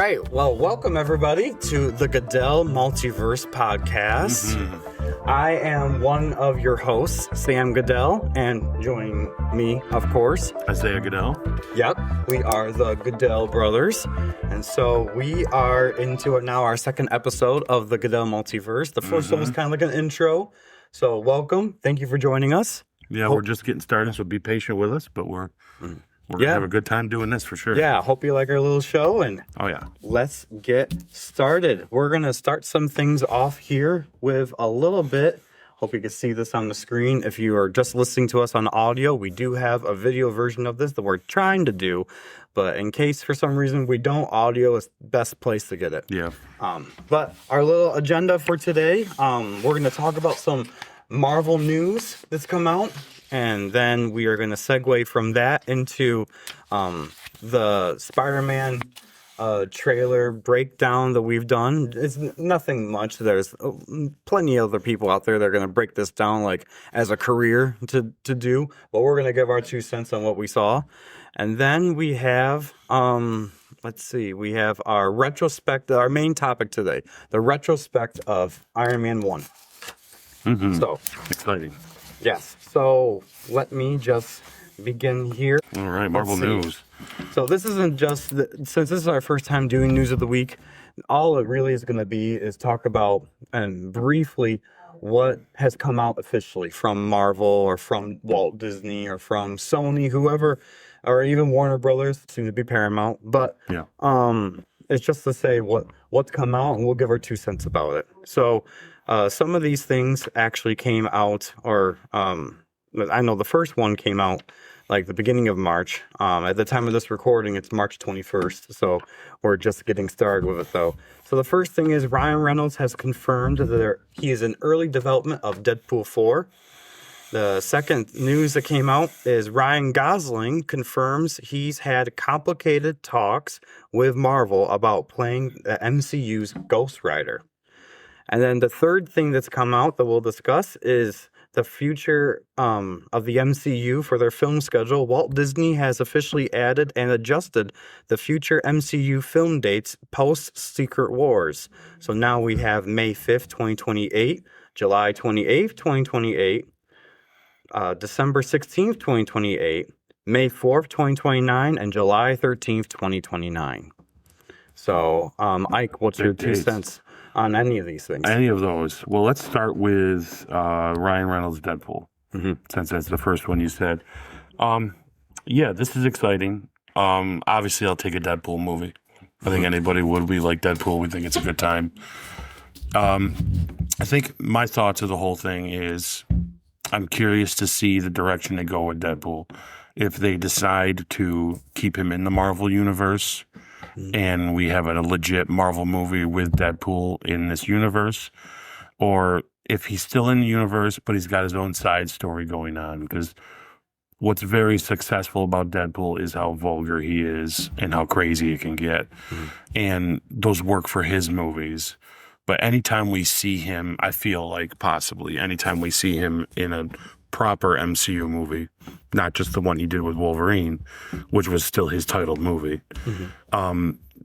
right. Well, welcome everybody to the Goodell Multiverse podcast. I am one of your hosts, Sam Goodell, and joining me, of course, Isaiah Goodell. Yep, we are the Goodell Brothers. And so we are into now our second episode of the Goodell Multiverse. The first one was kind of like an intro. So welcome. Thank you for joining us. Yeah, we're just getting started, so be patient with us, but we're going to have a good time doing this for sure. Yeah, hope you like our little show. And let's get started. We're going to start some things off here with a little bit. Hope you can see this on the screen. If you are just listening to us on audio, we do have a video version of this that we're trying to do. But in case for some reason we don't, audio is the best place to get it. Yeah. But our little agenda for today, we're going to talk about some Marvel news that's come out. And then we are going to segue from that into the Spider-Man trailer breakdown that we've done. It's nothing much. There's plenty of other people out there that are going to break this down like as a career to do. But we're going to give our 2 cents on what we saw. And then we have, we have our retrospective, our main topic today, the retrospect of Iron Man 1. So exciting. Yes. So let me just begin here. All right, Marvel news. So this isn't just, since this is our first time doing News of the Week, all it really is going to be is talk about and briefly what has come out officially from Marvel or from Walt Disney or from Sony, whoever, or even Warner Brothers, seem to be Paramount. But it's just to say what's come out, and we'll give our 2 cents about it. So some of these things actually came out, or I know the first one came out like the beginning of March. At the time of this recording, it's March 21st, so we're just getting started with it, though. So the first thing is Ryan Reynolds has confirmed that he is in early development of Deadpool 4. The second news that came out is Ryan Gosling confirms he's had complicated talks with Marvel about playing the MCU's Ghost Rider. And then the third thing that's come out that we'll discuss is the future of the MCU for their film schedule. Walt Disney has officially added and adjusted the future MCU film dates post-Secret Wars. So now we have May 5th, 2028, July 28th, 2028, December 16th, 2028, May 4th, 2029, and July 13th, 2029. So, Ike, what's your 2 cents on any of these things? Any of those. Well, let's start with Ryan Reynolds' Deadpool, since that's the first one you said. This is exciting. Obviously, I'll take a Deadpool movie. I think anybody would. We like Deadpool. We think it's a good time. I think my thoughts of the whole thing is I'm curious to see the direction they go with Deadpool. If they decide to keep him in the Marvel universe, and we have a legit Marvel movie with Deadpool in this universe, or if he's still in the universe, but he's got his own side story going on. Because what's very successful about Deadpool is how vulgar he is and how crazy it can get. And those work for his movies. But anytime we see him, I feel like possibly anytime we see him in a proper MCU movie, not just the one he did with Wolverine, which was still his titled movie,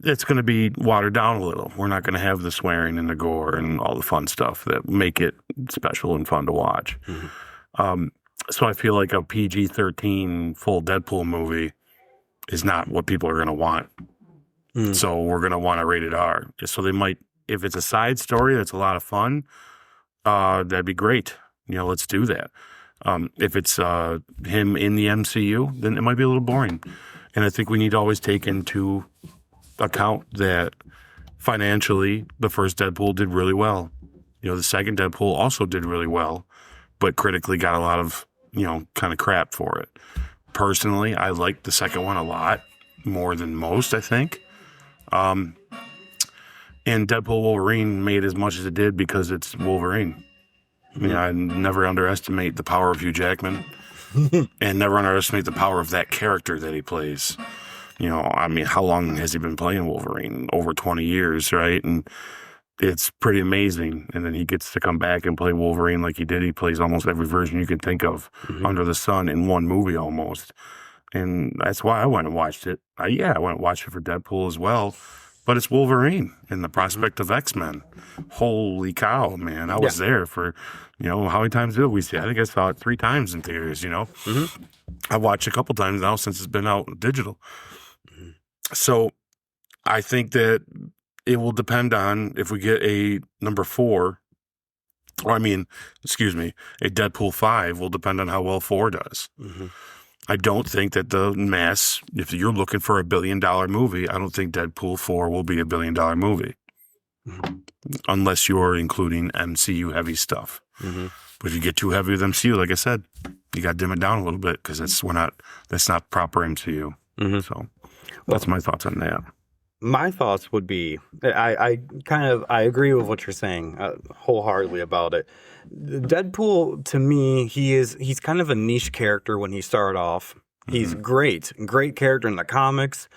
it's going to be watered down a little. We're not going to have the swearing and the gore and all the fun stuff that make it special and fun to watch. So I feel like a PG-13 full Deadpool movie is not what people are going to want. So we're going to want a rated R. So they might, if it's a side story that's a lot of fun, that'd be great. Let's do that. If it's him in the MCU, then it might be a little boring. And I think we need to always take into account that financially, the first Deadpool did really well. The second Deadpool also did really well, but critically got a lot of, kind of crap for it. Personally, I liked the second one a lot more than most, I think. And Deadpool Wolverine made as much as it did because it's Wolverine. I never underestimate the power of Hugh Jackman and never underestimate the power of that character that he plays. How long has he been playing Wolverine? Over 20 years, right? And it's pretty amazing. And then he gets to come back and play Wolverine like he did. He plays almost every version you can think of under the sun in one movie almost. And that's why I went and watched it. I went and watched it for Deadpool as well. but it's Wolverine in the prospect of X-Men. Holy cow, man. I was there for, how many times did we see it? I think I saw it 3 times in theaters, I watched a couple times now since it's been out digital. So I think that it will depend on if we get a number 4, a Deadpool 5 will depend on how well 4 does. I don't think that the mass, if you're looking for a $1 billion movie, I don't think Deadpool 4 will be a $1 billion movie. Unless you're including MCU heavy stuff. But if you get too heavy with MCU, like I said, you got to dim it down a little bit because that's not proper MCU. So that's my thoughts on that. My thoughts would be, I agree with what you're saying wholeheartedly about it. Deadpool, to me, he's kind of a niche character when he started off. He's great character in the comics,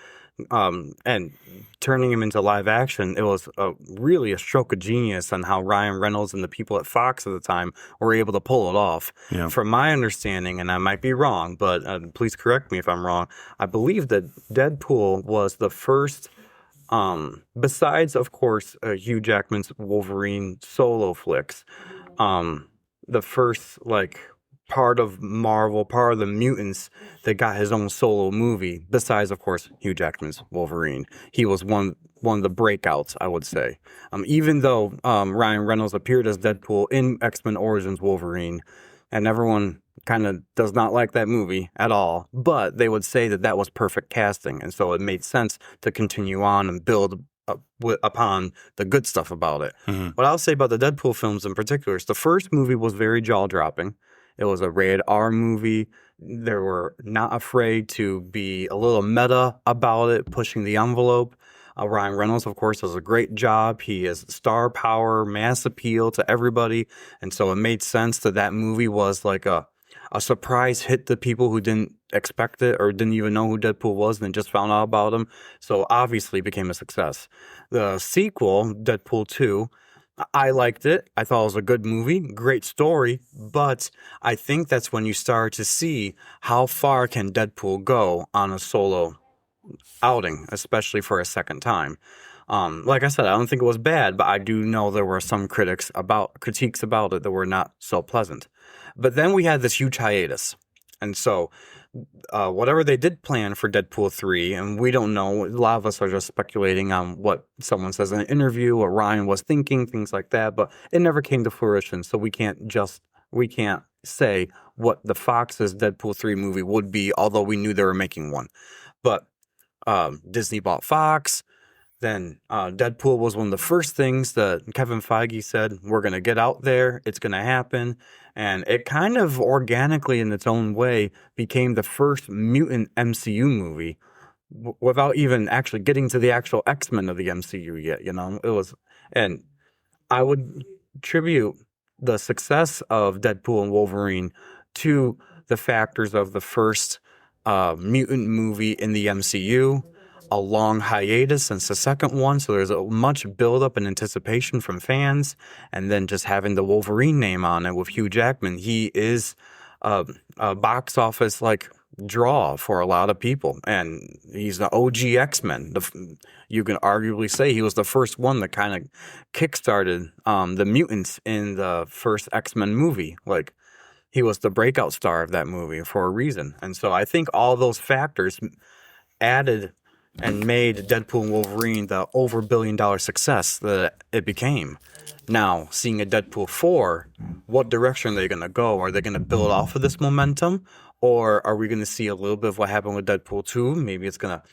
and turning him into live action, it was really a stroke of genius on how Ryan Reynolds and the people at Fox at the time were able to pull it off. Yeah. From my understanding, and I might be wrong, but please correct me if I'm wrong, I believe that Deadpool was the first, besides, of course, Hugh Jackman's Wolverine solo flicks, the first, part of Marvel, part of the mutants that got his own solo movie, besides, of course, Hugh Jackman's Wolverine. He was one of the breakouts, I would say. Even though Ryan Reynolds appeared as Deadpool in X-Men Origins Wolverine, and everyone kind of does not like that movie at all, but they would say that was perfect casting, and so it made sense to continue on and build upon the good stuff about it. What I'll say about the Deadpool films in particular is the first movie was very jaw-dropping. It was a rated R movie. They were not afraid to be a little meta about it, pushing the envelope. Ryan Reynolds, of course, does a great job. He has star power, mass appeal to everybody. And so it made sense that movie was like a surprise hit to people who didn't expect it or didn't even know who Deadpool was and then just found out about him. So obviously it became a success. The sequel, Deadpool 2, I liked it. I thought it was a good movie, great story, but I think that's when you start to see how far can Deadpool go on a solo outing, especially for a second time. Like I said, I don't think it was bad, but I do know there were some critiques about it that were not so pleasant. But then we had this huge hiatus. And so whatever they did plan for Deadpool 3, and we don't know, a lot of us are just speculating on what someone says in an interview, what Ryan was thinking, things like that, but it never came to fruition, so we can't say what the Fox's Deadpool 3 movie would be, although we knew they were making one. But Disney bought Fox. Then Deadpool was one of the first things that Kevin Feige said, we're going to get out there, it's going to happen. And it kind of organically, in its own way, became the first mutant MCU movie without even actually getting to the actual X-Men of the MCU yet, It was, and I would attribute the success of Deadpool and Wolverine to the factors of the first mutant movie in the MCU, a long hiatus since the second one, so there's a much buildup and anticipation from fans, and then just having the Wolverine name on it with Hugh Jackman, he is a box office draw for a lot of people, and he's the OG X-Men. You can arguably say he was the first one that kind of kickstarted the mutants in the first X-Men movie. He was the breakout star of that movie for a reason, and so I think all those factors added and made Deadpool and Wolverine the over $1 billion success that it became. Now, seeing a Deadpool 4, what direction are they going to go? Are they going to build off of this momentum? Or are we going to see a little bit of what happened with Deadpool 2? Maybe it's going to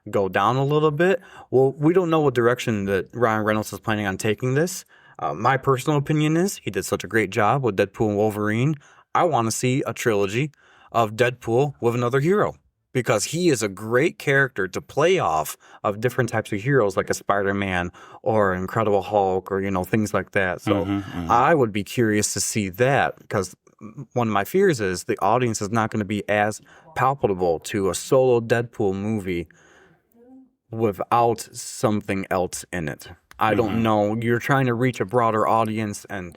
go down a little bit. Well, we don't know what direction that Ryan Reynolds is planning on taking this. My personal opinion is he did such a great job with Deadpool and Wolverine. I want to see a trilogy of Deadpool with another hero, because he is a great character to play off of different types of heroes like a Spider-Man or Incredible Hulk or, things like that. So I would be curious to see that, because one of my fears is the audience is not going to be as palpable to a solo Deadpool movie without something else in it. I don't know. You're trying to reach a broader audience, and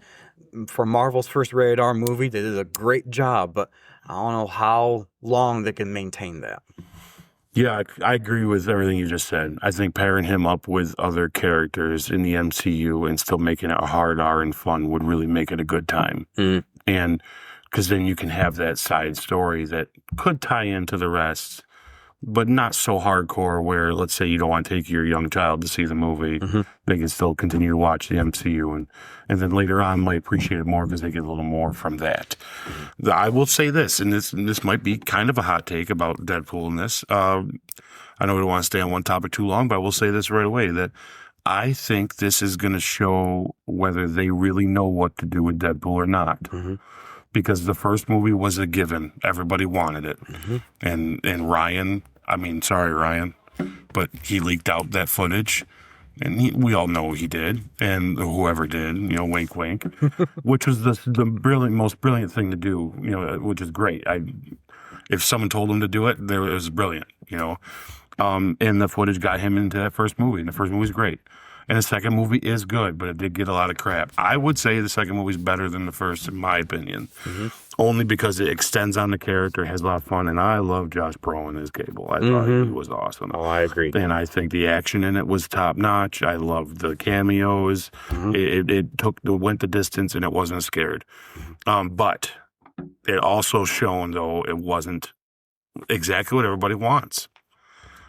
for Marvel's first rated R movie, they did a great job, but I don't know how long they can maintain that. Yeah, I agree with everything you just said. I think pairing him up with other characters in the MCU and still making it hard R and fun would really make it a good time. Mm. And because then you can have that side story that could tie into the rest, but not so hardcore where, let's say, you don't want to take your young child to see the movie. They can still continue to watch the MCU and then later on might appreciate it more because they get a little more from that. I will say this, and this might be kind of a hot take about Deadpool in this. I know we don't want to stay on one topic too long, but I will say this right away, that I think this is going to show whether they really know what to do with Deadpool or not. Because the first movie was a given. Everybody wanted it. And Ryan, sorry, Ryan, but he leaked out that footage. And we all know he did. And whoever did, wink, wink, which was the most brilliant thing to do, which is great. If someone told him to do it, it was brilliant, And the footage got him into that first movie. And the first movie was great. And the second movie is good, but it did get a lot of crap. I would say the second movie is better than the first, in my opinion, only because it extends on the character, has a lot of fun, and I love Josh Brolin as Cable. I thought he was awesome. Oh, I agree. And I think the action in it was top notch. I loved the cameos. It went the distance, and it wasn't scared. But it also shown, though, it wasn't exactly what everybody wants.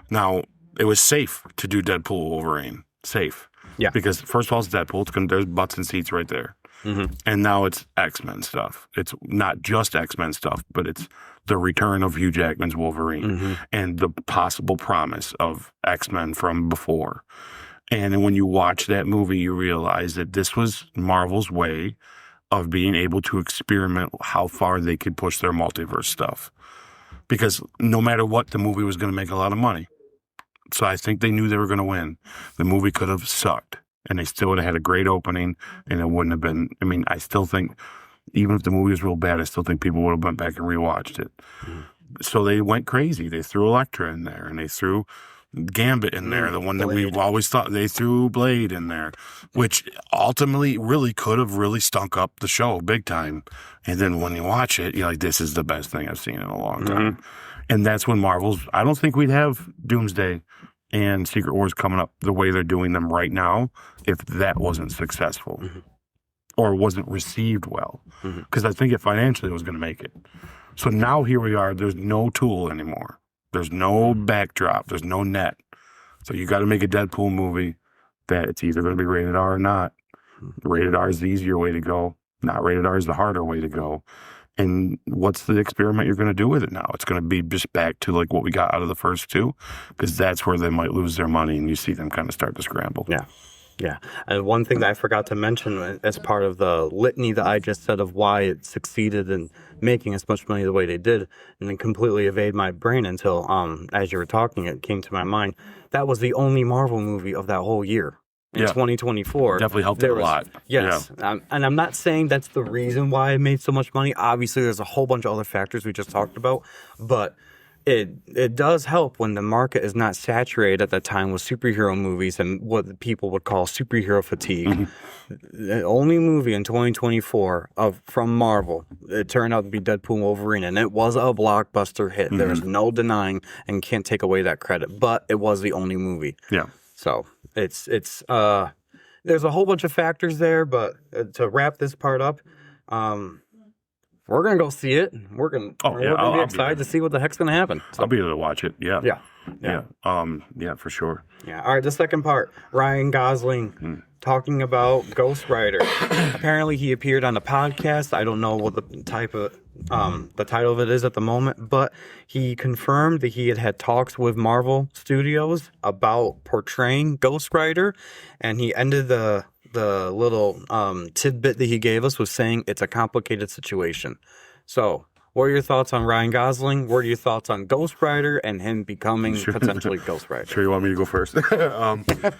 Now, it was safe to do Deadpool Wolverine. Safe. Yeah. Because first of all, it's Deadpool. There's butts and seats right there. And now it's X-Men stuff. It's not just X-Men stuff, but it's the return of Hugh Jackman's Wolverine and the possible promise of X-Men from before. And when you watch that movie, you realize that this was Marvel's way of being able to experiment how far they could push their multiverse stuff. Because no matter what, the movie was going to make a lot of money. So I think they knew they were going to win. The movie could have sucked, and they still would have had a great opening, and it wouldn't have been. I still think, even if the movie was real bad, I still think people would have went back and rewatched it. So they went crazy. They threw Elektra in there, and they threw Gambit in there, the one that we've always thought. They threw Blade in there, which ultimately really could have really stunk up the show big time. And then when you watch it, you're like, this is the best thing I've seen in a long time. And that's when I don't think we'd have Doomsday and Secret Wars coming up the way they're doing them right now if that wasn't successful or wasn't received well. Because I think financially it was going to make it. So now here we are. There's no tool anymore. There's no backdrop. There's no net. So you got to make a Deadpool movie that it's either going to be rated R or not. Rated R is the easier way to go. Not rated R is the harder way to go. And what's the experiment you're going to do with it now? It's going to be just back to like what we got out of the first two, because that's where they might lose their money and you see them kind of start to scramble. Yeah. And one thing that I forgot to mention as part of the litany that I just said of why it succeeded in making as much money the way they did, and then completely evade my brain until, as you were talking, it came to my mind. That was the only Marvel movie of that whole year. In 2024. Definitely helped it a lot. Yes. And I'm not saying that's the reason why it made so much money. Obviously, there's a whole bunch of other factors we just talked about. But it does help when the market is not saturated at that time with superhero movies and what people would call superhero fatigue. The only movie in 2024 from Marvel, it turned out to be Deadpool and Wolverine, and it was a blockbuster hit. There's no denying and can't take away that credit. But it was the only movie. Yeah. So it's there's a whole bunch of factors there, but to wrap this part up, we're gonna go see it. We're gonna be excited to see what the heck's gonna happen. So. I'll be able to watch it. Yeah, for sure. Yeah. All right. The second part, Ryan Gosling talking about Ghost Rider. Apparently, he appeared on a podcast. I don't know what the title of it is at the moment, but he confirmed that he had talks with Marvel Studios about portraying Ghost Rider, and he ended the little tidbit that he gave us with saying it's a complicated situation. So, what are your thoughts on Ryan Gosling? What are your thoughts on Ghost Rider and him becoming potentially Ghost Rider? Sure, you want me to go first?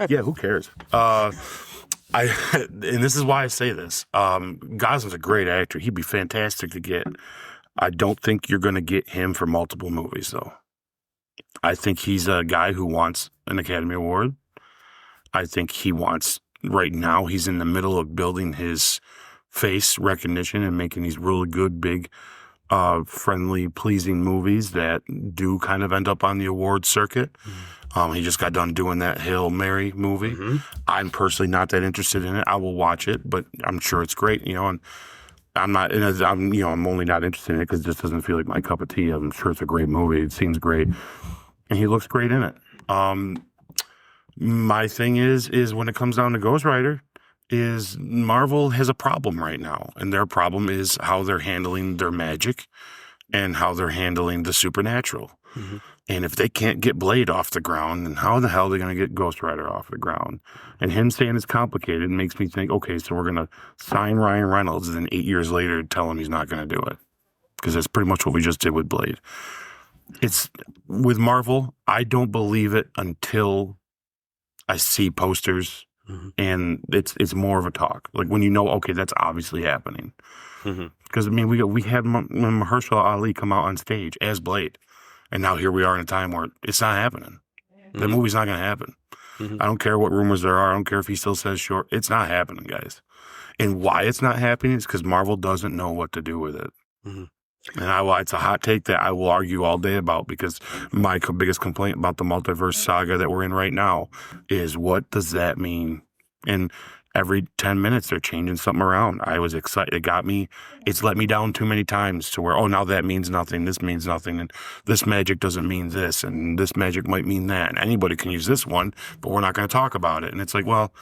Yeah, who cares? And this is why I say this. Gosling's a great actor. He'd be fantastic to get. I don't think you're going to get him for multiple movies, though. I think he's a guy who wants an Academy Award. I think he wants, right now, he's in the middle of building his face recognition and making these really good, big friendly, pleasing movies that do kind of end up on the awards circuit. He just got done doing that Hail Mary movie. I'm personally not that interested in it. I will watch it, but I'm sure it's great, and I'm not, I'm only not interested in it because it just doesn't feel like my cup of tea. I'm sure it's a great movie. It seems great. And he looks great in it. My thing is when it comes down to Ghost Rider, is Marvel has a problem right now. And their problem is how they're handling their magic and how they're handling the supernatural. And if they can't get Blade off the ground, then how the hell are they going to get Ghost Rider off the ground? And him saying it's complicated makes me think, okay, so we're going to sign Ryan Reynolds and then 8 years later tell him he's not going to do it. Because that's pretty much what we just did with Blade. It's with Marvel, I don't believe it until I see posters and it's more of a talk. Like when okay, that's obviously happening. Because, we had Mahershala Ali come out on stage as Blade. And now here we are in a time where it's not happening. The movie's not going to happen. I don't care what rumors there are. I don't care if he still says short. It's not happening, guys. And why it's not happening is because Marvel doesn't know what to do with it. And it's a hot take that I will argue all day about, because my biggest complaint about the multiverse saga that we're in right now is, what does that mean? And every 10 minutes they're changing something around. I was excited. It got me. It's let me down too many times to where, now that means nothing. This means nothing. And this magic doesn't mean this. And this magic might mean that. And anybody can use this one, but we're not going to talk about it. And it's like, well,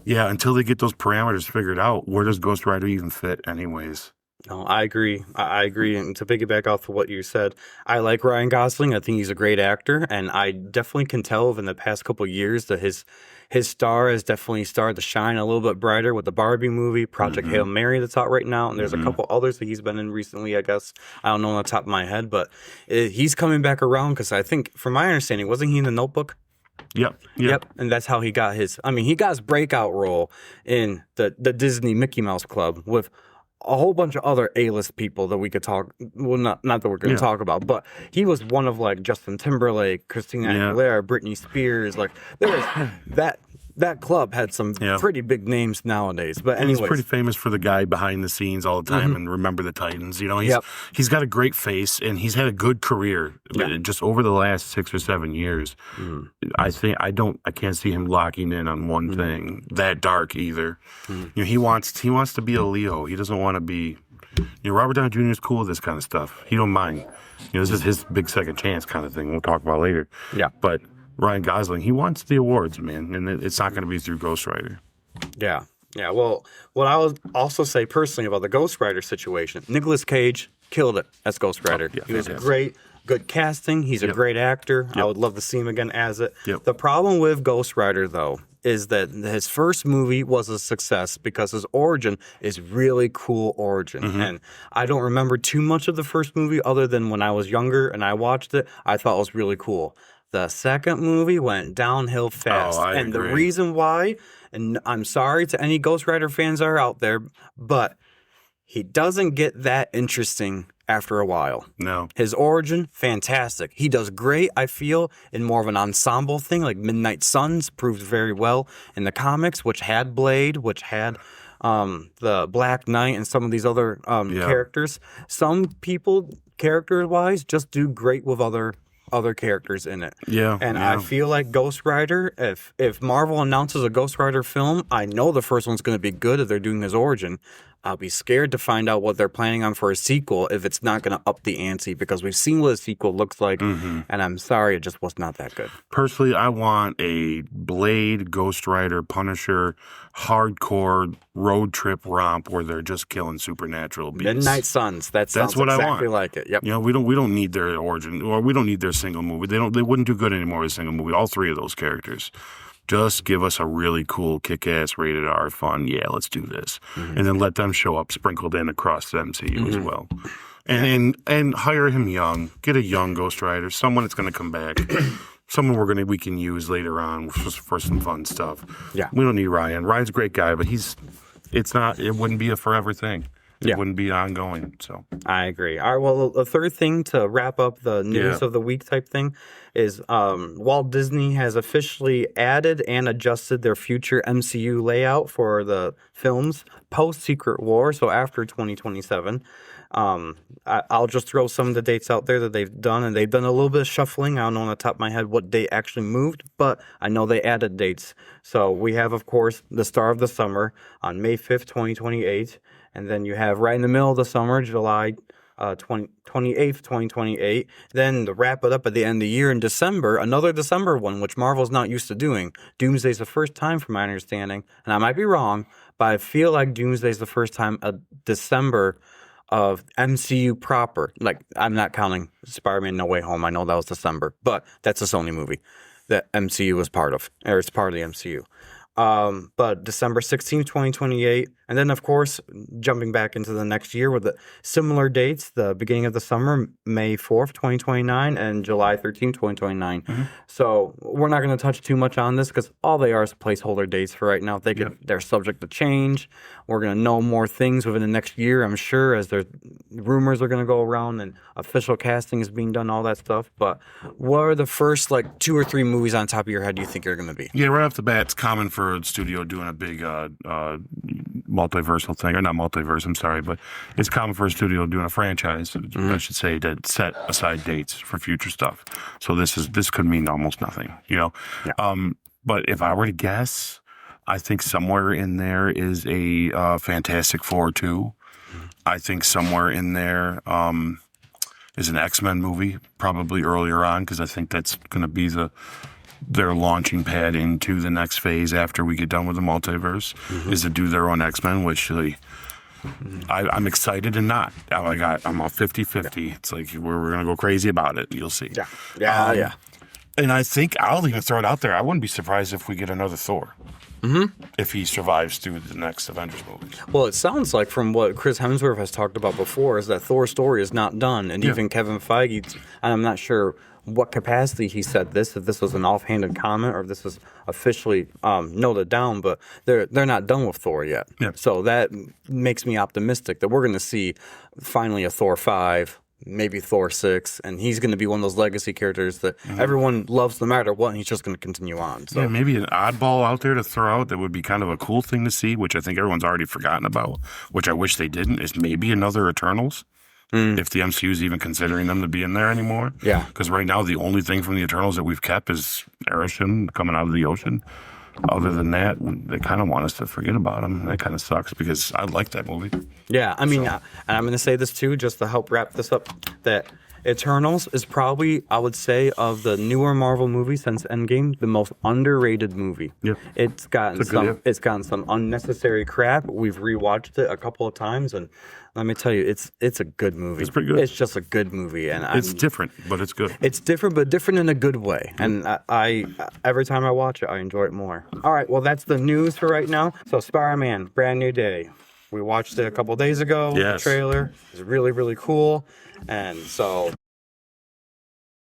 yeah, until they get those parameters figured out, where does Ghost Rider even fit anyways? No, I agree. I agree. And to piggyback off of what you said, I like Ryan Gosling. I think he's a great actor. And I definitely can tell in the past couple of years that his star has definitely started to shine a little bit brighter with the Barbie movie, Project Hail Mary, that's out right now. And there's a couple others that he's been in recently, I guess. I don't know on the top of my head, but he's coming back around because I think, from my understanding, wasn't he in The Notebook? Yep. And that's how he got his breakout role in the Disney Mickey Mouse Club with a whole bunch of other A-list people that we could talk. Well, not that we're going to talk about, but he was one of like Justin Timberlake, Christina Aguilera, Britney Spears. Like there was that club had some pretty big names nowadays. But anyways, he's pretty famous for the guy behind the scenes all the time and Remember the Titans. He's got a great face and he's had a good career just over the last 6 or 7 years. I can't see him locking in on one thing that dark either. He wants to be a Leo. He doesn't want to be. Robert Downey Jr. is cool with this kind of stuff. He don't mind. This is his big second chance kind of thing. We'll talk about later. Yeah, but Ryan Gosling, he wants the awards, man, and it's not going to be through Ghost Rider. Yeah. Well, what I would also say personally about the Ghost Rider situation, Nicolas Cage killed it as Ghost Rider. He was great, good casting. He's a great actor. I would love to see him again as it. The problem with Ghost Rider, though, is that his first movie was a success because his origin is really cool origin. And I don't remember too much of the first movie other than when I was younger and I watched it, I thought it was really cool. The second movie went downhill fast. And the reason why, and I'm sorry to any Ghost Rider fans that are out there, but he doesn't get that interesting after a while. No. His origin, fantastic. He does great, I feel, in more of an ensemble thing, like Midnight Suns proved very well in the comics, which had Blade, which had the Black Knight and some of these other characters. Some people, character-wise, just do great with other characters in it. I feel like Ghost Rider, if Marvel announces a Ghost Rider film, I know the first one's going to be good if they're doing his origin. I'll be scared to find out what they're planning on for a sequel if it's not going to up the ante, because we've seen what a sequel looks like, and I'm sorry, it just was not that good. Personally, I want a Blade, Ghost Rider, Punisher, hardcore road trip romp where they're just killing supernatural beasts. Midnight Suns. That's what exactly I want. Like it. Yep. We don't need their origin, or we don't need their single movie. They wouldn't do good anymore with a single movie. All three of those characters. Just give us a really cool, kick-ass, rated R fun. Yeah, let's do this, and then let them show up sprinkled in across the MCU as well, and hire him young. Get a young Ghost Rider, someone that's going to come back, someone we can use later on for some fun stuff. Yeah, we don't need Ryan. Ryan's a great guy, but it wouldn't be a forever thing. It wouldn't be ongoing. So I agree. All right. Well, the third thing to wrap up the news of the week type thing is Walt Disney has officially added and adjusted their future MCU layout for the films post Secret War. So after 2027, I'll just throw some of the dates out there that they've done, and they've done a little bit of shuffling. I don't know on the top of my head what date actually moved, but I know they added dates. So we have, of course, the Star of the Summer on May 5th, 2028, and then you have right in the middle of the summer, July 28th, 2028. Then to wrap it up at the end of the year in December, another December one, which Marvel's not used to doing. Doomsday's the first time, from my understanding, and I might be wrong, but I feel like Doomsday's the first time a December of MCU proper. Like, I'm not counting Spider-Man No Way Home. I know that was December, but that's a Sony movie that MCU was part of, or it's part of the MCU. But December 16th, 2028. And then, of course, jumping back into the next year with the similar dates, the beginning of the summer, May 4th, 2029, and July 13th, 2029. So we're not going to touch too much on this because all they are is placeholder dates for right now. They're subject to change. We're going to know more things within the next year, I'm sure, as there's rumors are going to go around and official casting is being done, all that stuff. But what are the first, like, 2 or 3 movies on top of your head do you think are going to be? Yeah, right off the bat, it's common for a studio doing a big multiversal thing, or not multiverse, I'm sorry, but it's common for a studio doing a franchise, I should say, to set aside dates for future stuff. So this could mean almost nothing, you know? Yeah. But if I were to guess, I think somewhere in there is a Fantastic Four 2. I think somewhere in there is an X-Men movie, probably earlier on, because I think that's going to be their launching pad into the next phase after we get done with the multiverse, is to do their own X-Men, which I'm excited and not. I'm a 50-50. It's like we're going to go crazy about it. You'll see. Yeah. And I think I'll even throw it out there. I wouldn't be surprised if we get another Thor. If he survives through the next Avengers movies. Well, it sounds like from what Chris Hemsworth has talked about before is that Thor's story is not done. And even Kevin Feige, and I'm not sure what capacity he said this, if this was an offhanded comment or if this was officially noted down, but they're not done with Thor yet. Yeah. So that makes me optimistic that we're going to see finally a Thor 5, maybe Thor 6, and he's going to be one of those legacy characters that everyone loves no matter what, and he's just going to continue on. So. Yeah, maybe an oddball out there to throw out that would be kind of a cool thing to see, which I think everyone's already forgotten about, which I wish they didn't, is maybe another Eternals. If the MCU is even considering them to be in there anymore. Yeah. Because right now, the only thing from the Eternals that we've kept is Arishem coming out of the ocean. Other than that, they kind of want us to forget about him. That kind of sucks because I like that movie. Yeah, I mean, and I'm going to say this too, just to help wrap this up, that Eternals is probably, I would say, of the newer Marvel movies since Endgame, the most underrated movie. Yeah. It's gotten some unnecessary crap. We've rewatched it a couple of times, and let me tell you, it's a good movie. It's pretty good. It's just a good movie, and It's different, but it's good. It's different, but different in a good way. And I every time I watch it, I enjoy it more. All right, well, that's the news for right now. So Spider-Man, brand new day. We watched it a couple days ago. Yes. The trailer is really, really cool. And so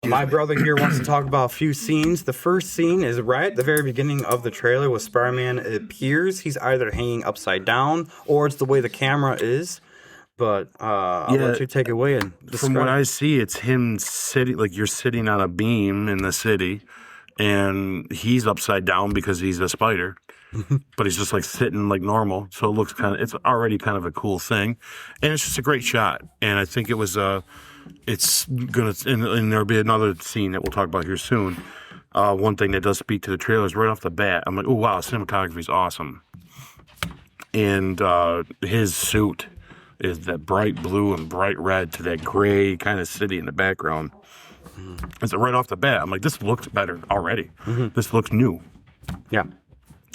my brother here wants to talk about a few scenes. The first scene is right at the very beginning of the trailer with Spider-Man. It appears he's either hanging upside down or it's the way the camera is. But I'll let you take it away and describe. From what I see, it's him sitting, like you're sitting on a beam in the city, and he's upside down because he's a spider. But he's just like sitting like normal, so it looks it's already kind of a cool thing, and it's just a great shot. And I think it was it's gonna, and there'll be another scene that we'll talk about here soon. One thing that does speak to the trailer is right off the bat, I'm like, oh wow, cinematography is awesome, and his suit is that bright blue and bright red to that gray kind of city in the background. And so right off the bat, I'm like, this looks better already. This looks new. Yeah.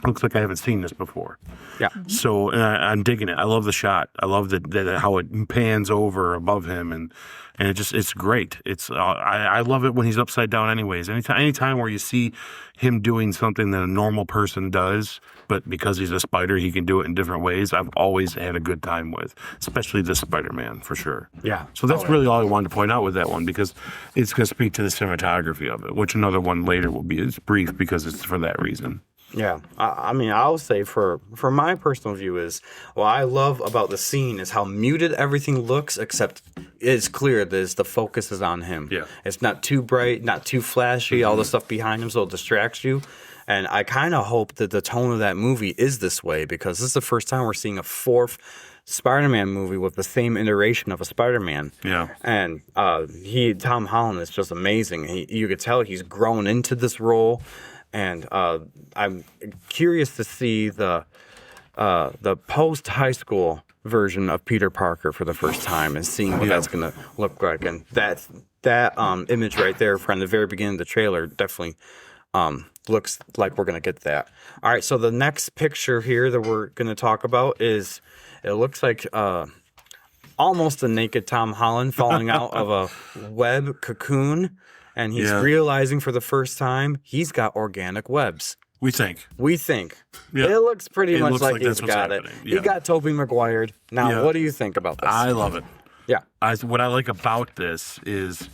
Looks like I haven't seen this before. Yeah. So I'm digging it. I love the shot. I love how it pans over above him, and it's great. It's I love it when he's upside down. Anyways, anytime where you see him doing something that a normal person does, but because he's a spider, he can do it in different ways. I've always had a good time with, especially this Spider-Man for sure. Yeah. So that's really all I wanted to point out with that one, because it's going to speak to the cinematography of it, which another one later will be. It's brief because it's for that reason. Yeah, I mean, I'll say for my personal view is, what I love about the scene is how muted everything looks, except it's clear that the focus is on him. Yeah. It's not too bright, not too flashy, all the stuff behind him, so it distracts you. And I kind of hope that the tone of that movie is this way, because this is the first time we're seeing a fourth Spider-Man movie with the same iteration of a Spider-Man. Yeah. And Tom Holland is just amazing. You could tell he's grown into this role. And I'm curious to see the post-high school version of Peter Parker for the first time and seeing what that's going to look like. And that image right there from the very beginning of the trailer definitely looks like we're going to get that. All right, so the next picture here that we're going to talk about is, it looks like almost a naked Tom Holland falling out of a web cocoon, and he's realizing for the first time he's got organic webs. We think. Yeah. It looks pretty much like he's got it. Yeah. He got Tobey Maguired. Now, what do you think about this? I love it. Yeah. What I like about this is,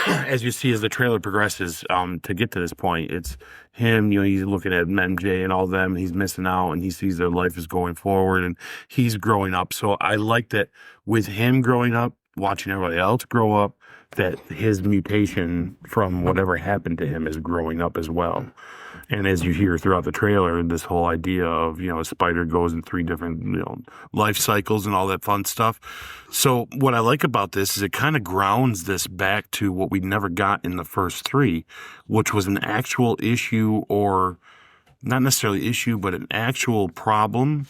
as you see as the trailer progresses, to get to this point, it's him, he's looking at MJ and all them, and he's missing out, and he sees their life is going forward, and he's growing up. So I like that with him growing up, watching everybody else grow up, that his mutation from whatever happened to him is growing up as well. And as you hear throughout the trailer, this whole idea of, a spider goes in 3 different, life cycles and all that fun stuff. So what I like about this is it kind of grounds this back to what we never got in the first 3, which was an actual issue, or not necessarily issue, but an actual problem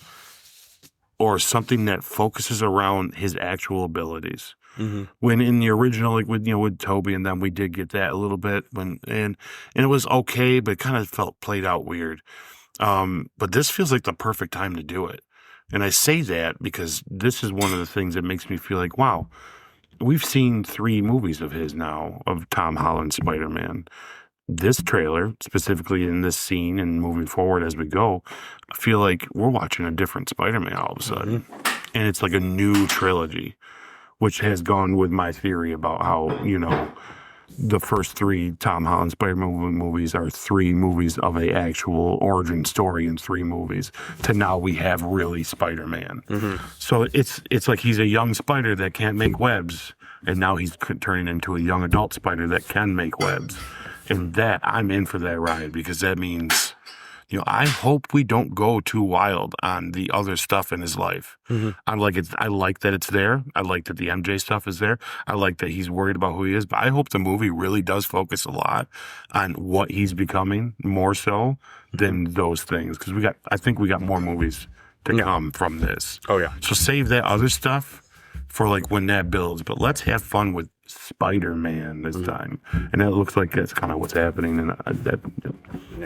or something that focuses around his actual abilities. Mm-hmm. When in the original, like with Toby and them, we did get that a little bit and it was okay, but it kind of felt played out weird. But this feels like the perfect time to do it. And I say that because this is one of the things that makes me feel like, wow, we've seen 3 movies of his now, of Tom Holland Spider-Man. This trailer, specifically in this scene and moving forward as we go, I feel like we're watching a different Spider-Man all of a sudden. Mm-hmm. And it's like a new trilogy, which has gone with my theory about how, the first 3 Tom Holland Spider-Man movies are 3 movies of an actual origin story in 3 movies, to now we have really Spider-Man. Mm-hmm. So it's like he's a young spider that can't make webs, and now he's turning into a young adult spider that can make webs. And that, I'm in for that ride, because that means, I hope we don't go too wild on the other stuff in his life. Mm-hmm. I like that it's there. I like that the MJ stuff is there. I like that he's worried about who he is. But I hope the movie really does focus a lot on what he's becoming, more so than those things. Because I think we got more movies to come from this. Oh yeah. So save that other stuff for like when that builds. But let's have fun with Spider-Man this time. And that looks like that's kind of what's happening. And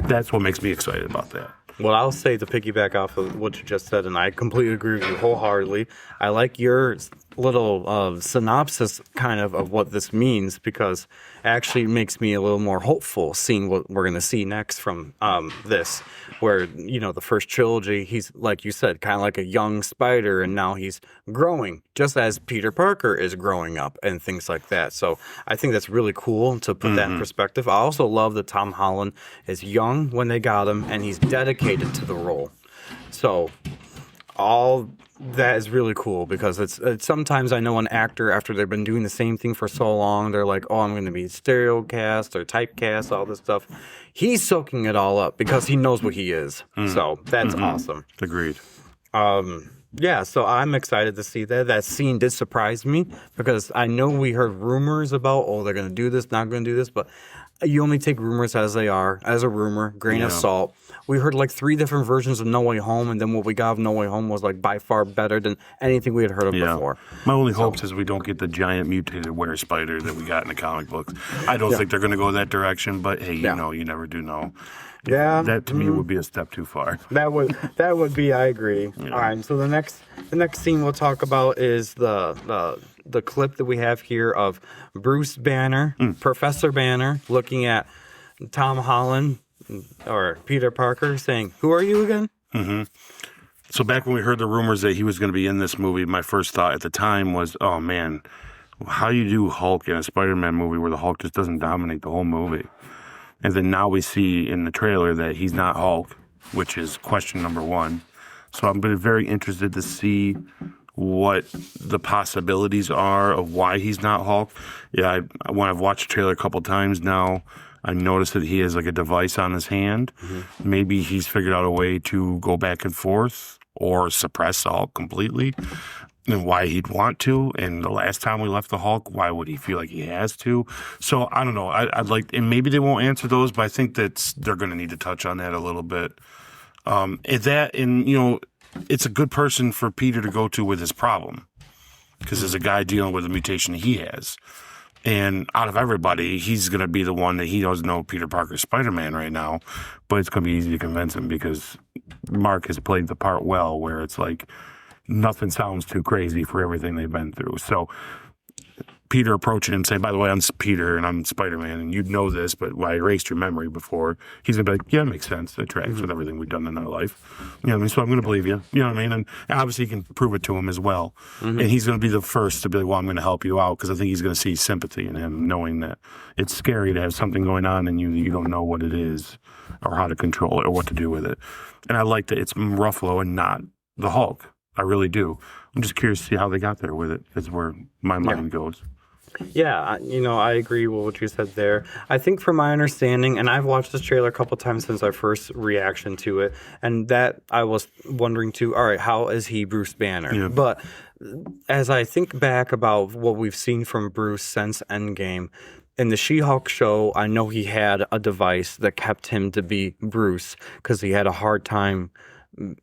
that's what makes me excited about that. Well, I'll say, to piggyback off of what you just said, and I completely agree with you wholeheartedly, I like your little synopsis kind of what this means, because it actually makes me a little more hopeful seeing what we're going to see next from this, where, the first trilogy, he's, like you said, kind of like a young spider, and now he's growing, just as Peter Parker is growing up and things like that. So I think that's really cool to put that in perspective. I also love that Tom Holland is young when they got him, and he's dedicated to the role. So all that is really cool, because it's sometimes I know an actor, after they've been doing the same thing for so long, they're like, oh, I'm going to be stereocast or typecast, all this stuff. He's soaking it all up because he knows what he is. So that's awesome. Agreed. Yeah, so I'm excited to see that. That scene did surprise me, because I know we heard rumors about, they're going to do this, not going to do this, but you only take rumors as they are, as a rumor, grain of salt. We heard like 3 different versions of No Way Home, and then what we got of No Way Home was like by far better than anything we had heard of before. My only hopes is we don't get the giant mutated were spider that we got in the comic books. I don't think they're going to go that direction, but hey, you never do know. Yeah, that to me would be a step too far. That would be. I agree. Yeah. All right, so the next scene we'll talk about is the clip that we have here of Bruce Banner, Professor Banner, looking at Tom Holland or Peter Parker, saying, "Who are you again?" Mm-hmm. So back when we heard the rumors that he was going to be in this movie, my first thought at the time was, "Oh man, how do you do Hulk in a Spider-Man movie where the Hulk just doesn't dominate the whole movie?" And then now we see in the trailer that he's not Hulk, which is question number 1. So I'm very interested to see what the possibilities are of why he's not Hulk. Yeah, when I've watched the trailer a couple times now, I noticed that he has like a device on his hand. Maybe he's figured out a way to go back and forth or suppress the Hulk completely, and why he'd want to. And the last time we left the Hulk, why would he feel like he has to? So I don't know. I'd like, and maybe they won't answer those, but I think that they're going to need to touch on that a little bit. It's a good person for Peter to go to with his problem, because there's a guy dealing with a mutation he has. And out of everybody, he's going to be the one that he doesn't know Peter Parker's Spider-Man right now, but it's going to be easy to convince him because Mark has played the part well, where it's like nothing sounds too crazy for everything they've been through. So Peter approaching him saying, by the way, I'm Peter and I'm Spider-Man, and you'd know this, but I erased your memory before. He's going to be like, yeah, it makes sense. It tracks with everything we've done in our life. You know what I mean? So I'm going to believe you. You know what I mean? And obviously he can prove it to him as well. And he's going to be the first to be like, well, I'm going to help you out, because I think he's going to see sympathy in him, knowing that it's scary to have something going on and you don't know what it is or how to control it or what to do with it. And I like that it's Ruffalo and not the Hulk. I really do. I'm just curious to see how they got there with it. Is where my mind goes. Yeah, I agree with what you said there. I think from my understanding, and I've watched this trailer a couple times since our first reaction to it, and that I was wondering too, all right, how is he Bruce Banner? Yeah. But as I think back about what we've seen from Bruce since Endgame, in the She-Hulk show, I know he had a device that kept him to be Bruce, because he had a hard time,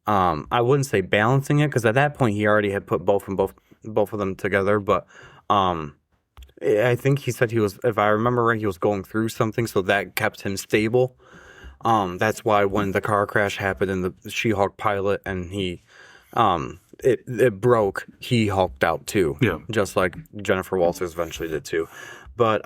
I wouldn't say balancing it, because at that point he already had put both of them together, but I think he said he was, if I remember right, he was going through something, so that kept him stable. That's why when the car crash happened in the She-Hulk pilot and it broke, he hulked out too. Yeah. Just like Jennifer Walters eventually did too. But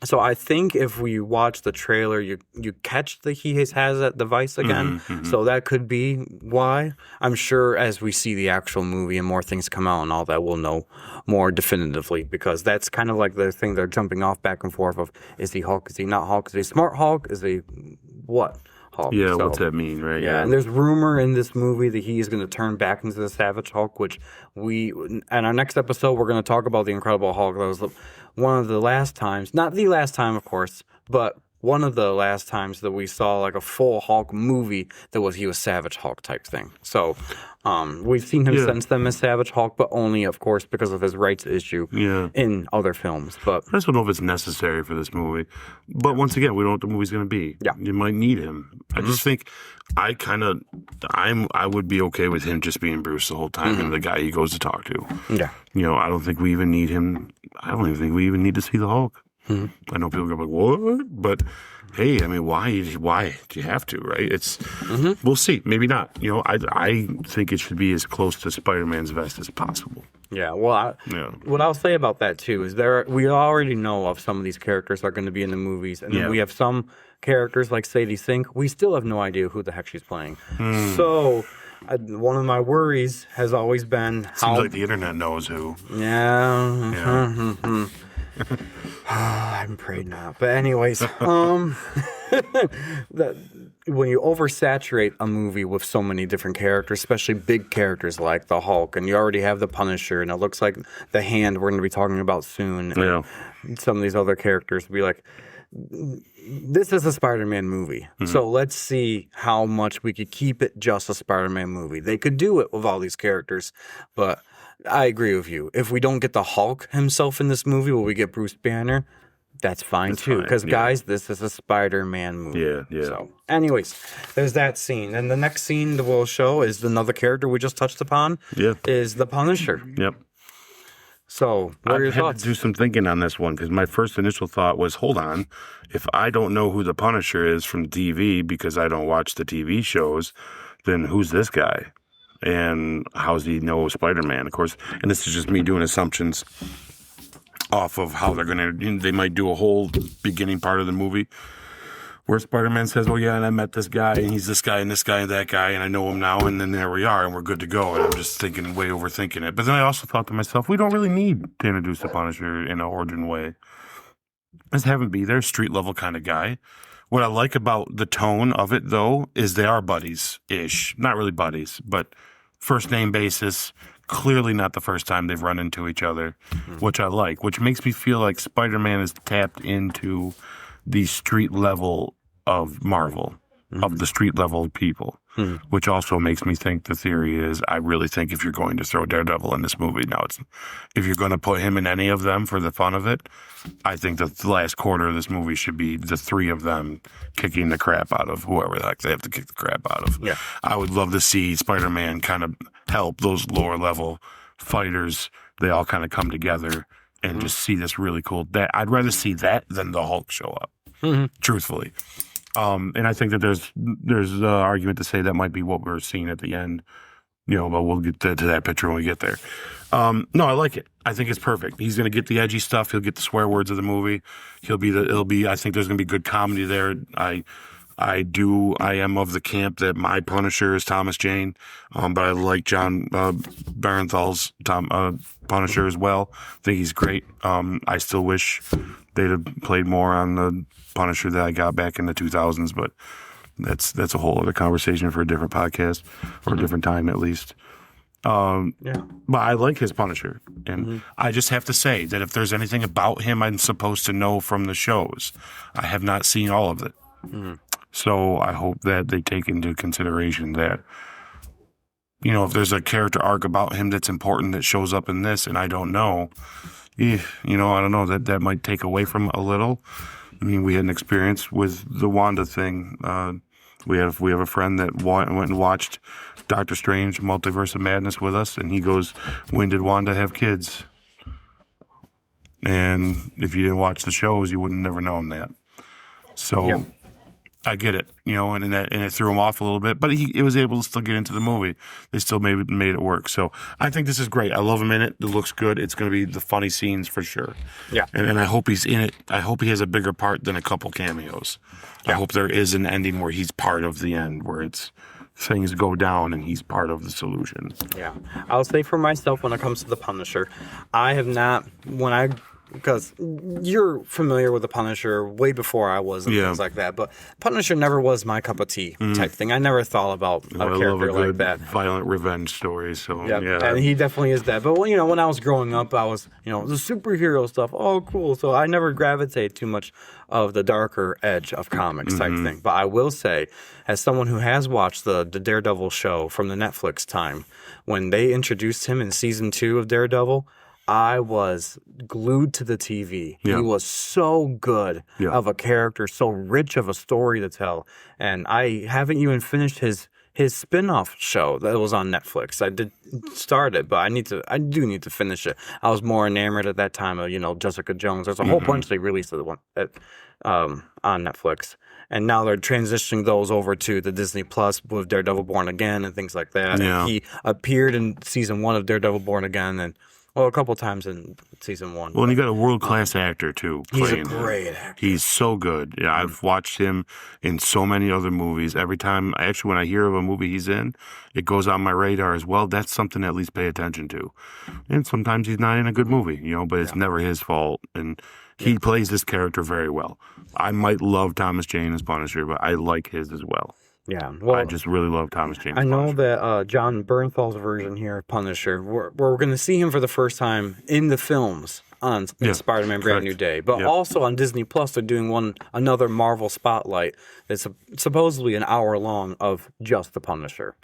so I think if we watch the trailer, you catch that he has that device again. So that could be why. I'm sure as we see the actual movie and more things come out and all that, we'll know more definitively, because that's kind of like the thing they're jumping off back and forth of, is he Hulk? Is he not Hulk? Is he smart Hulk? Is he what Hulk? Yeah, So, what's that mean, right? yeah, and there's rumor in this movie that he is going to turn back into the Savage Hulk, which in our next episode, we're going to talk about the Incredible Hulk. That was one of the last times, not the last time, of course, but one of the last times that we saw like a full Hulk movie he was Savage Hulk type thing. So we've seen him since then as Savage Hulk, but only, of course, because of his rights issue in other films. But I just don't know if it's necessary for this movie. But once again, we don't know what the movie's going to be. Yeah. You might need him. I just think I would be okay with him just being Bruce the whole time and the guy he goes to talk to. Yeah. I don't think we even need him. I don't even think we even need to see the Hulk. I know people go like, what? But hey, I mean, why do you have to, right? It's we'll see. Maybe not. I think it should be as close to Spider-Man's vest as possible. Yeah, well, what I'll say about that too is we already know of some of these characters are going to be in the movies, and then we have some characters like Sadie Sink. We still have no idea who the heck she's playing. So one of my worries has always been Seems like the internet knows who. Yeah. I'm afraid not. But anyways, when you oversaturate a movie with so many different characters, especially big characters like the Hulk, and you already have the Punisher, and it looks like the Hand we're going to be talking about soon, and some of these other characters, be like, this is a Spider-Man movie. So let's see how much we could keep it just a Spider-Man movie. They could do it with all these characters, but I agree with you. If we don't get the Hulk himself in this movie, will we get Bruce Banner? That's fine too. Because guys, this is a Spider-Man movie. Yeah. So anyways, there's that scene. And the next scene that we'll show is another character we just touched upon. Is the Punisher. Yep. So what are your thoughts? I had to do some thinking on this one, because my first initial thought was, hold on, if I don't know who the Punisher is from TV because I don't watch the TV shows, then who's this guy? And how does he know Spider-Man? Of course, and this is just me doing assumptions off of how they might do a whole beginning part of the movie where Spider-Man says, oh yeah, and I met this guy, and he's this guy and this guy and that guy, and I know him now, and then there we are, and we're good to go. And I'm just way overthinking it. But then I also thought to myself, we don't really need to introduce the Punisher in an origin way. Just have him be there, street level kind of guy. What I like about the tone of it, though, is they are buddies-ish. Not really buddies, but first name basis. Clearly not the first time they've run into each other, which I like, which makes me feel like Spider-Man has tapped into the street level of Marvel, of the street level people, which also makes me think the theory is, I really think if you're going to throw Daredevil in this movie, if you're going to put him in any of them for the fun of it, I think that the last quarter of this movie should be the three of them kicking the crap out of whoever they have to kick the crap out of. Yeah. I would love to see Spider-Man kind of help those lower level fighters. They all kind of come together and just see this really cool. I'd rather see that than the Hulk show up, truthfully. And I think that there's an argument to say that might be what we're seeing at the end, but we'll get to that picture when we get there. No, I like it. I think it's perfect. He's going to get the edgy stuff. He'll get the swear words of the movie. I think there's going to be good comedy there. I am of the camp that my Punisher is Thomas Jane, but I like John Barenthal's Punisher as well. I think he's great. I still wish they'd have played more on the Punisher that I got back in the 2000s, but that's a whole other conversation for a different podcast or a different time at least. But I like his Punisher, and I just have to say that if there's anything about him I'm supposed to know from the shows, I have not seen all of it. So I hope that they take into consideration that, if there's a character arc about him that's important that shows up in this and I don't know, I don't know, that might take away from a little. I mean, we had an experience with the Wanda thing. We have a friend that went and watched Doctor Strange, Multiverse of Madness with us, and he goes, "When did Wanda have kids?" And if you didn't watch the shows, you wouldn't never known that. So I get it, and it threw him off a little bit, but he was able to still get into the movie. They still made it work. So I think this is great. I love him in it. It looks good. It's going to be the funny scenes for sure. Yeah. And I hope he's in it. I hope he has a bigger part than a couple cameos. Yeah. I hope there is an ending where he's part of the end, where it's things go down and he's part of the solution. Yeah. I'll say for myself, when it comes to the Punisher, I have not, because you're familiar with the Punisher way before I was and things like that, but Punisher never was my cup of tea type thing. I never thought about a character like that. Violent revenge story. So and he definitely is that. But when I was growing up, I was the superhero stuff. Oh, cool. So I never gravitated too much of the darker edge of comics type thing. But I will say, as someone who has watched the Daredevil show from the Netflix time, when they introduced him in season 2 of Daredevil, I was glued to the TV. Yeah. He was so good of a character, so rich of a story to tell. And I haven't even finished his spin-off show that was on Netflix. I did start it, but I do need to finish it. I was more enamored at that time of, Jessica Jones. There's a whole bunch they released of the one on Netflix. And now they're transitioning those over to the Disney Plus with Daredevil Born Again and things like that. Yeah. And he appeared in season 1 of Daredevil Born Again and a couple times in season 1. Well, and you got a world-class actor, too. He's a great actor. He's so good. Yeah, I've watched him in so many other movies. Every time, actually, when I hear of a movie he's in, it goes on my radar as well. That's something to at least pay attention to. And sometimes he's not in a good movie, but it's never his fault. And he plays this character very well. I might love Thomas Jane as Punisher, but I like his as well. Yeah, well, I just really love Thomas Jane. I know that John Bernthal's version here of Punisher, we're going to see him for the first time in the films on Spider-Man Brand New Day, but also on Disney Plus they're doing another Marvel Spotlight that's supposedly an hour long of just the Punisher.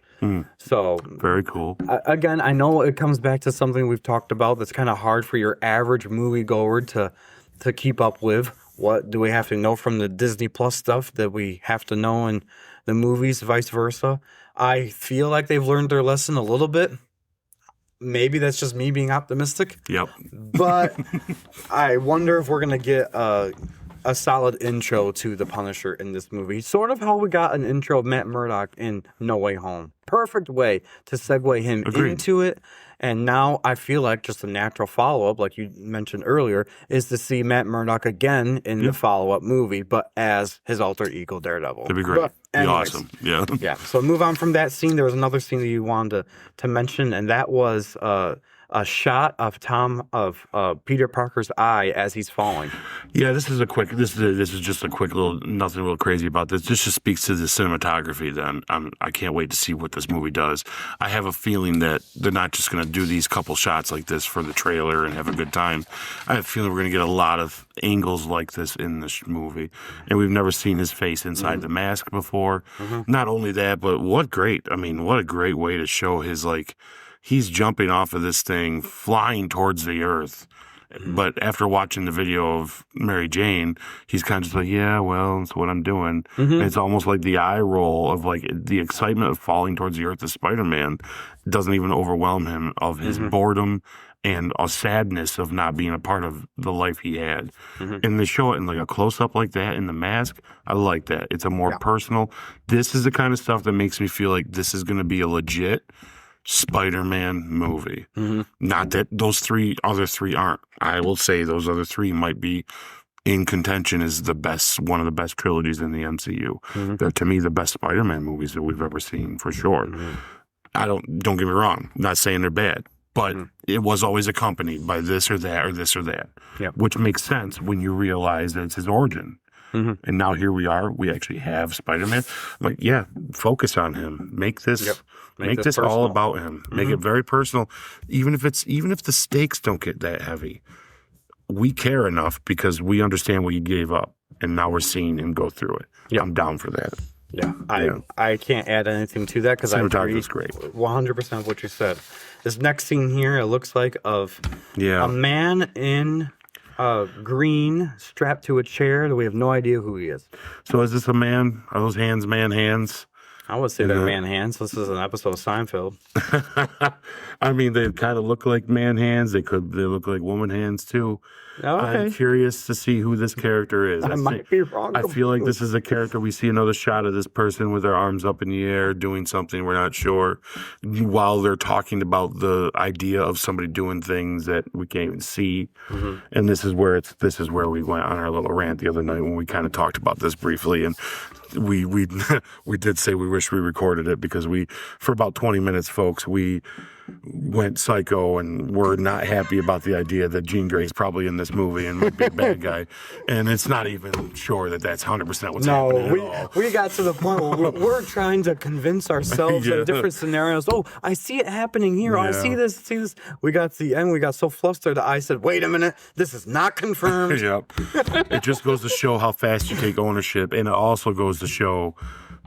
So very cool. Again, I know it comes back to something we've talked about that's kind of hard for your average moviegoer to keep up with. What do we have to know from the Disney Plus stuff that we have to know in the movies, vice versa? I feel like they've learned their lesson a little bit. Maybe that's just me being optimistic. Yep. But I wonder if we're going to get a solid intro to the Punisher in this movie. Sort of how we got an intro of Matt Murdock in No Way Home. Perfect way to segue him into it. And now I feel like just a natural follow-up, like you mentioned earlier, is to see Matt Murdock again in the follow-up movie, but as his alter ego Daredevil. That'd be great. Be awesome. Yeah. Yeah. So move on from that scene. There was another scene that you wanted to mention, and that was a a shot of Peter Parker's eye as he's falling. Yeah, this is just a quick little, nothing real crazy about this. This just speaks to the cinematography that I can't wait to see what this movie does. I have a feeling that they're not just going to do these couple shots like this for the trailer and have a good time. I have a feeling we're going to get a lot of angles like this in this movie. And we've never seen his face inside the mask before. Not only that, but what a great way to show his, like, he's jumping off of this thing, flying towards the earth. But after watching the video of Mary Jane, he's kind of just like, yeah, well, that's what I'm doing. And it's almost like the eye roll of, like, the excitement of falling towards the earth of Spider-Man doesn't even overwhelm him, of his boredom and a sadness of not being a part of the life he had. And they show it in, like, a close-up like that in the mask. I like that. It's a more personal. This is the kind of stuff that makes me feel like this is going to be a legit Spider-Man movie. Not that those other three aren't. I will say those other three might be in contention as one of the best trilogies in the MCU. They're, to me, the best Spider-Man movies that we've ever seen, for sure. Don't get me wrong, I'm not saying they're bad, but it was always accompanied by this or that or this or that, which makes sense when you realize that it's his origin. And now here we are. We actually have Spider-Man. Like, yeah, focus on him. Make this make this all about him. Make it very personal. Even if the stakes don't get that heavy, we care enough because we understand what he gave up, and now we're seeing him go through it. I'm down for that. I can't add anything to that because I agree great. 100% what you said. This next scene here, it looks like of a man in green strapped to a chair that we have no idea who he is. So is this a man? Are those hands man hands? I would say they're man hands. This is an episode of Seinfeld. I mean, they kind of look like man hands. They look like woman hands too. Okay. I'm curious to see who this character is. I might be wrong. I feel like this is a character. We see another shot of this person with their arms up in the air doing something we're not sure, while they're talking about the idea of somebody doing things that we can't even see. And this is where we went on our little rant the other night when we kind of talked about this briefly, and we did say we wish we recorded it because for about 20 minutes, folks, we went psycho and we're not happy about the idea that Jean Grey's probably in this movie and might be a bad guy. And it's not even sure that that's 100% what's happening at all. We got to the point where we're trying to convince ourselves in different scenarios. Oh, I see it happening here. Oh, I see this. We got to the end. We got so flustered that I said, wait a minute. This is not confirmed. It just goes to show how fast you take ownership. And it also goes to show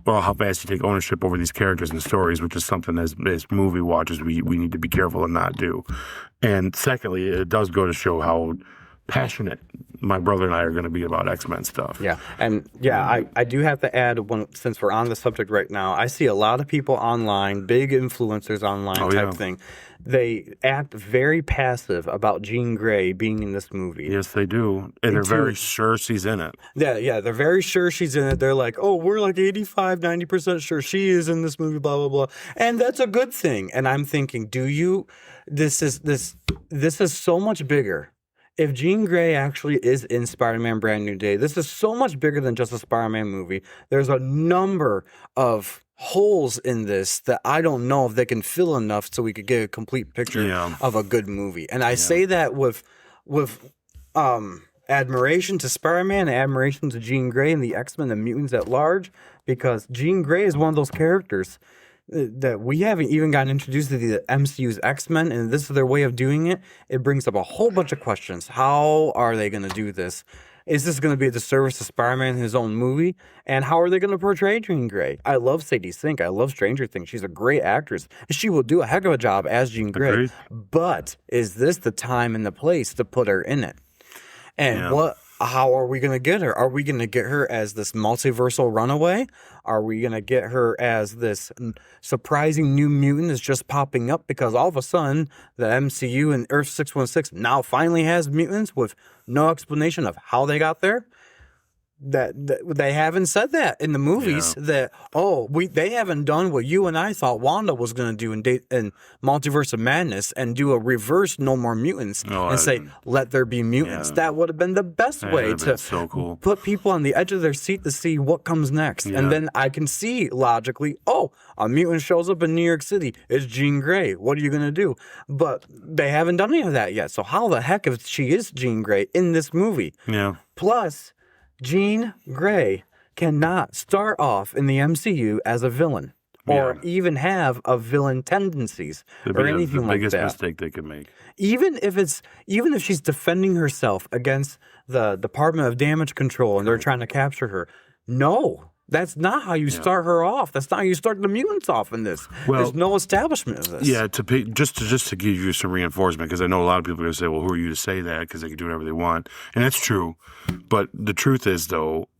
how fast you take ownership over these characters and stories, which is something as movie watchers we need to be careful and not do. And secondly, it does go to show how passionate my brother and I are going to be about X-Men stuff. I do have to add one, since we're on the subject right now. I see a lot of people online, big influencers online type thing. They act very passive about Jean Grey being in this movie. Yes, they do. And they're very sure she's in it. Yeah, they're very sure she's in it. They're like, oh, we're like 85, 90% sure she is in this movie, blah, blah, blah. And that's a good thing. And I'm thinking, this is so much bigger. If Jean Grey actually is in Spider-Man Brand New Day, this is so much bigger than just a Spider-Man movie. There's a number of holes in this that I don't know if they can fill enough so we could get a complete picture of a good movie. And I say that with admiration to Spider-Man and admiration to Jean Grey and the X-Men and mutants at large, because Jean Grey is one of those characters that we haven't even gotten introduced to the MCU's X-Men, and this is their way of doing it. It brings up a whole bunch of questions. How are they going to do this? Is this going to be a disservice to Spider-Man in his own movie? And how are they going to portray Jean Grey? I love Sadie Sink. I love Stranger Things. She's a great actress. She will do a heck of a job as Jean Grey. Agreed. But is this the time and the place to put her in it? And how are we going to get her? Are we going to get her as this multiversal runaway? Are we going to get her as this surprising new mutant that's just popping up because all of a sudden the MCU and Earth 616 now finally has mutants with no explanation of how they got there? that they haven't said that in the movies. Yeah. That they haven't done what you and I thought Wanda was going to do in Multiverse of Madness and do a reverse No More Mutants and say let there be mutants. Yeah. That would have been the best way to so cool. put people on the edge of their seat to see what comes next. Yeah. And then I can see logically, a mutant shows up in New York City. It's Jean Grey. What are you going to do? But they haven't done any of that yet. So how the heck if she is Jean Grey in this movie? Yeah. Plus, Jean Grey cannot start off in the MCU as a villain or even have a villain tendencies or anything like that. The biggest mistake they could make. Even if she's defending herself against the Department of Damage Control and they're trying to capture her, no. That's not how you start her off. That's not how you start the mutants off in this. Well, there's no establishment of this. Yeah, just to give you some reinforcement, because I know a lot of people are going to say, well, who are you to say that? Because they can do whatever they want. And that's true. But the truth is, though,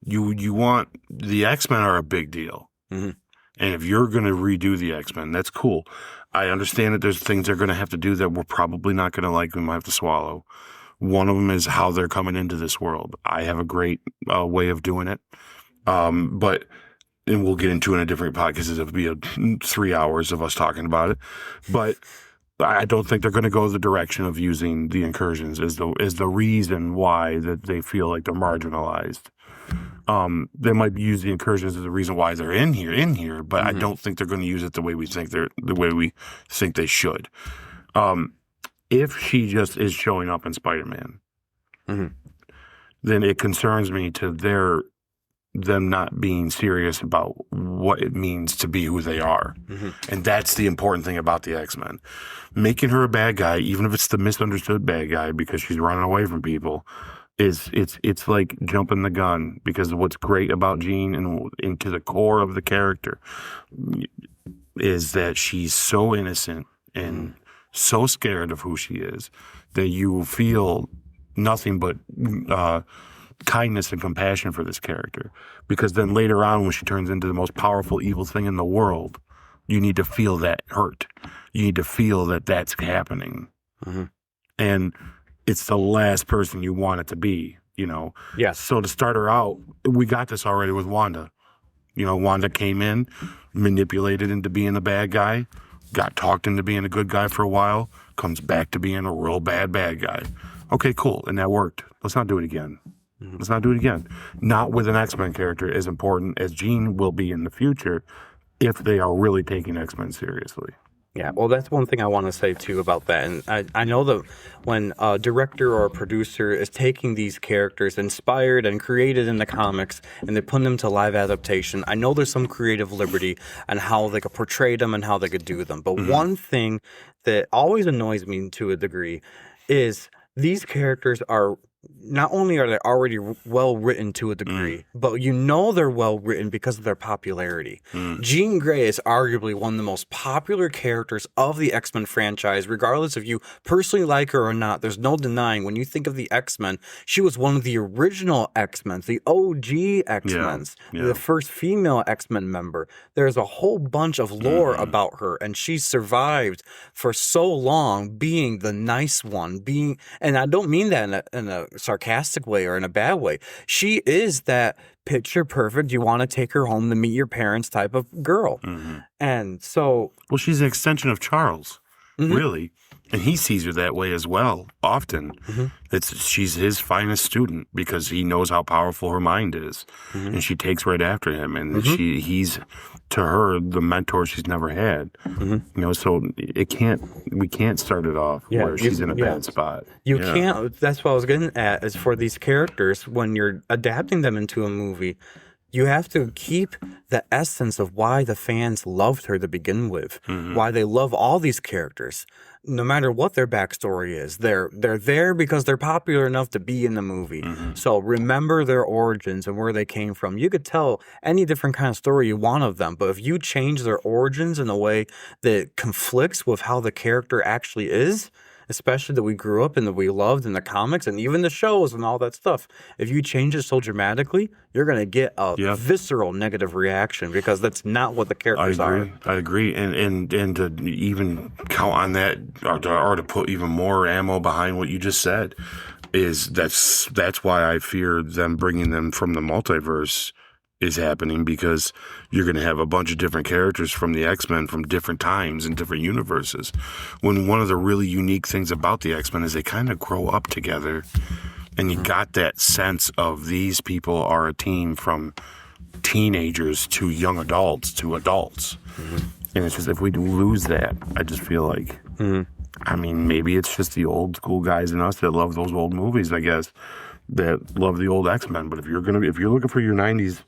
you want the X-Men are a big deal. Mm-hmm. And if you're going to redo the X-Men, that's cool. I understand that there's things they're going to have to do that we're probably not going to like and might have to swallow. One of them is how they're coming into this world. I have a great way of doing it. But, and we'll get into it in a different podcast. It'll be 3 hours of us talking about it. But I don't think they're going to go the direction of using the incursions as the reason why that they feel like they're marginalized. They might use the incursions as the reason why they're in here, but I don't think they're going to use it the way we think they should. If she just is showing up in Spider-Man, then it concerns me to them not being serious about what it means to be who they are. And that's the important thing about the X-Men. Making her a bad guy, even if it's the misunderstood bad guy because she's running away from people, it's like jumping the gun, because what's great about Jean and to the core of the character is that she's so innocent and so scared of who she is that you feel nothing but kindness and compassion for this character, because then later on when she turns into the most powerful evil thing in the world, you need to feel that hurt. You need to feel that that's happening. And it's the last person you want it to be, Yes. So to start her out, we got this already with Wanda. Wanda came in, manipulated into being the bad guy, got talked into being a good guy for a while, comes back to being a real bad guy. Okay, cool. And that worked. Let's not do it again. Let's not do it again. Not with an X-Men character as important as Jean will be in the future if they are really taking X-Men seriously. Yeah, well, that's one thing I want to say, too, about that. And I know that when a director or a producer is taking these characters inspired and created in the comics and they put them to live adaptation, I know there's some creative liberty on how they could portray them and how they could do them. But one thing that always annoys me to a degree is these characters are... Not only are they already well written to a degree, but they're well written because of their popularity. Jean Grey is arguably one of the most popular characters of the X-Men franchise, regardless if you personally like her or not. There's no denying when you think of the X-Men, she was one of the original X-Men, the OG X-Men, the first female X-Men member. There's a whole bunch of lore about her, and she survived for so long being the nice one, and I don't mean that in a sarcastic way or in a bad way. She is that picture perfect, you want to take her home to meet your parents type of girl. And so... Well, she's an extension of Charles, really. And he sees her that way as well, often. She's his finest student because he knows how powerful her mind is. And she takes right after him. And he's, to her, the mentor she's never had. So we can't start it off where she's in a bad spot. You can't. That's what I was getting at, is for these characters, when you're adapting them into a movie, you have to keep the essence of why the fans loved her to begin with, why they love all these characters. No matter what their backstory is, they're there because they're popular enough to be in the movie. So remember their origins and where they came from. You could tell any different kind of story you want of them, but if you change their origins in a way that conflicts with how the character actually is, especially that we grew up and that we loved in the comics and even the shows and all that stuff. If you change it so dramatically, you're going to get a visceral negative reaction because that's not what the characters are. I agree. And to even count on that or to put even more ammo behind what you just said is that's why I fear them bringing them from the multiverse is happening, because you're going to have a bunch of different characters from the X-Men from different times and different universes. When one of the really unique things about the X-Men is they kind of grow up together, and you got that sense of these people are a team from teenagers to young adults to adults. And it's just, if we lose that, I just feel like, I mean, maybe it's just the old school guys in us that love those old movies, I guess, that love the old X-Men. But if you're looking for your 90s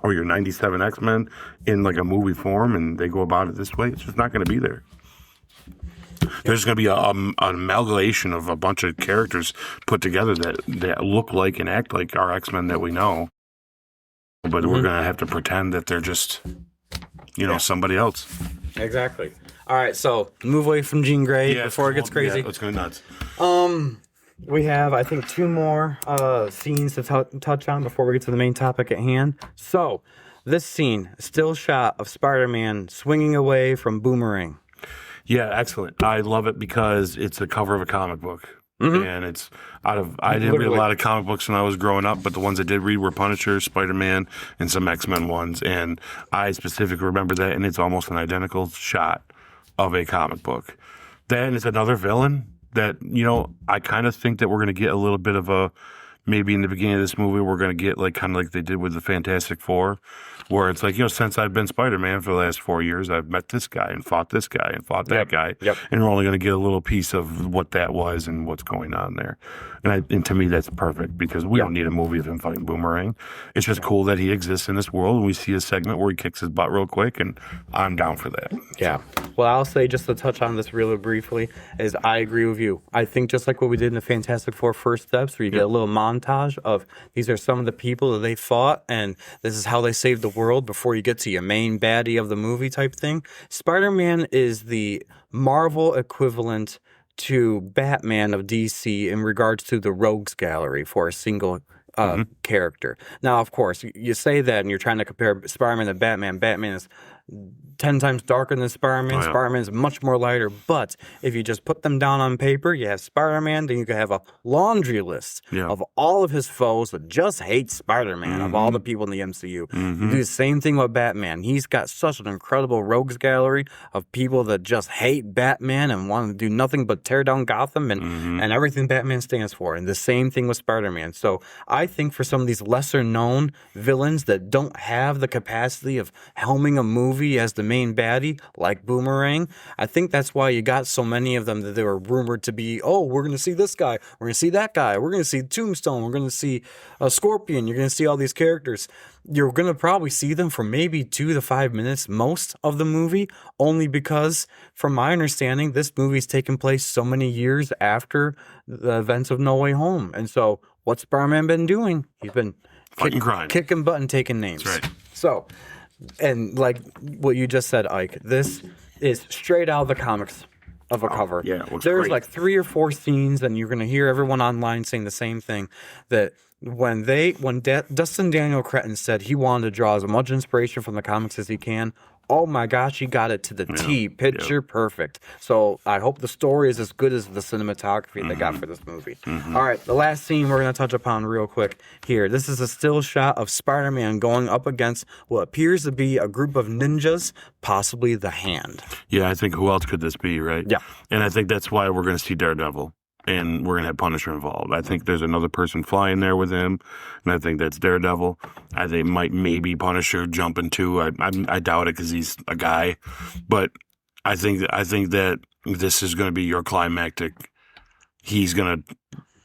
or your 97 X-Men in like a movie form and they go about it this way, it's just not going to be there. There's going to be an amalgamation of a bunch of characters put together that look like and act like our X-Men that we know. But we're going to have to pretend that they're just, somebody else. Exactly. All right, so move away from Jean Grey before it gets crazy. Yeah, let's go nuts. We have, I think, 2 more scenes to touch on before we get to the main topic at hand. So, this scene, still shot of Spider-Man swinging away from Boomerang. Yeah, excellent. I love it because it's the cover of a comic book. And it's I didn't read a lot of comic books when I was growing up, but the ones I did read were Punisher, Spider-Man, and some X-Men ones. And I specifically remember that, and it's almost an identical shot of a comic book. Then it's another villain that, I kind of think that we're going to get a little bit of maybe in the beginning of this movie, we're going to get kind of like they did with the Fantastic Four, where it's like, since I've been Spider-Man for the last 4 years, I've met this guy and fought this guy and fought that guy. And we're only going to get a little piece of what that was and what's going on there. And to me, that's perfect, because we don't need a movie of him fighting Boomerang. It's just cool that he exists in this world, and we see a segment where he kicks his butt real quick, and I'm down for that. Yeah. Well, I'll say, just to touch on this really briefly, is I agree with you. I think just like what we did in the Fantastic Four First Steps, where you get a little montage of these are some of the people that they fought, and this is how they saved the world before you get to your main baddie of the movie type thing. Spider-Man is the Marvel equivalent to Batman of DC in regards to the Rogues Gallery for a single character. Now, of course, you say that and you're trying to compare Spider-Man to Batman. Batman is 10 times darker than Spider-Man. Spider-Man is much more lighter. But if you just put them down on paper, you have Spider-Man, then you can have a laundry list of all of his foes that just hate Spider-Man, of all the people in the MCU. You do the same thing with Batman. He's got such an incredible rogues gallery of people that just hate Batman and want to do nothing but tear down Gotham and everything Batman stands for. And the same thing with Spider-Man. So I think for some of these lesser-known villains that don't have the capacity of helming a movie as the main baddie, like Boomerang, I think that's why you got so many of them that they were rumored to be, we're going to see this guy, we're going to see that guy, we're going to see Tombstone, we're going to see Scorpion, you're going to see all these characters. You're going to probably see them for maybe 2 to 5 minutes most of the movie, only because, from my understanding, this movie's taken place so many years after the events of No Way Home. And so, what's Spider-Man been doing? He's been fighting crime, kicking butt and taking names. That's right. So, and like what you just said, Ike, this is straight out of the comics of a cover. Yeah, it looks There's great. like 3 or 4 scenes, and you're going to hear everyone online saying the same thing, that when Dustin Daniel Cretton said he wanted to draw as much inspiration from the comics as he can, oh my gosh, he got it to the T, picture perfect. So I hope the story is as good as the cinematography they got for this movie. All right, the last scene we're going to touch upon real quick here. This is a still shot of Spider-Man going up against what appears to be a group of ninjas, possibly the Hand. Yeah, I think who else could this be, right? Yeah. And I think that's why we're going to see Daredevil. And we're going to have Punisher involved. I think there's another person flying there with him, and I think that's Daredevil. I think maybe Punisher jumping too. I doubt it because he's a guy. But I think that this is going to be your climactic. He's going to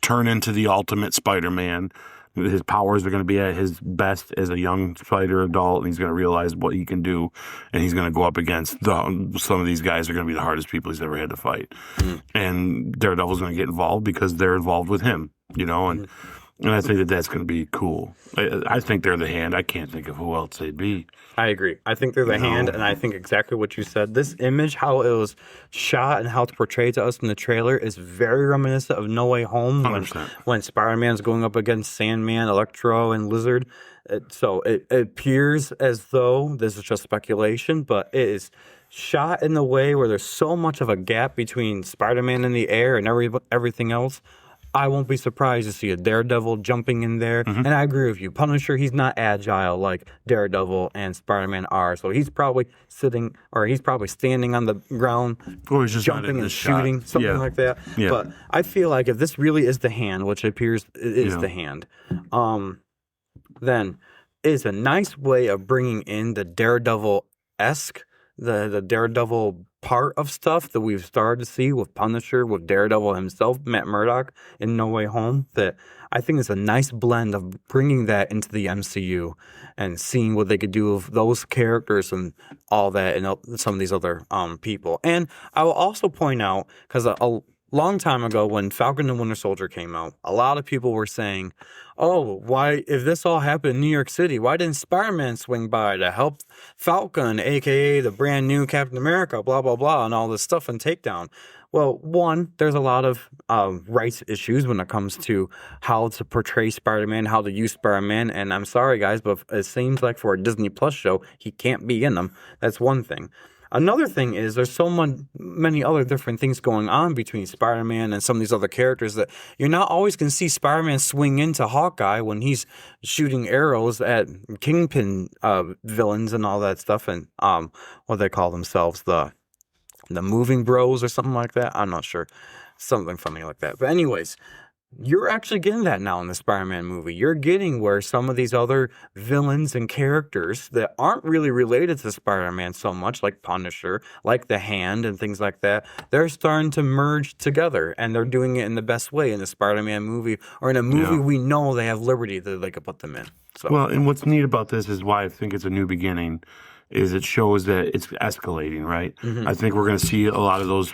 turn into the ultimate Spider-Man. His powers are going to be at his best as a young spider adult, and he's going to realize what he can do, and he's going to go up against some of these guys are going to be the hardest people he's ever had to fight. And Daredevil's going to get involved because they're involved with him, and And I think that that's going to be cool. I think they're the Hand. I can't think of who else they'd be. I agree. I think they're the Hand, and I think exactly what you said. This image, how it was shot and how it's portrayed to us in the trailer, is very reminiscent of No Way Home when Spider-Man's going up against Sandman, Electro, and Lizard. So it appears as though this is just speculation, but it is shot in the way where there's so much of a gap between Spider-Man in the air and everything else. I won't be surprised to see a Daredevil jumping in there. And I agree with you. Punisher, he's not agile like Daredevil and Spider-Man are. So he's probably standing on the ground, or he's just jumping and shooting, something like that. Yeah. But I feel like if this really is the Hand, which it appears it is the Hand, then it's a nice way of bringing in the Daredevil-esque, the Daredevil part of stuff that we've started to see with Punisher, with Daredevil himself, Matt Murdock in No Way Home, that I think is a nice blend of bringing that into the MCU and seeing what they could do with those characters and all that and some of these other people. And I will also point out, because a long time ago when Falcon and Winter Soldier came out, a lot of people were saying, oh, why, if this all happened in New York City, why didn't Spider-Man swing by to help Falcon, a.k.a. the brand new Captain America, blah, blah, blah, and all this stuff and Takedown? Well, one, there's a lot of rights issues when it comes to how to portray Spider-Man, how to use Spider-Man, and I'm sorry, guys, but it seems like for a Disney Plus show, he can't be in them. That's one thing. Another thing is there's so many other different things going on between Spider-Man and some of these other characters that you're not always going to see Spider-Man swing into Hawkeye when he's shooting arrows at Kingpin villains and all that stuff. And what they call themselves, the Moving Bros or something like that. I'm not sure. Something funny like that. But anyways, you're actually getting that now in the Spider-Man movie. You're getting where some of these other villains and characters that aren't really related to Spider-Man so much, like Punisher, like the Hand and things like that, they're starting to merge together, and they're doing it in the best way in the Spider-Man movie, or in a movie we know they have liberty that they could put them in. So. Well, and what's neat about this is why I think it's a new beginning, is it shows that it's escalating, right? I think we're going to see a lot of those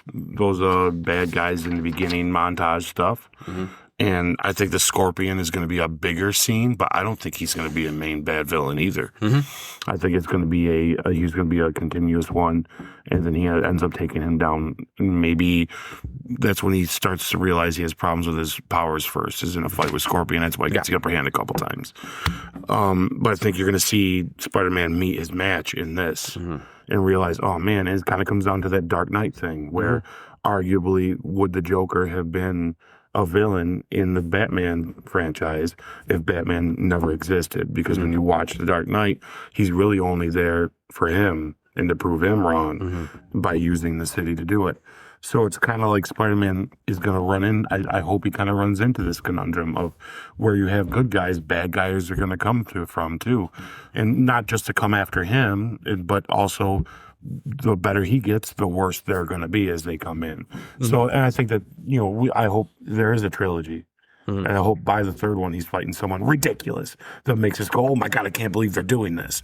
bad guys in the beginning montage stuff. And I think the Scorpion is going to be a bigger scene, but I don't think he's going to be a main bad villain either. I think it's going to be he's going to be a continuous one, and then he ends up taking him down. Maybe that's when he starts to realize he has problems with his powers first, is in a fight with Scorpion. That's why he gets the upper hand a couple times. But I think you're going to see Spider-Man meet his match in this and realize, oh man, it kind of comes down to that Dark Knight thing where arguably would the Joker have been a villain in the Batman franchise if Batman never existed, because when you watch The Dark Knight, he's really only there for him and to prove him wrong by using the city to do it. So it's kind of like Spider-Man is going to run in. I hope he kind of runs into this conundrum of where you have good guys, bad guys are going to come from too. And not just to come after him, but also the better he gets, the worse they're going to be as they come in. So, and I think that, I hope there is a trilogy. And I hope by the third one, he's fighting someone ridiculous that makes us go, oh my God, I can't believe they're doing this.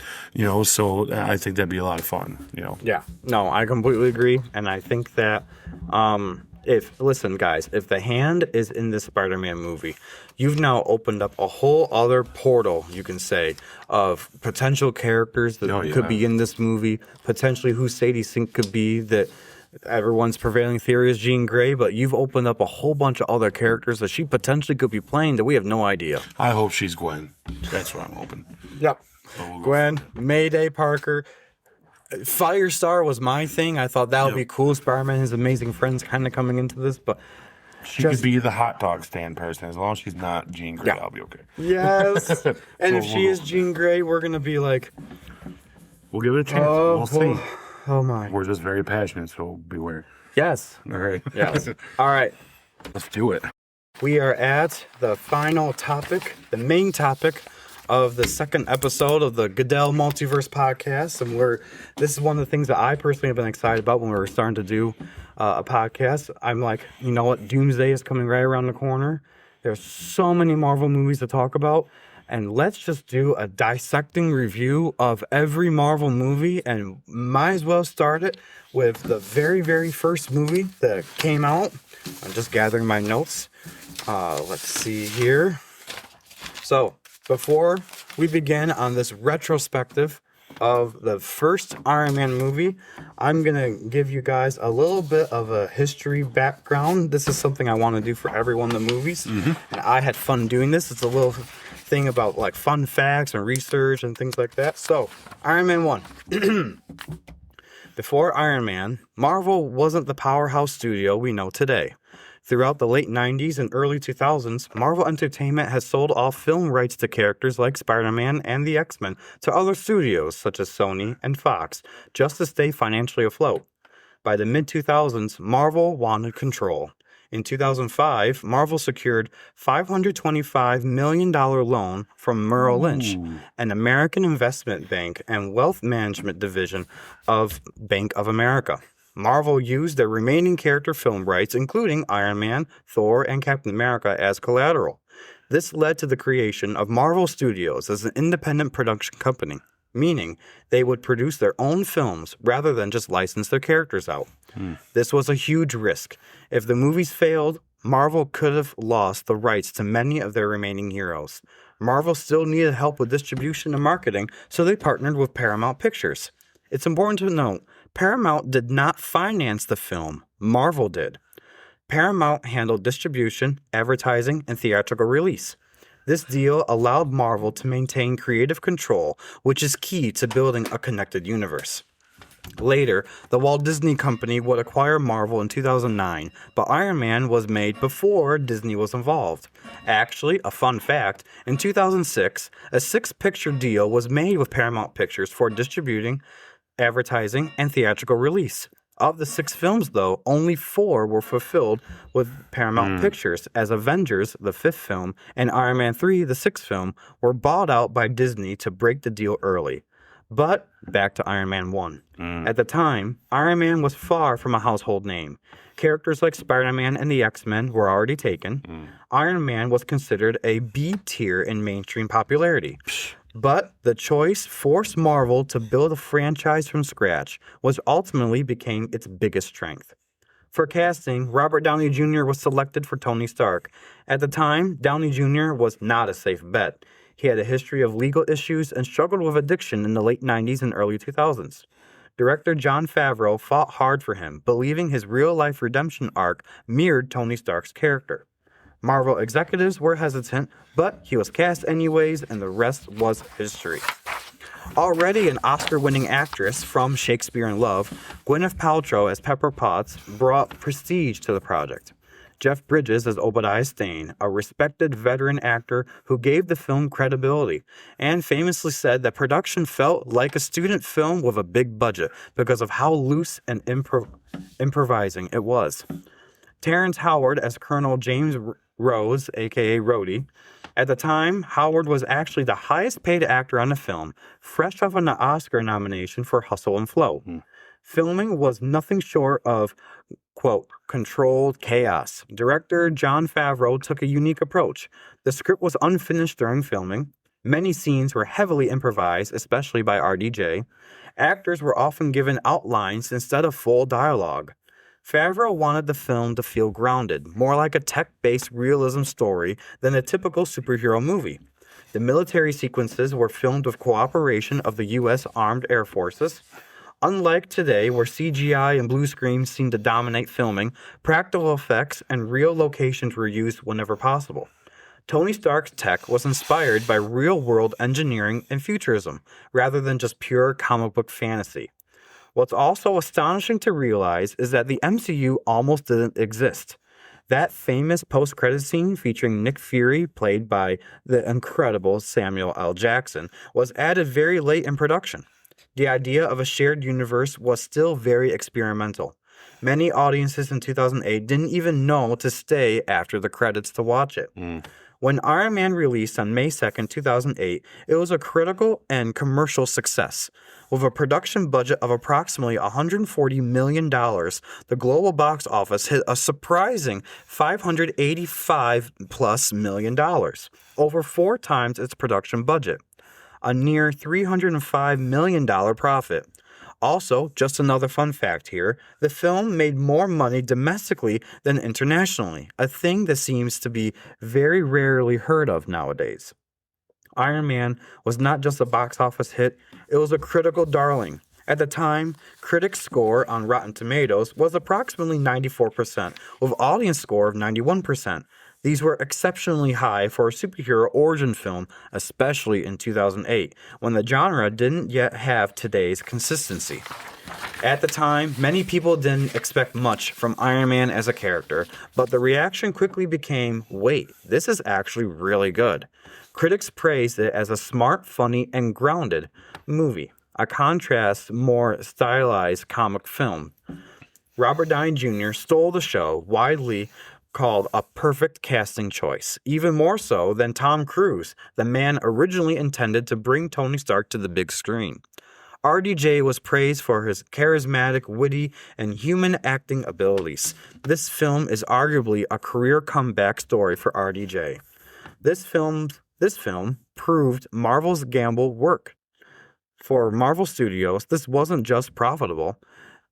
So I think that'd be a lot of fun, Yeah, no, I completely agree. And I think that, listen, guys, if the Hand is in this Spider-Man movie, you've now opened up a whole other portal, you can say, of potential characters that could be in this movie, potentially who Sadie Sink could be, that everyone's prevailing theory is Jean Grey, but you've opened up a whole bunch of other characters that she potentially could be playing that we have no idea. I hope she's Gwen. That's what I'm hoping. Yep. Gwen, Mayday Parker. Firestar was my thing. I thought that would be cool. Spider-Man and his amazing friends kind of coming into this, but she could be the hot dog stand person. As long as she's not Jean Grey, I'll be okay. Yes. And if she is Jean Grey, we're going to be like... We'll give it a chance. We'll see. Oh, my. We're just very passionate, so beware. Yes. All right. Yes. All right. Let's do it. We are at the final topic, the main topic of the second episode of the Goodell Multiverse podcast. And this is one of the things that I personally have been excited about when we were starting to do a podcast. I'm like, you know what? Doomsday is coming right around the corner. There's so many Marvel movies to talk about. And let's just do a dissecting review of every Marvel movie, and might as well start it with the very, very first movie that came out. I'm just gathering my notes. Let's see here. So, before we begin on this retrospective of the first Iron Man movie, I'm going to give you guys a little bit of a history background. This is something I want to do for every one of the movies, and I had fun doing this. It's a little thing about like fun facts and research and things like that. So, Iron Man 1. Before Iron Man, Marvel wasn't the powerhouse studio we know today. Throughout the late 90s and early 2000s, Marvel Entertainment has sold off film rights to characters like Spider-Man and the X-Men to other studios such as Sony and Fox, just to stay financially afloat. By the mid-2000s, Marvel wanted control. In 2005, Marvel secured $525 million loan from Merrill Lynch, an American investment bank and wealth management division of Bank of America. Marvel used their remaining character film rights, including Iron Man, Thor, and Captain America, as collateral. This led to the creation of Marvel Studios as an independent production company, meaning they would produce their own films rather than just license their characters out. This was a huge risk. If the movies failed, Marvel could have lost the rights to many of their remaining heroes. Marvel still needed help with distribution and marketing, so they partnered with Paramount Pictures. It's important to note, Paramount did not finance the film, Marvel did. Paramount handled distribution, advertising, and theatrical release. This deal allowed Marvel to maintain creative control, which is key to building a connected universe. Later, the Walt Disney Company would acquire Marvel in 2009, but Iron Man was made before Disney was involved. Actually, a fun fact, in 2006, a six-picture deal was made with Paramount Pictures for distributing, advertising, and theatrical release. Of the 6 films, though, only 4 were fulfilled with Paramount Pictures, as Avengers, the 5th film, and Iron Man 3, the 6th film, were bought out by Disney to break the deal early. But back to Iron Man 1. At the time, Iron Man was far from a household name. Characters like Spider-Man and the X-Men were already taken. Iron Man was considered a B tier in mainstream popularity. But the choice forced Marvel to build a franchise from scratch, which ultimately became its biggest strength. For casting, Robert Downey Jr. was selected for Tony Stark. At the time, Downey Jr. was not a safe bet. He had a history of legal issues and struggled with addiction in the late 90s and early 2000s. Director Jon Favreau fought hard for him, believing his real-life redemption arc mirrored Tony Stark's character. Marvel executives were hesitant, but he was cast anyways, and the rest was history. Already an Oscar-winning actress from Shakespeare in Love, Gwyneth Paltrow as Pepper Potts brought prestige to the project. Jeff Bridges as Obadiah Stane, a respected veteran actor who gave the film credibility, and famously said that production felt like a student film with a big budget because of how loose and improvising it was. Terrence Howard as Colonel James Rose, a.k.a. Rhodey. At the time, Howard was actually the highest paid actor on the film, fresh off an Oscar nomination for Hustle and Flow. Filming was nothing short of, quote, controlled chaos. Director Jon Favreau took a unique approach. The script was unfinished during filming. Many scenes were heavily improvised, especially by RDJ. Actors were often given outlines instead of full dialogue. Favreau wanted the film to feel grounded, more like a tech-based realism story than a typical superhero movie. The military sequences were filmed with cooperation of the U.S. Armed Air Forces. Unlike today, where CGI and blue screens seem to dominate filming, practical effects and real locations were used whenever possible. Tony Stark's tech was inspired by real-world engineering and futurism, rather than just pure comic book fantasy. What's also astonishing to realize is that the MCU almost didn't exist. That famous post-credit scene featuring Nick Fury, played by the incredible Samuel L. Jackson, was added very late in production. The idea of a shared universe was still very experimental. Many audiences in 2008 didn't even know to stay after the credits to watch it. When Iron Man released on May 2nd, 2008, it was a critical and commercial success. With a production budget of approximately $140 million, the global box office hit a surprising $585+ million, over 4 times its production budget, a near $305 million profit. Also, just another fun fact here, the film made more money domestically than internationally, a thing that seems to be very rarely heard of nowadays. Iron Man was not just a box office hit, it was a critical darling. At the time, critics' score on Rotten Tomatoes was approximately 94%, with audience score of 91%. These were exceptionally high for a superhero origin film, especially in 2008, when the genre didn't yet have today's consistency. At the time, many people didn't expect much from Iron Man as a character, but the reaction quickly became, wait, this is actually really good. Critics praised it as a smart, funny, and grounded movie, a contrast more stylized comic film. Robert Downey Jr. stole the show, widely called a perfect casting choice, even more so than Tom Cruise, the man originally intended to bring Tony Stark to the big screen. RDJ was praised for his charismatic, witty, and human acting abilities. This film is arguably a career comeback story for RDJ. This film proved Marvel's gamble worked. For Marvel Studios, this wasn't just profitable.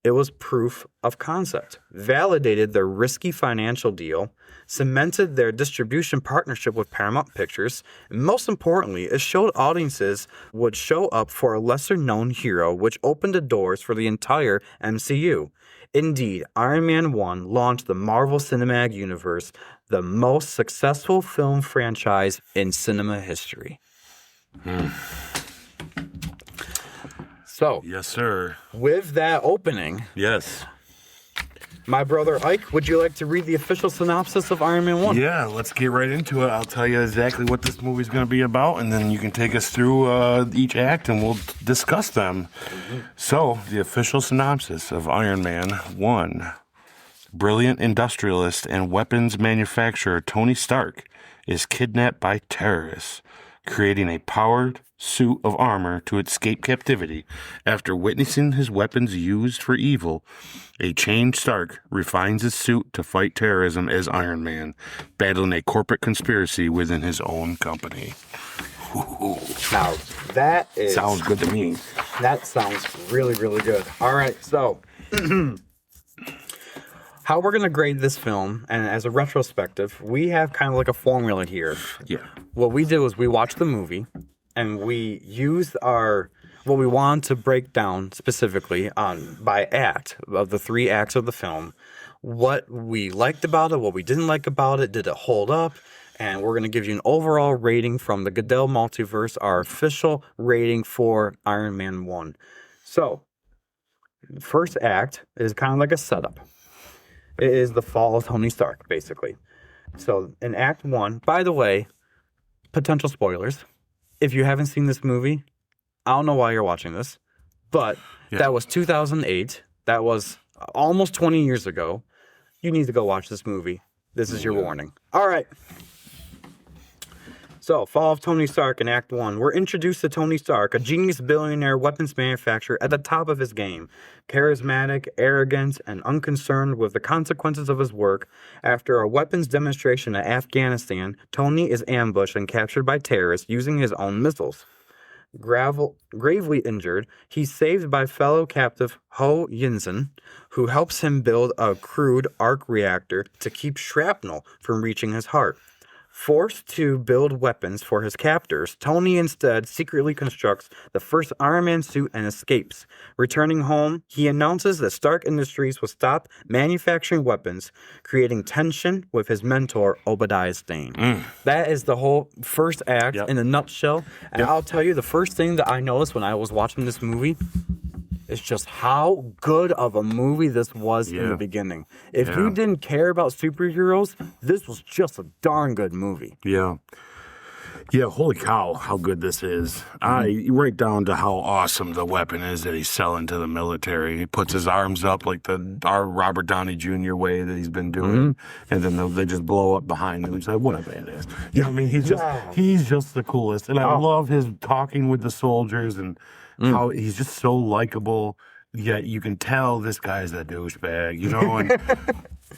It was proof of concept, validated their risky financial deal, cemented their distribution partnership with Paramount Pictures, and most importantly, it showed audiences would show up for a lesser-known hero, which opened the doors for the entire MCU. Indeed, Iron Man 1 launched the Marvel Cinematic Universe, the most successful film franchise in cinema history. So, Yes, sir. with that opening, Yes. my brother Ike, would you like to read the official synopsis of Iron Man 1? Yeah, let's get right into it. I'll tell you exactly what this movie's going to be about, and then you can take us through each act and we'll discuss them. So, the official synopsis of Iron Man 1. Brilliant industrialist and weapons manufacturer Tony Stark is kidnapped by terrorists, creating a powered suit of armor to escape captivity. After witnessing his weapons used for evil, a changed Stark refines his suit to fight terrorism as Iron Man, battling a corporate conspiracy within his own company. Now, that is... Sounds good to me. That sounds really, really good. All right, so... how we're going to grade this film, and as a retrospective, we have kind of like a formula here. Yeah. What we do is we watch the movie, and we use what we want to break down specifically by act of the 3 acts of the film, what we liked about it, what we didn't like about it, did it hold up, and we're going to give you an overall rating from the Goodell Multiverse, our official rating for Iron Man 1. So, first act is kind of like a setup. It is the fall of Tony Stark, basically. So, in Act 1, by the way, potential spoilers. If you haven't seen this movie, I don't know why you're watching this, but that was 2008. That was almost 20 years ago. You need to go watch this movie. This is your warning. All right. So, fall of Tony Stark in Act 1. We're introduced to Tony Stark, a genius billionaire weapons manufacturer at the top of his game. Charismatic, arrogant, and unconcerned with the consequences of his work. After a weapons demonstration in Afghanistan, Tony is ambushed and captured by terrorists using his own missiles. Gravely injured, he's saved by fellow captive Ho Yinsen, who helps him build a crude arc reactor to keep shrapnel from reaching his heart. Forced to build weapons for his captors, Tony instead secretly constructs the first Iron Man suit and escapes. Returning home, he announces that Stark Industries will stop manufacturing weapons, creating tension with his mentor, Obadiah Stane. That is the whole first act in a nutshell. And I'll tell you, the first thing that I noticed when I was watching this movie is just how good of a movie this was in the beginning. If you didn't care about superheroes, this was just a darn good movie. Yeah. Yeah, holy cow, how good this is. Right down to how awesome the weapon is that he's selling to the military. He puts his arms up like our Robert Downey Jr. way that he's been doing, and then they just blow up behind him. He's like, what a badass. You know what I mean? He's just the coolest. And I love his talking with the soldiers and how he's just so likable, yet you can tell this guy's a douchebag, you know? And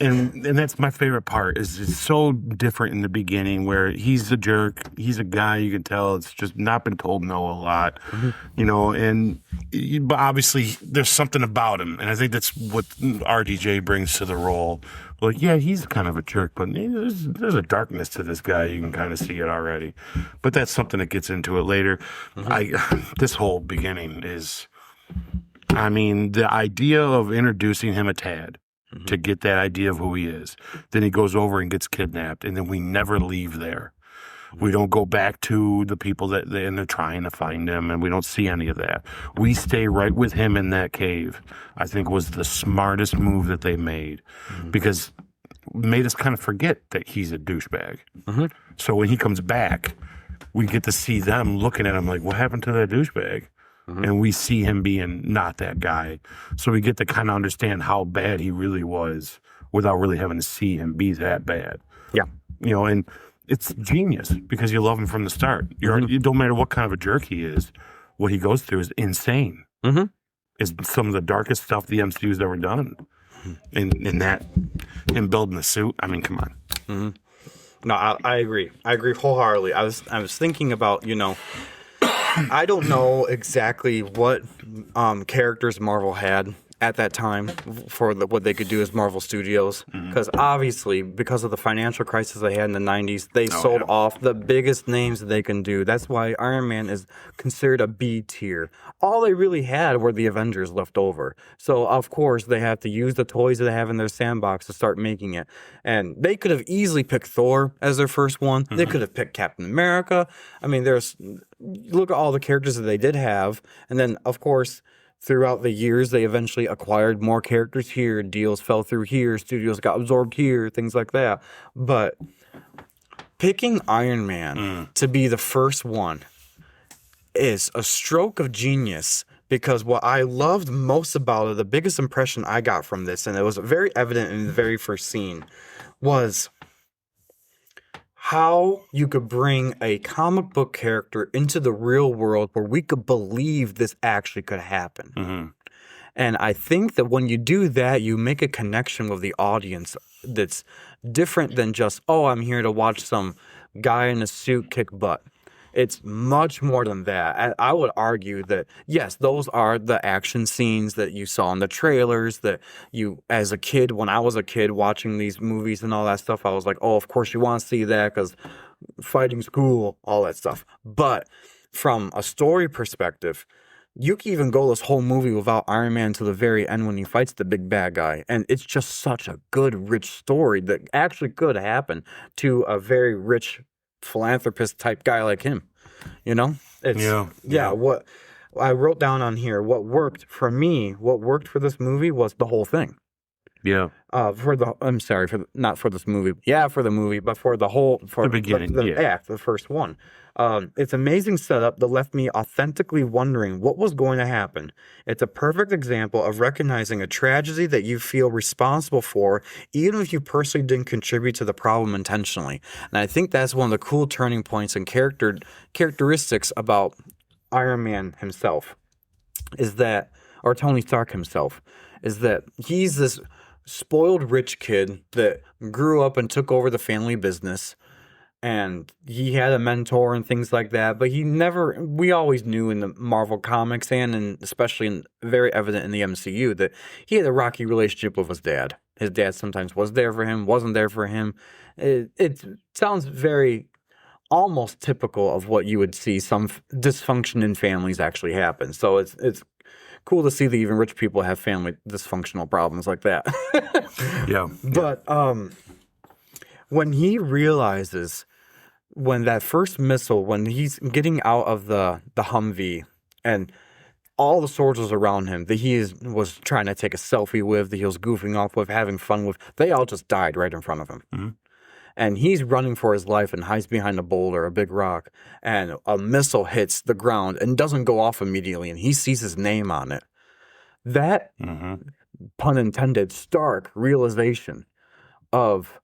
And that's my favorite part is it's so different in the beginning where he's a jerk. He's a guy you can tell it's just not been told no a lot, but obviously there's something about him. And I think that's what RDJ brings to the role. Like, yeah, he's kind of a jerk, but there's a darkness to this guy. You can kind of see it already. But that's something that gets into it later. This whole beginning is, the idea of introducing him a Tad to get that idea of who he is. Then he goes over and gets kidnapped, and then we never leave there. We don't go back to the people and they're trying to find him, and we don't see any of that. We stay right with him in that cave. I think was the smartest move that they made because it made us kind of forget that he's a douchebag. So when he comes back, we get to see them looking at him like, what happened to that douchebag? And we see him being not that guy. So we get to kind of understand how bad he really was without really having to see him be that bad. Yeah. And it's genius because you love him from the start. You don't matter what kind of a jerk he is, what he goes through is insane. It's some of the darkest stuff the MCU's ever done. And that, him building the suit, come on. No, I agree. I agree wholeheartedly. I was thinking about, I don't know exactly what characters Marvel had at that time for what they could do as Marvel Studios. Because obviously, because of the financial crisis they had in the 90s, they sold off the biggest names that they can do. That's why Iron Man is considered a B tier. All they really had were the Avengers left over. So, of course, they have to use the toys that they have in their sandbox to start making it. And they could have easily picked Thor as their first one. They could have picked Captain America. Look at all the characters that they did have. And then, of course, throughout the years, they eventually acquired more characters here. Deals fell through here. Studios got absorbed here. Things like that. But picking Iron Man to be the first one is a stroke of genius because what I loved most about it, the biggest impression I got from this, and it was very evident in the very first scene, was how you could bring a comic book character into the real world where we could believe this actually could happen. And I think that when you do that, you make a connection with the audience that's different than just, I'm here to watch some guy in a suit kick butt. It's much more than that. I would argue that, yes, those are the action scenes that you saw in the trailers that you, as a kid, when I was a kid watching these movies and all that stuff, I was like, of course you want to see that because fighting's cool, all that stuff. But from a story perspective, you can even go this whole movie without Iron Man to the very end when he fights the big bad guy. And it's just such a good, rich story that actually could happen to a very rich philanthropist type guy like him. What I wrote down on here, what worked for me, what worked for this movie was the whole thing. Not for this movie. Yeah, for the movie, but for the whole, for the beginning, the act, the first one. It's amazing setup that left me authentically wondering what was going to happen. It's a perfect example of recognizing a tragedy that you feel responsible for, even if you personally didn't contribute to the problem intentionally. And I think that's one of the cool turning points and characteristics about Iron Man himself, or Tony Stark himself, is that he's this spoiled rich kid that grew up and took over the family business. And he had a mentor and things like that, but we always knew in the Marvel comics and especially very evident in the MCU that he had a rocky relationship with his dad. His dad sometimes was there for him, wasn't there for him. It sounds very almost typical of what you would see some dysfunction in families actually happen. So it's cool to see that even rich people have family dysfunctional problems like that. But when he realizes, when that first missile, when he's getting out of the Humvee and all the soldiers around him that was trying to take a selfie with, that he was goofing off with, having fun with, they all just died right in front of him. And he's running for his life and hides behind a boulder, a big rock, and a missile hits the ground and doesn't go off immediately, and he sees his name on it. That, pun intended, stark realization of,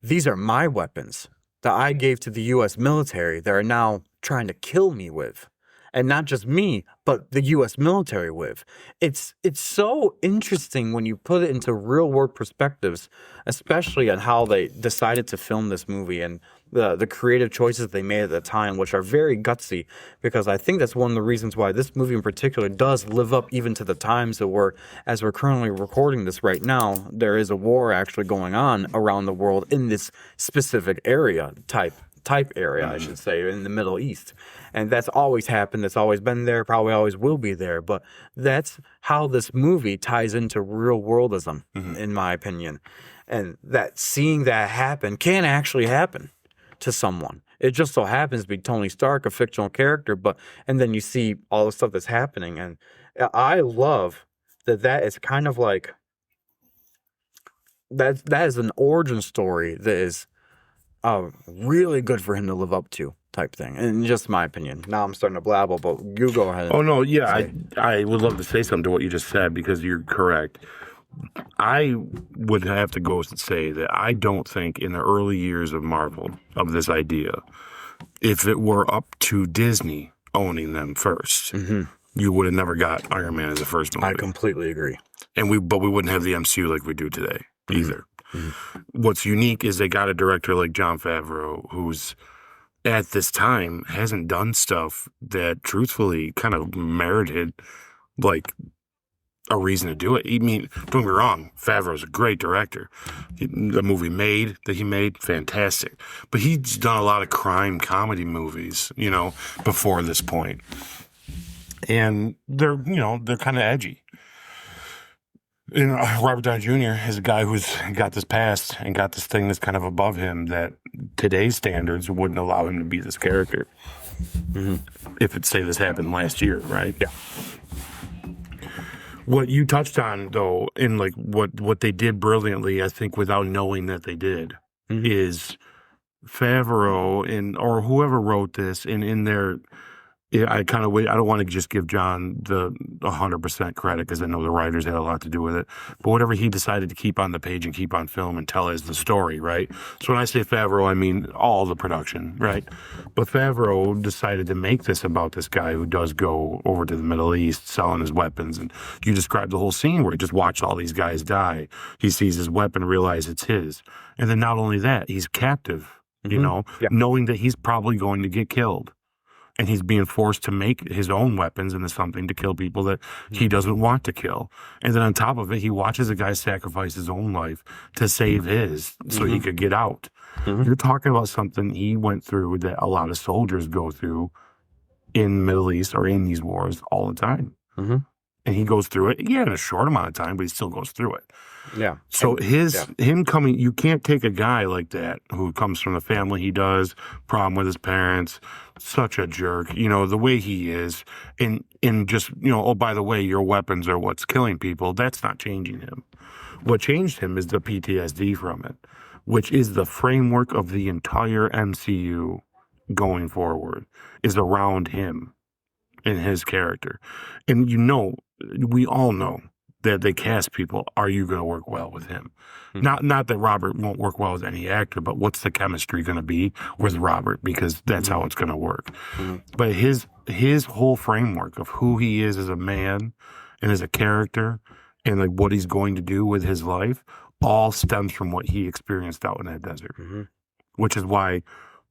these are my weapons that I gave to the U.S. military that are now trying to kill me with. and not just me, but the U.S. military with. It's so interesting when you put it into real world perspectives, especially on how they decided to film this movie and the creative choices they made at the time, which are very gutsy, because I think that's one of the reasons why this movie in particular does live up even to the times that as we're currently recording this right now, there is a war actually going on around the world in this specific area type area, I should say, in the Middle East. And that's always happened. That's always been there, probably always will be there. But that's how this movie ties into real worldism, in my opinion. And that seeing that happen can actually happen to someone. It just so happens to be Tony Stark, a fictional character, and then you see all the stuff that's happening. And I love that is kind of like that is an origin story that is really good for him to live up to, type thing. And just my opinion. Now I'm starting to blabble, but you go ahead. Oh no, yeah, I would love to say something to what you just said because you're correct. I would have to go and say that I don't think in the early years of Marvel, of this idea, if it were up to Disney owning them first, you would have never got Iron Man as the first movie. I completely agree. But we wouldn't have the MCU like we do today either. What's unique is they got a director like Jon Favreau, who's at this time hasn't done stuff that truthfully kind of merited like a reason to do it. I mean, don't get me wrong, Favreau's a great director. The movie that he made, fantastic. But he's done a lot of crime comedy movies, before this point. And they're kind of edgy. And Robert Downey Jr. is a guy who's got this past and got this thing that's kind of above him that today's standards wouldn't allow him to be this character. If this happened last year, right? Yeah. What you touched on, though, in like what they did brilliantly, I think, without knowing that they did, is Favreau or whoever wrote this, and in their, I don't want to just give John the 100% credit because I know the writers had a lot to do with it, but whatever he decided to keep on the page and keep on film and tell as the story, right? So when I say Favreau, I mean all the production, right? But Favreau decided to make this about this guy who does go over to the Middle East selling his weapons, and you described the whole scene where he just watched all these guys die. He sees his weapon, realizes it's his, and then not only that, he's captive, knowing that he's probably going to get killed. And he's being forced to make his own weapons into something to kill people that he doesn't want to kill. And then on top of it, he watches a guy sacrifice his own life to save his so he could get out. You're talking about something he went through that a lot of soldiers go through in the Middle East or in these wars all the time. And he goes through it, in a short amount of time, but he still goes through it. Yeah. So him coming, you can't take a guy like that who comes from the family he does, problem with his parents, such a jerk, the way he is, and just, oh, by the way, your weapons are what's killing people. That's not changing him. What changed him is the PTSD from it, which is the framework of the entire MCU going forward, is around him and his character. And we all know that they cast people, are you going to work well with him? Not that Robert won't work well with any actor, but what's the chemistry going to be with Robert? Because that's how it's going to work. But his whole framework of who he is as a man and as a character and like what he's going to do with his life all stems from what he experienced out in that desert, which is why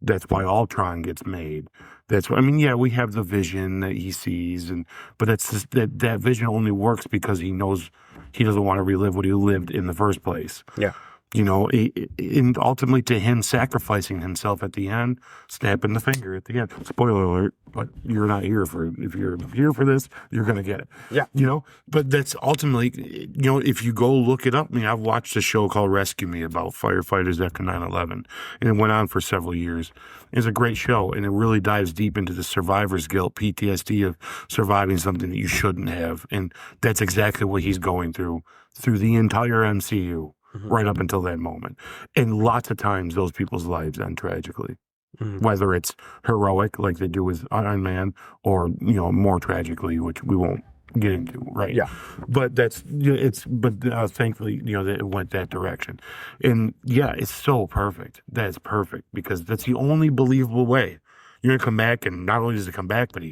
that's why Ultron gets made. We have the vision that he sees, but that's just, that vision only works because he knows he doesn't want to relive what he lived in the first place. Yeah. And ultimately to him sacrificing himself at the end, snapping the finger at the end. Spoiler alert, but you're not here if you're here for this, you're going to get it. Yeah. But that's ultimately, if you go look it up, I've watched a show called Rescue Me about firefighters after 9/11, and it went on for several years. It's a great show, and it really dives deep into the survivor's guilt, PTSD of surviving something that you shouldn't have. And that's exactly what he's going through the entire MCU. Right up until that moment. And lots of times those people's lives end tragically. Whether it's heroic like they do with Iron Man or, more tragically, which we won't get into, right? Yeah. But thankfully, that it went that direction. And it's so perfect. That's perfect because that's the only believable way. You're going to come back, and not only does it come back, but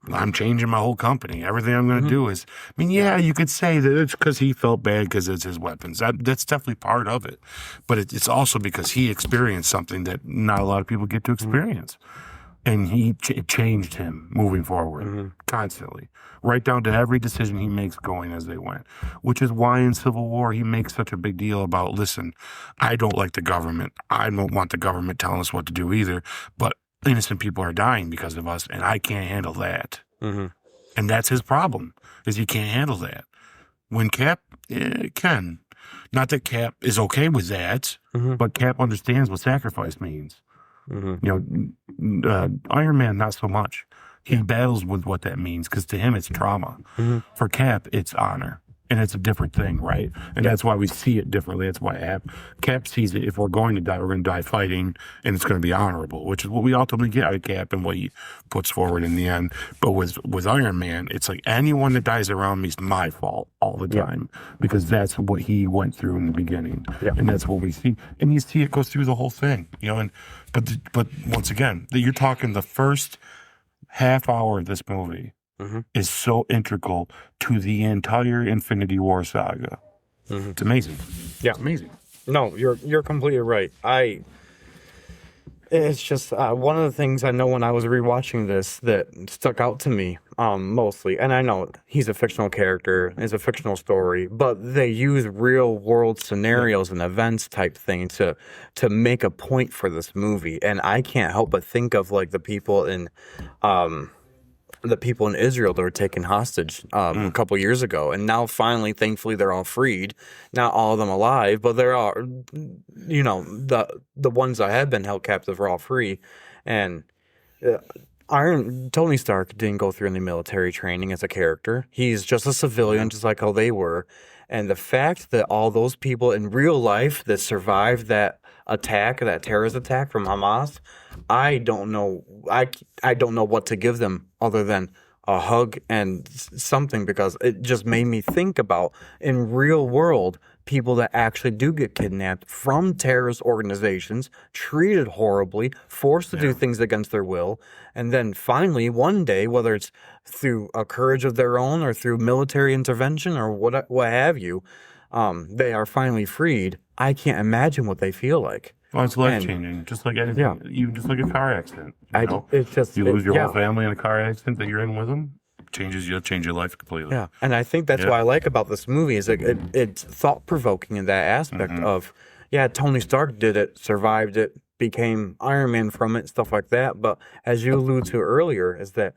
I'm changing my whole company. Everything I'm going to do is, I mean, yeah, you could say that it's because he felt bad because it's his weapons. That's definitely part of it. But it's also because he experienced something that not a lot of people get to experience. And it changed him moving forward constantly, right down to every decision he makes going as they went, which is why in Civil War he makes such a big deal about, listen, I don't like the government. I don't want the government telling us what to do either, but innocent people are dying because of us, and I can't handle that. And that's his problem, is he can't handle that. When Cap can. Not that Cap is okay with that, but Cap understands what sacrifice means. You know, Iron Man, not so much. He battles with what that means because to him it's trauma. For Cap, it's honor. And it's a different thing, right? And that's why we see it differently. That's why Cap sees it. If we're going to die, we're going to die fighting, and it's going to be honorable, which is what we ultimately get out of Cap and what he puts forward in the end. But with Iron Man, it's like anyone that dies around me is my fault all the time because that's what he went through in the beginning, and that's what we see. And you see it goes through the whole thing, you know. And but once again, you're talking the first half hour of this movie. Is so integral to the entire Infinity War saga. It's amazing. Yeah, it's amazing. No, you're completely right. It's just one of the things I know when I was rewatching this that stuck out to me mostly, and I know he's a fictional character, it's a fictional story, but they use real world scenarios and events type thing to make a point for this movie, and I can't help but think of like the people in Israel that were taken hostage a couple years ago. And now finally, thankfully, they're all freed. Not all of them alive, but there are, you know, the ones that have been held captive are all free. And Tony Stark didn't go through any military training as a character. He's just a civilian, just like how they were. And the fact that all those people in real life that survived that attack, that terrorist attack from Hamas, I don't know. I don't know what to give them other than a hug and something, because it just made me think about in real world people that actually do get kidnapped from terrorist organizations, treated horribly, forced to do things against their will, and then finally one day, whether it's through a courage of their own or through military intervention or what have you, they are finally freed. I can't imagine what they feel like. Well, it's life changing, just like anything. You just like a car accident. It's just you lose your whole family in a car accident that you're in with them. You'll change your life completely. Yeah, and I think that's what I like about this movie is it's thought provoking in that aspect of Tony Stark did it, survived it, became Iron Man from it, stuff like that. But as you alluded to earlier, is that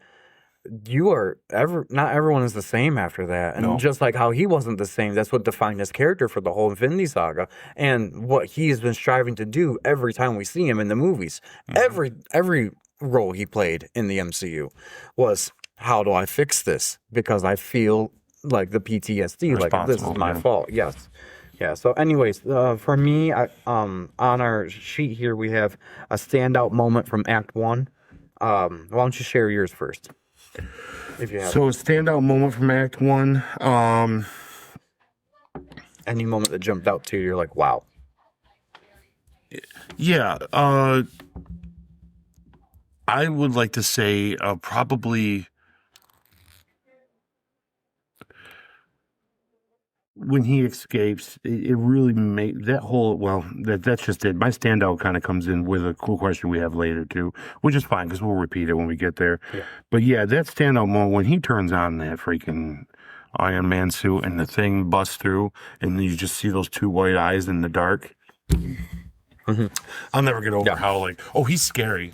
not everyone is the same after that. And just like how he wasn't the same, that's what defined his character for the whole Infinity Saga and what he's been striving to do every time we see him in the movies. Every role he played in the MCU was, how do I fix this? Because I feel like the PTSD, like this is my fault. Yes. Yeah. So anyways, for me, on our sheet here, we have a standout moment from Act 1. Why don't you share yours first? If you have So a standout moment from Act 1. Any moment that jumped out to you, you're like, wow. Yeah. I would like to say probably when he escapes, it really made that whole, that's just it. My standout kind of comes in with a cool question we have later too, which is fine because we'll repeat it when we get there. Yeah. But yeah, that standout moment when he turns on that freaking Iron Man suit and the thing busts through and you just see those two white eyes in the dark. I'll never get over how he's scary,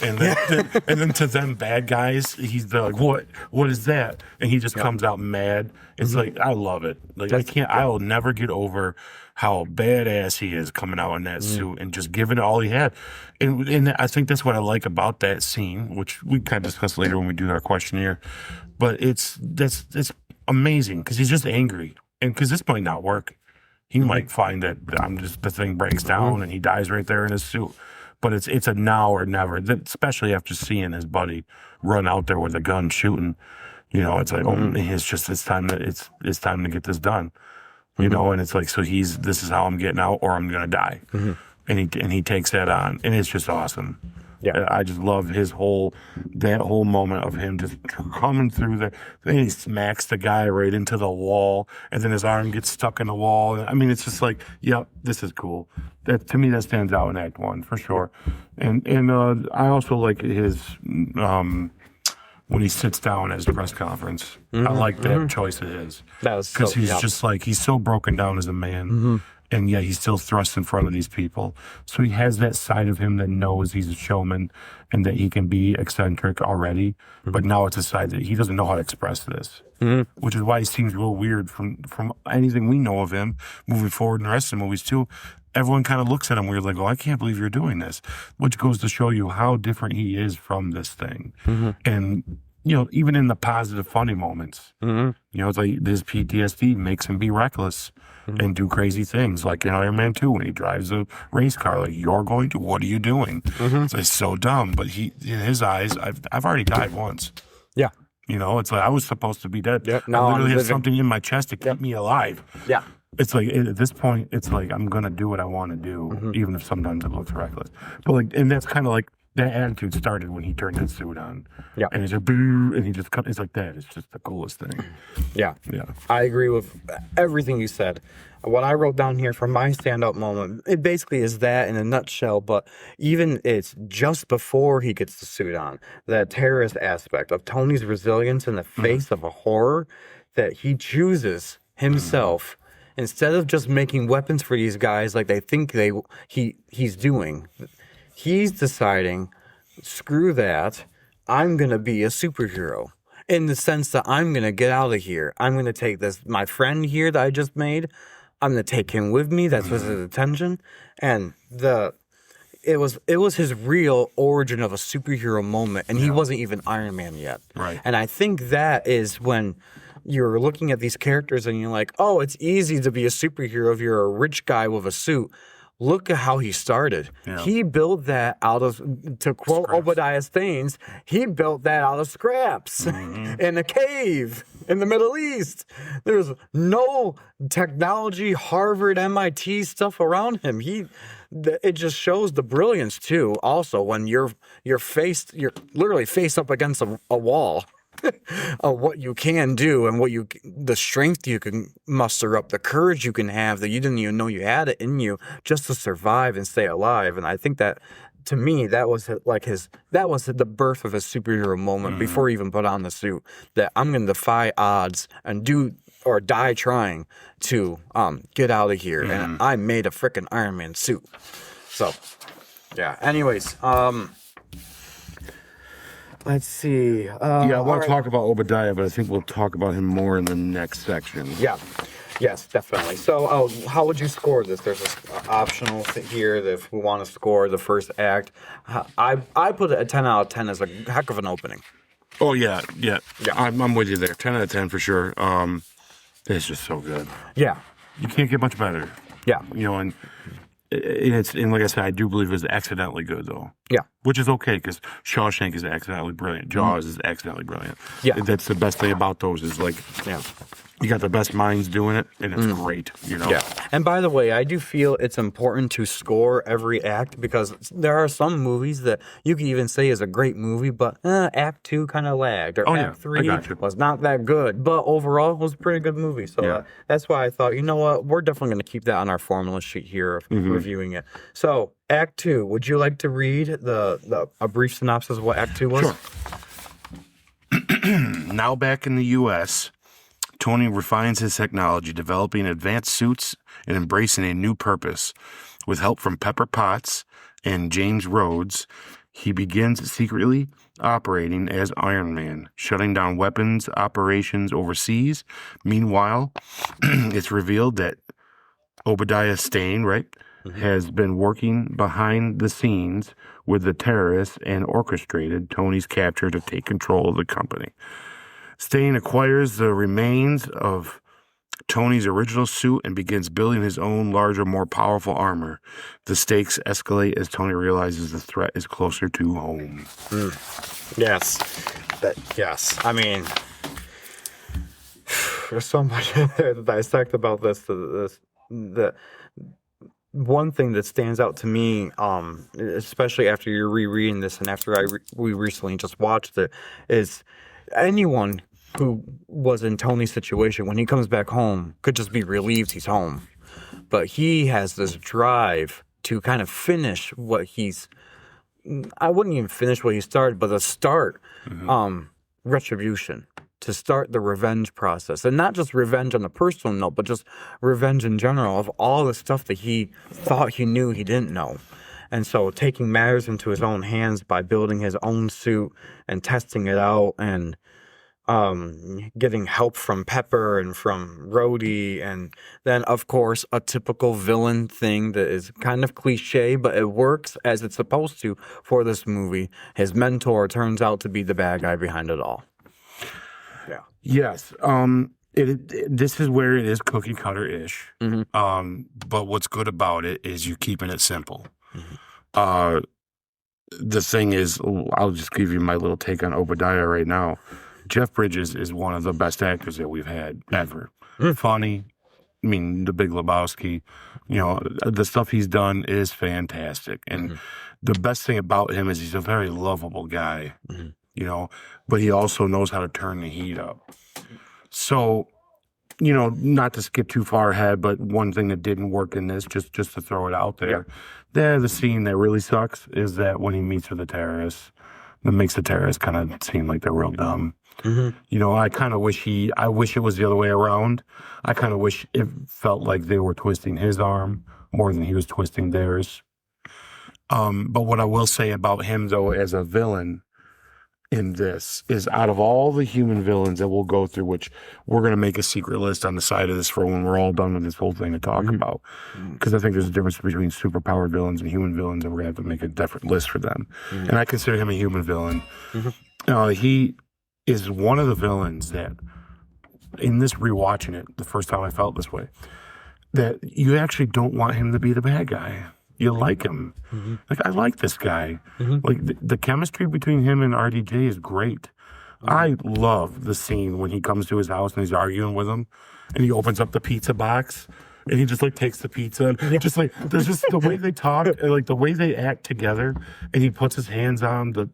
and then to them bad guys, they're like, what is that? And he just comes out mad. It's like, I love it. Like I'll never get over how badass he is coming out in that suit and just giving it all he had. And I think that's what I like about that scene, which we kind of discuss later when we do our questionnaire. But it's amazing because he's just angry, and because this might not work. He might find that the thing breaks down and he dies right there in his suit. But it's a now or never, especially after seeing his buddy run out there with a gun shooting. You know, it's like, it's time to get this done. You know, and it's like, so this is how I'm getting out or I'm going to die. And he takes that on, and it's just awesome. Yeah. I just love that whole moment of him just coming through there. Then he smacks the guy right into the wall, and then his arm gets stuck in the wall. I mean, it's just like, yeah, this is cool. That, to me, that stands out in Act 1 for sure. And I also like his when he sits down at his press conference. I like that choice of his. That was because he's just like, he's so broken down as a man. And yet he's still thrust in front of these people. So he has that side of him that knows he's a showman and that he can be eccentric already. But now it's a side that he doesn't know how to express this, which is why he seems real weird from anything we know of him moving forward in the rest of the movies too. Everyone kind of looks at him weird, like, oh, I can't believe you're doing this, which goes to show you how different he is from this thing. And, you know, even in the positive, funny moments, you know, it's like this PTSD makes him be reckless and do crazy things, like in Iron Man 2 when he drives a race car. Like, you're going to, what are you doing? It's so dumb, but in his eyes, I've already died once. Yeah. You know, it's like I was supposed to be dead. Yep. I literally have something in my chest to keep me alive. Yeah. It's like at this point, it's like I'm gonna do what I want to do, even if sometimes it looks reckless. But like, and that's kind of like that attitude started when he turned his suit on. Yeah. And he's like, boo, and he just cut. It's like that. It's just the coolest thing. Yeah. Yeah. I agree with everything you said. What I wrote down here for my standout moment, it basically is that in a nutshell, but even it's just before he gets the suit on, that terrorist aspect of Tony's resilience in the face of a horror that he chooses himself instead of just making weapons for these guys like they think he's doing. He's deciding, screw that, I'm going to be a superhero. In the sense that I'm going to get out of here. I'm going to take my friend here that I just made, I'm going to take him with me. That's his intention. And it was his real origin of a superhero moment. And he wasn't even Iron Man yet. Right. And I think that is when you're looking at these characters and you're like, oh, it's easy to be a superhero if you're a rich guy with a suit. Look at how he started. Yeah. He built that out of, to quote Obadiah Stane, he built that out of scraps in a cave in the Middle East. There's no technology, Harvard, MIT stuff around him. It just shows the brilliance too. Also, when you're literally face up against a wall. Of what you can do and the strength you can muster up, the courage you can have that you didn't even know you had it in you just to survive and stay alive. And I think that, to me, that was the birth of his superhero moment before he even put on the suit. That I'm going to defy odds and do or die trying to get out of here. And I made a freaking Iron Man suit. So, yeah. Anyways, let's see. I want to talk about Obadiah, but I think we'll talk about him more in the next section. Yeah. Yes, definitely. So, how would you score this? There's an optional here that if we want to score the first act. I put it a 10 out of 10 as a heck of an opening. Oh, yeah. I'm with you there. 10 out of 10 for sure. It's just so good. Yeah. You can't get much better. Yeah. You know, and like I said, I do believe it was accidentally good, though. Yeah. Which is okay, because Shawshank is accidentally brilliant. Jaws is accidentally brilliant. Yeah. That's the best thing about those is, like, you got the best minds doing it, and it's great, you know? Yeah. And by the way, I do feel it's important to score every act, because there are some movies that you can even say is a great movie, but Act 2 kind of lagged, or Act 3 was not that good. But overall, it was a pretty good movie. So that's why I thought, you know what, we're definitely going to keep that on our formula sheet here of reviewing it. So, Act 2, would you like to read a brief synopsis of what Act 2 was? Sure. Now back in the U.S., Tony refines his technology, developing advanced suits and embracing a new purpose. With help from Pepper Potts and James Rhodes, he begins secretly operating as Iron Man, shutting down weapons operations overseas. Meanwhile, it's revealed that Obadiah Stane, has been working behind the scenes with the terrorists and orchestrated Tony's capture to take control of the company. Stane acquires the remains of Tony's original suit and begins building his own larger, more powerful armor. The stakes escalate as Tony realizes the threat is closer to home. Yes. Yes. I mean, there's so much to dissect about this. one thing that stands out to me, especially after you're rereading this and after we recently just watched it, is anyone who was in Tony's situation when he comes back home could just be relieved he's home. But he has this drive to kind of finish what I wouldn't even finish what he started, but to start retribution, to start the revenge process. And not just revenge on a personal note, but just revenge in general of all the stuff that he thought he knew he didn't know. And so taking matters into his own hands by building his own suit and testing it out and getting help from Pepper and from Rhodey, and then of course a typical villain thing that is kind of cliche, but it works as it's supposed to for this movie. His mentor turns out to be the bad guy behind it all. Yeah. Yes. This is where it is cookie cutter ish. But what's good about it is you keeping it simple. The thing is, I'll just give you my little take on Obadiah right now. Jeff Bridges is one of the best actors that we've had ever. Funny. I mean, The Big Lebowski. You know, the stuff he's done is fantastic. And the best thing about him is he's a very lovable guy, you know, but he also knows how to turn the heat up. So, you know, not to skip too far ahead, but one thing that didn't work in this, just to throw it out there, the scene that really sucks is that when he meets with the terrorists, that makes the terrorists kind of seem like they're real dumb. You know, I wish it was the other way around. I kind of wish it felt like they were twisting his arm more than he was twisting theirs. But what I will say about him, though, as a villain in this is out of all the human villains that we'll go through, which we're going to make a secret list on the side of this for when we're all done with this whole thing to talk about. Because I think there's a difference between superpowered villains and human villains, and we're going to have to make a different list for them. And I consider him a human villain. He is one of the villains that, in this rewatching it, the first time I felt this way, that you actually don't want him to be the bad guy. You like him. Like, I like this guy. Like, the chemistry between him and RDJ is great. I love the scene when he comes to his house and he's arguing with him, and he opens up the pizza box, and he just, like, takes the pizza, and just, like, there's just the way they talk, and, like, the way they act together, and he puts his hands on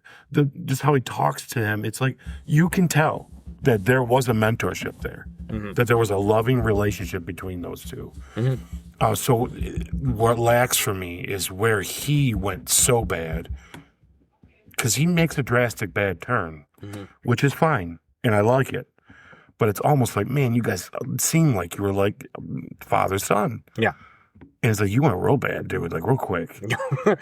just how he talks to him. It's like, you can tell that there was a mentorship there, that there was a loving relationship between those two. So what lacks for me is where he went so bad, because he makes a drastic bad turn, which is fine, and I like it. But it's almost like, man, you guys seem like you were like father son. Yeah. And it's like, you went real bad, dude, like real quick.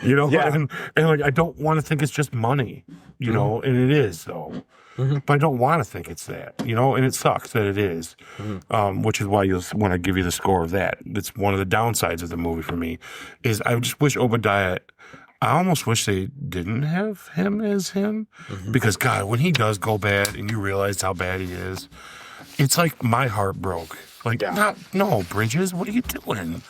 You know? And like, I don't want to think it's just money, you know, and it is, though. But I don't want to think it's that, you know, and it sucks that it is, which is why when I give you the score of that, it's one of the downsides of the movie for me, is I just wish Obadiah, I almost wish they didn't have him as him, because, God, when he does go bad and you realize how bad he is, it's like my heart broke. Like, no, Bridges, what are you doing?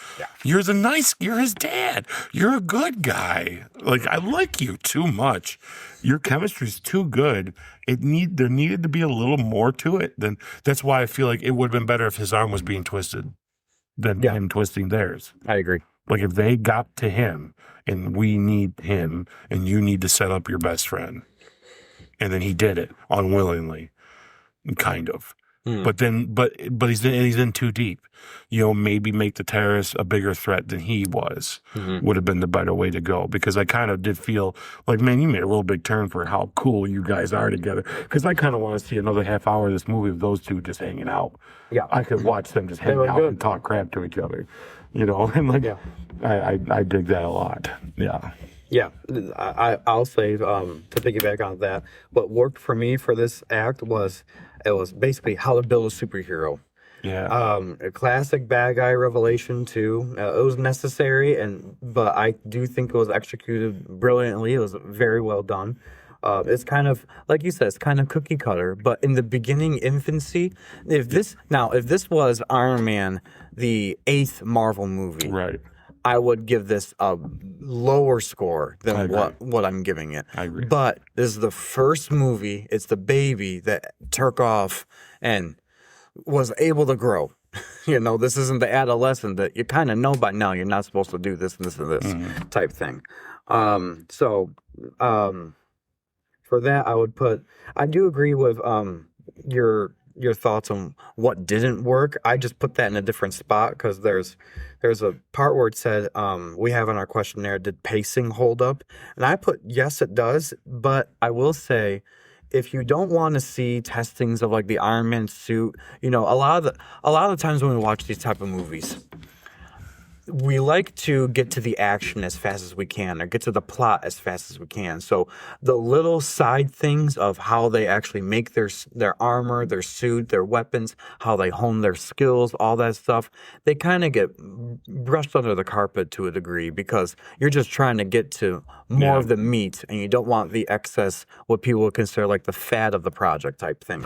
You're his dad. You're a good guy. Like, I like you too much. Your chemistry's too good. There needed to be a little more to it. That's why I feel like it would have been better if his arm was being twisted than him twisting theirs. I agree. Like, if they got to him and we need him and you need to set up your best friend, and then he did it unwillingly, kind of. But he's in too deep. You know, maybe make the terrorists a bigger threat than he was would have been the better way to go. Because I kind of did feel like, man, you made a real big turn for how cool you guys are together. Because I kind of want to see another half hour of this movie of those two just hanging out. Yeah, I could watch them just hang out and talk crap to each other. You know, and like, I dig that a lot. Yeah. Yeah, I'll say, to piggyback on that, what worked for me for this act was basically how to build a superhero. Yeah. A classic bad guy revelation too. It was necessary, but I do think it was executed brilliantly. It was very well done. It's kind of, like you said, it's kind of cookie cutter, but in the beginning infancy, if this was Iron Man, the 8th Marvel movie, right, I would give this a lower score than what I'm giving it. I agree. But this is the first movie. It's the baby that took off and was able to grow. This isn't the adolescent that you kind of know by now. You're not supposed to do this and this and this type thing. So for that, I do agree with your thoughts on what didn't work. I just put that in a different spot because there's a part where it said we have in our questionnaire, did pacing hold up? And I put yes, it does. But I will say, if you don't want to see testings of like the Iron Man suit, a lot of the times when we watch these type of movies, we like to get to the action as fast as we can or get to the plot as fast as we can. So the little side things of how they actually make their armor, their suit, their weapons, how they hone their skills, all that stuff, they kind of get brushed under the carpet to a degree because you're just trying to get to more of the meat and you don't want the excess, what people would consider like the fat of the project type thing.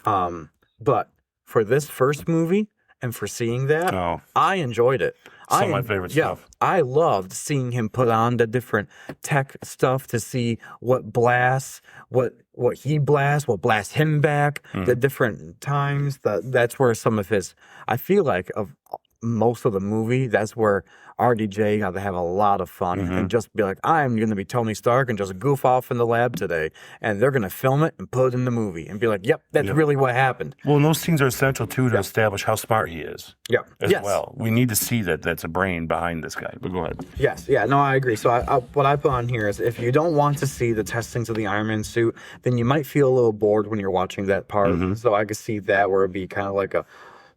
But for this first movie and for seeing that, I enjoyed it. Some of my favorite stuff. I loved seeing him put on the different tech stuff to see what blasts, what he blasts, what blasts him back, the different times. That's where some of his, I feel like, of most of the movie, that's where RDJ got to have a lot of fun and just be like, I'm going to be Tony Stark and just goof off in the lab today. And they're going to film it and put it in the movie and be like, yep, that's really what happened. Well, and those scenes are essential, too, to establish how smart he is. As yes. well. We need to see that that's a brain behind this guy. But go ahead. Yes. Yeah. No, I agree. So what I put on here is if you don't want to see the testings of the Iron Man suit, then you might feel a little bored when you're watching that part. So I could see that where it'd be kind of like a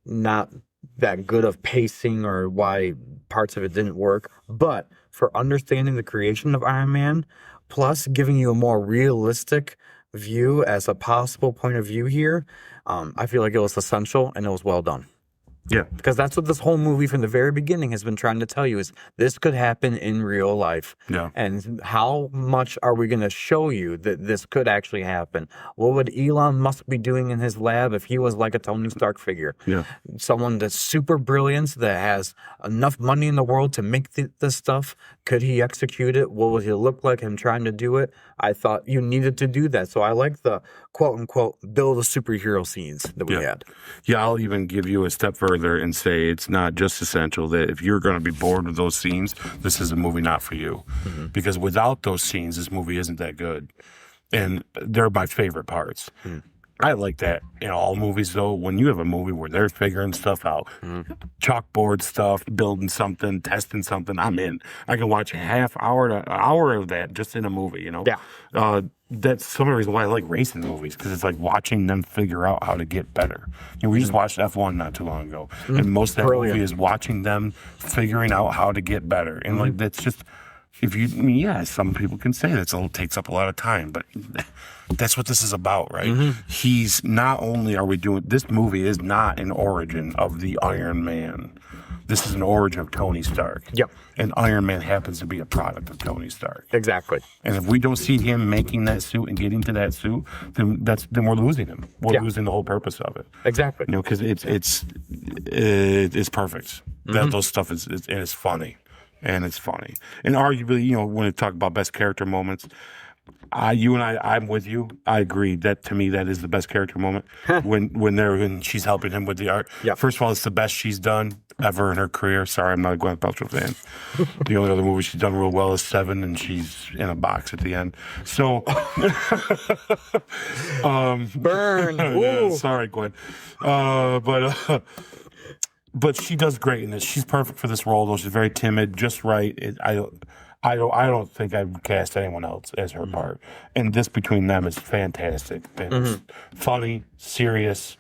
not that good of pacing or why parts of it didn't work. But for understanding the creation of Iron Man, plus giving you a more realistic view as a possible point of view here, I feel like it was essential and it was well done. Yeah. Because that's what this whole movie from the very beginning has been trying to tell you is this could happen in real life. Yeah. And how much are we going to show you that this could actually happen? What would Elon Musk be doing in his lab if he was like a Tony Stark figure? Yeah. Someone that's super brilliant, that has enough money in the world to make this stuff. Could he execute it? What would he look like him trying to do it? I thought you needed to do that. So I like the quote unquote build a superhero scenes that we had. Yeah, I'll even give you a step further and say it's not just essential that if you're going to be bored with those scenes, this is a movie not for you. Because without those scenes, this movie isn't that good. And they're my favorite parts. I like that in all movies, though. When you have a movie where they're figuring stuff out, chalkboard stuff, building something, testing something, I'm in. I can watch a half hour to an hour of that just in a movie, Yeah. That's some of the reason why I like racing movies, because it's like watching them figure out how to get better. We just watched F1 not too long ago, and most of that movie is watching them figuring out how to get better. And like that's just, some people can say that takes up a lot of time, but that's what this is about, right? He's not only are we doing this movie is not an origin of the Iron Man. This is an origin of Tony Stark. Yep. And Iron Man happens to be a product of Tony Stark. Exactly. And if we don't see him making that suit and getting to that suit, then we're losing him. We're losing the whole purpose of it. Exactly. Because it's perfect. Those stuff is funny. And it's funny. And arguably, when we talk about best character moments, I'm with you. I agree that to me that is the best character moment when she's helping him with the art. Yeah. First of all, it's the best she's done ever in her career. Sorry, I'm not a Gwyneth Paltrow fan. The only other movie she's done real well is Seven, and she's in a box at the end. So, burn. Yeah, sorry, Gwen. But she does great in this. She's perfect for this role, though. She's very timid, just right. I don't think I would cast anyone else as her part. And this between them is fantastic. And it's funny, serious,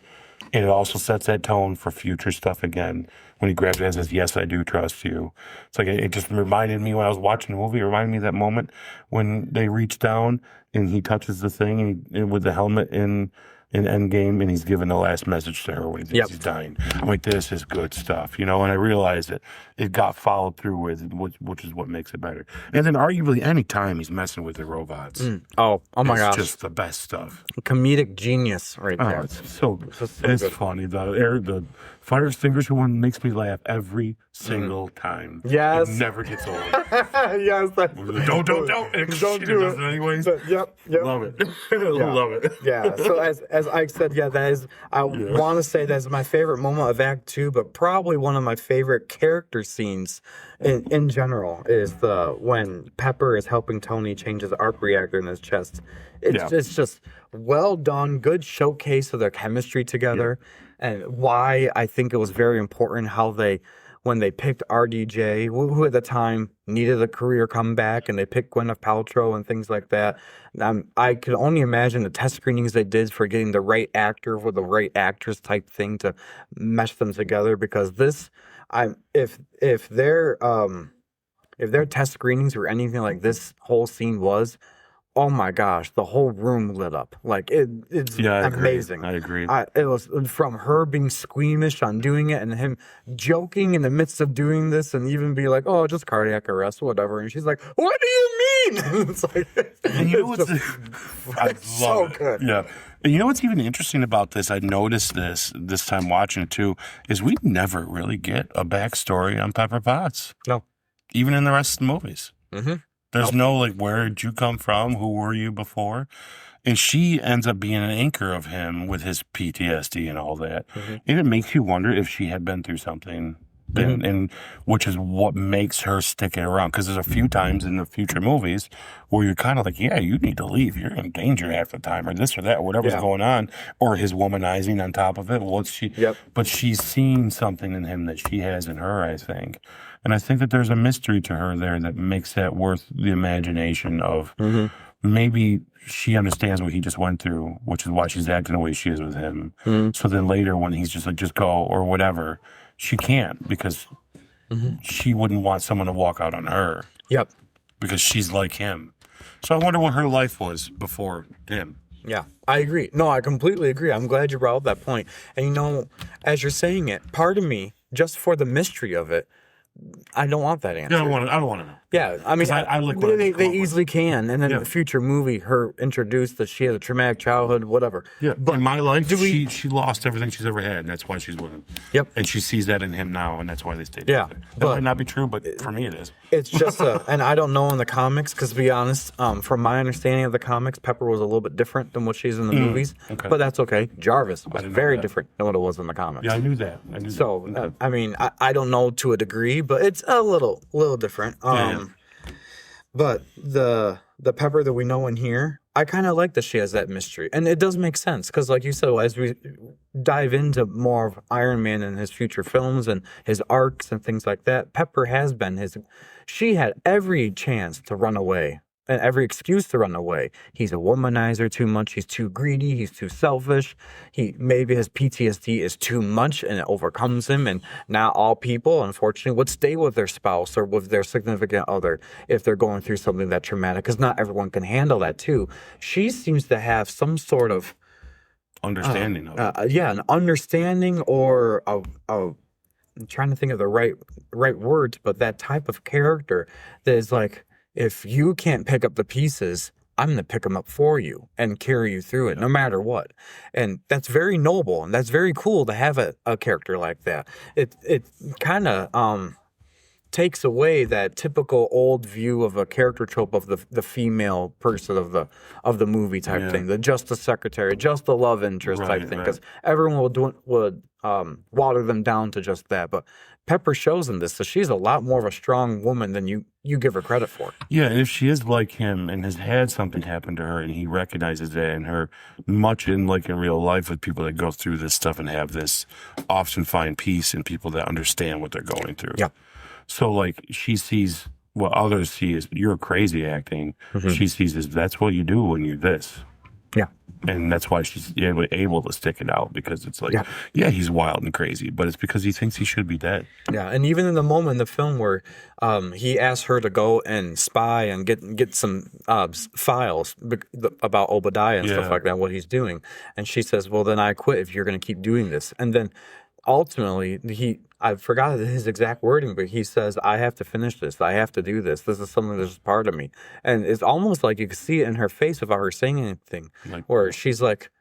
and it also sets that tone for future stuff again. When he grabs it and says, "Yes, I do trust you." It's like it just reminded me when I was watching the movie. It reminded me of that moment when they reach down and he touches the thing and with the helmet in Endgame, and he's giving the last message to her when he thinks he's dying. I'm like, this is good stuff, and I realized that it got followed through with, which is what makes it better. And then arguably any time he's messing with the robots. Oh my gosh. It's just the best stuff. Comedic genius right there. It's so it's funny. The fire extinguisher one makes me laugh every single time. Yes. It never gets old. Yes. Don't. And Don't do does it. anyways. Yep. Love it. Love it. Yeah. So as Ike said, yeah, that is. I want to say that's my favorite moment of Act 2, but probably one of my favorite character scenes in general is when Pepper is helping Tony change his arc reactor in his chest. It's just well done, good showcase of their chemistry together, and why I think it was very important how when they picked RDJ, who at the time needed a career comeback, and they picked Gwyneth Paltrow and things like that. I could only imagine the test screenings they did for getting the right actor with the right actress type thing to mesh them together. Because if their test screenings were anything like this whole scene was, oh my gosh, the whole room lit up. Like it's amazing. I agree. It was from her being squeamish on doing it and him joking in the midst of doing this and even be like, oh, just cardiac arrest, whatever. And she's like, what do you mean? It's like, and you know what's I love so it. good. Yeah. And you know what's even interesting about this? I noticed this time watching it too, is we never really get a backstory on Pepper Potts. No. Even in the rest of the movies. Mm-hmm. There's no, like, where did you come from? Who were you before? And she ends up being an anchor of him with his PTSD and all that. Mm-hmm. And it makes you wonder if she had been through something, and which is what makes her stick it around. Because there's a few times in the future movies where you're kind of like, yeah, you need to leave. You're in danger half the time, or this or that, or whatever's going on, or his womanizing on top of it. Well, but she's seen something in him that she has in her, I think. And I think that there's a mystery to her there that makes that worth the imagination of maybe she understands what he just went through, which is why she's acting the way she is with him. So then later when he's just like, just go or whatever, she can't because she wouldn't want someone to walk out on her. Yep. Because she's like him. So I wonder what her life was before him. Yeah, I agree. No, I completely agree. I'm glad you brought up that point. And you know, as you're saying it, part of me, just for the mystery of it, I don't want that answer. Yeah, I don't want to know. Yeah, I mean, I like they easily can, and then in the future movie, her introduced that she had a traumatic childhood, whatever. Yeah, but in my life, she lost everything she's ever had, and that's why she's with him. Yep, and she sees that in him now, and that's why they stayed together. That might not be true, but for me, it is. It's just and I don't know in the comics, because to be honest, from my understanding of the comics, Pepper was a little bit different than what she's in the movies. Okay. But that's okay. Jarvis was very different than what it was in the comics. Yeah, I knew that. So I mean, I don't know to a degree, but it's a little different. But the Pepper that we know in here, I kind of like that she has that mystery. And it does make sense because, like you said, as we dive into more of Iron Man and his future films and his arcs and things like that, Pepper has been she had every chance to run away and every excuse to run away. He's a womanizer too much. He's too greedy. He's too selfish. Maybe his PTSD is too much and it overcomes him. And not all people, unfortunately, would stay with their spouse or with their significant other if they're going through something that traumatic, because not everyone can handle that too. She seems to have some sort of understanding of it. an understanding or I'm trying to think of the right words, but that type of character that is like, if you can't pick up the pieces, I'm going to pick them up for you and carry you through it no matter what. And that's very noble, and that's very cool to have a character like that. It kind of takes away that typical old view of a character trope of the female person of the movie type thing, just the secretary, just the love interest type thing, because everyone would water them down to just that. But Pepper shows in this, so she's a lot more of a strong woman than you give her credit for. Yeah, and if she is like him and has had something happen to her and he recognizes that in her, much in real life with people that go through this stuff and have this, often find peace in people that understand what they're going through. Yeah. So like she sees what others see as you're crazy acting. She sees as that's what you do when you're this. Yeah. And that's why she's able to stick it out, because it's like, yeah, he's wild and crazy, but it's because he thinks he should be dead. Yeah, and even in the moment in the film where he asks her to go and spy and get some files about Obadiah and stuff like that, what he's doing, and she says, well, then I quit if you're going to keep doing this. And then ultimately, I forgot his exact wording, but he says, I have to finish this. I have to do this. This is something that's part of me. And it's almost like you can see it in her face without her saying anything, where she's like,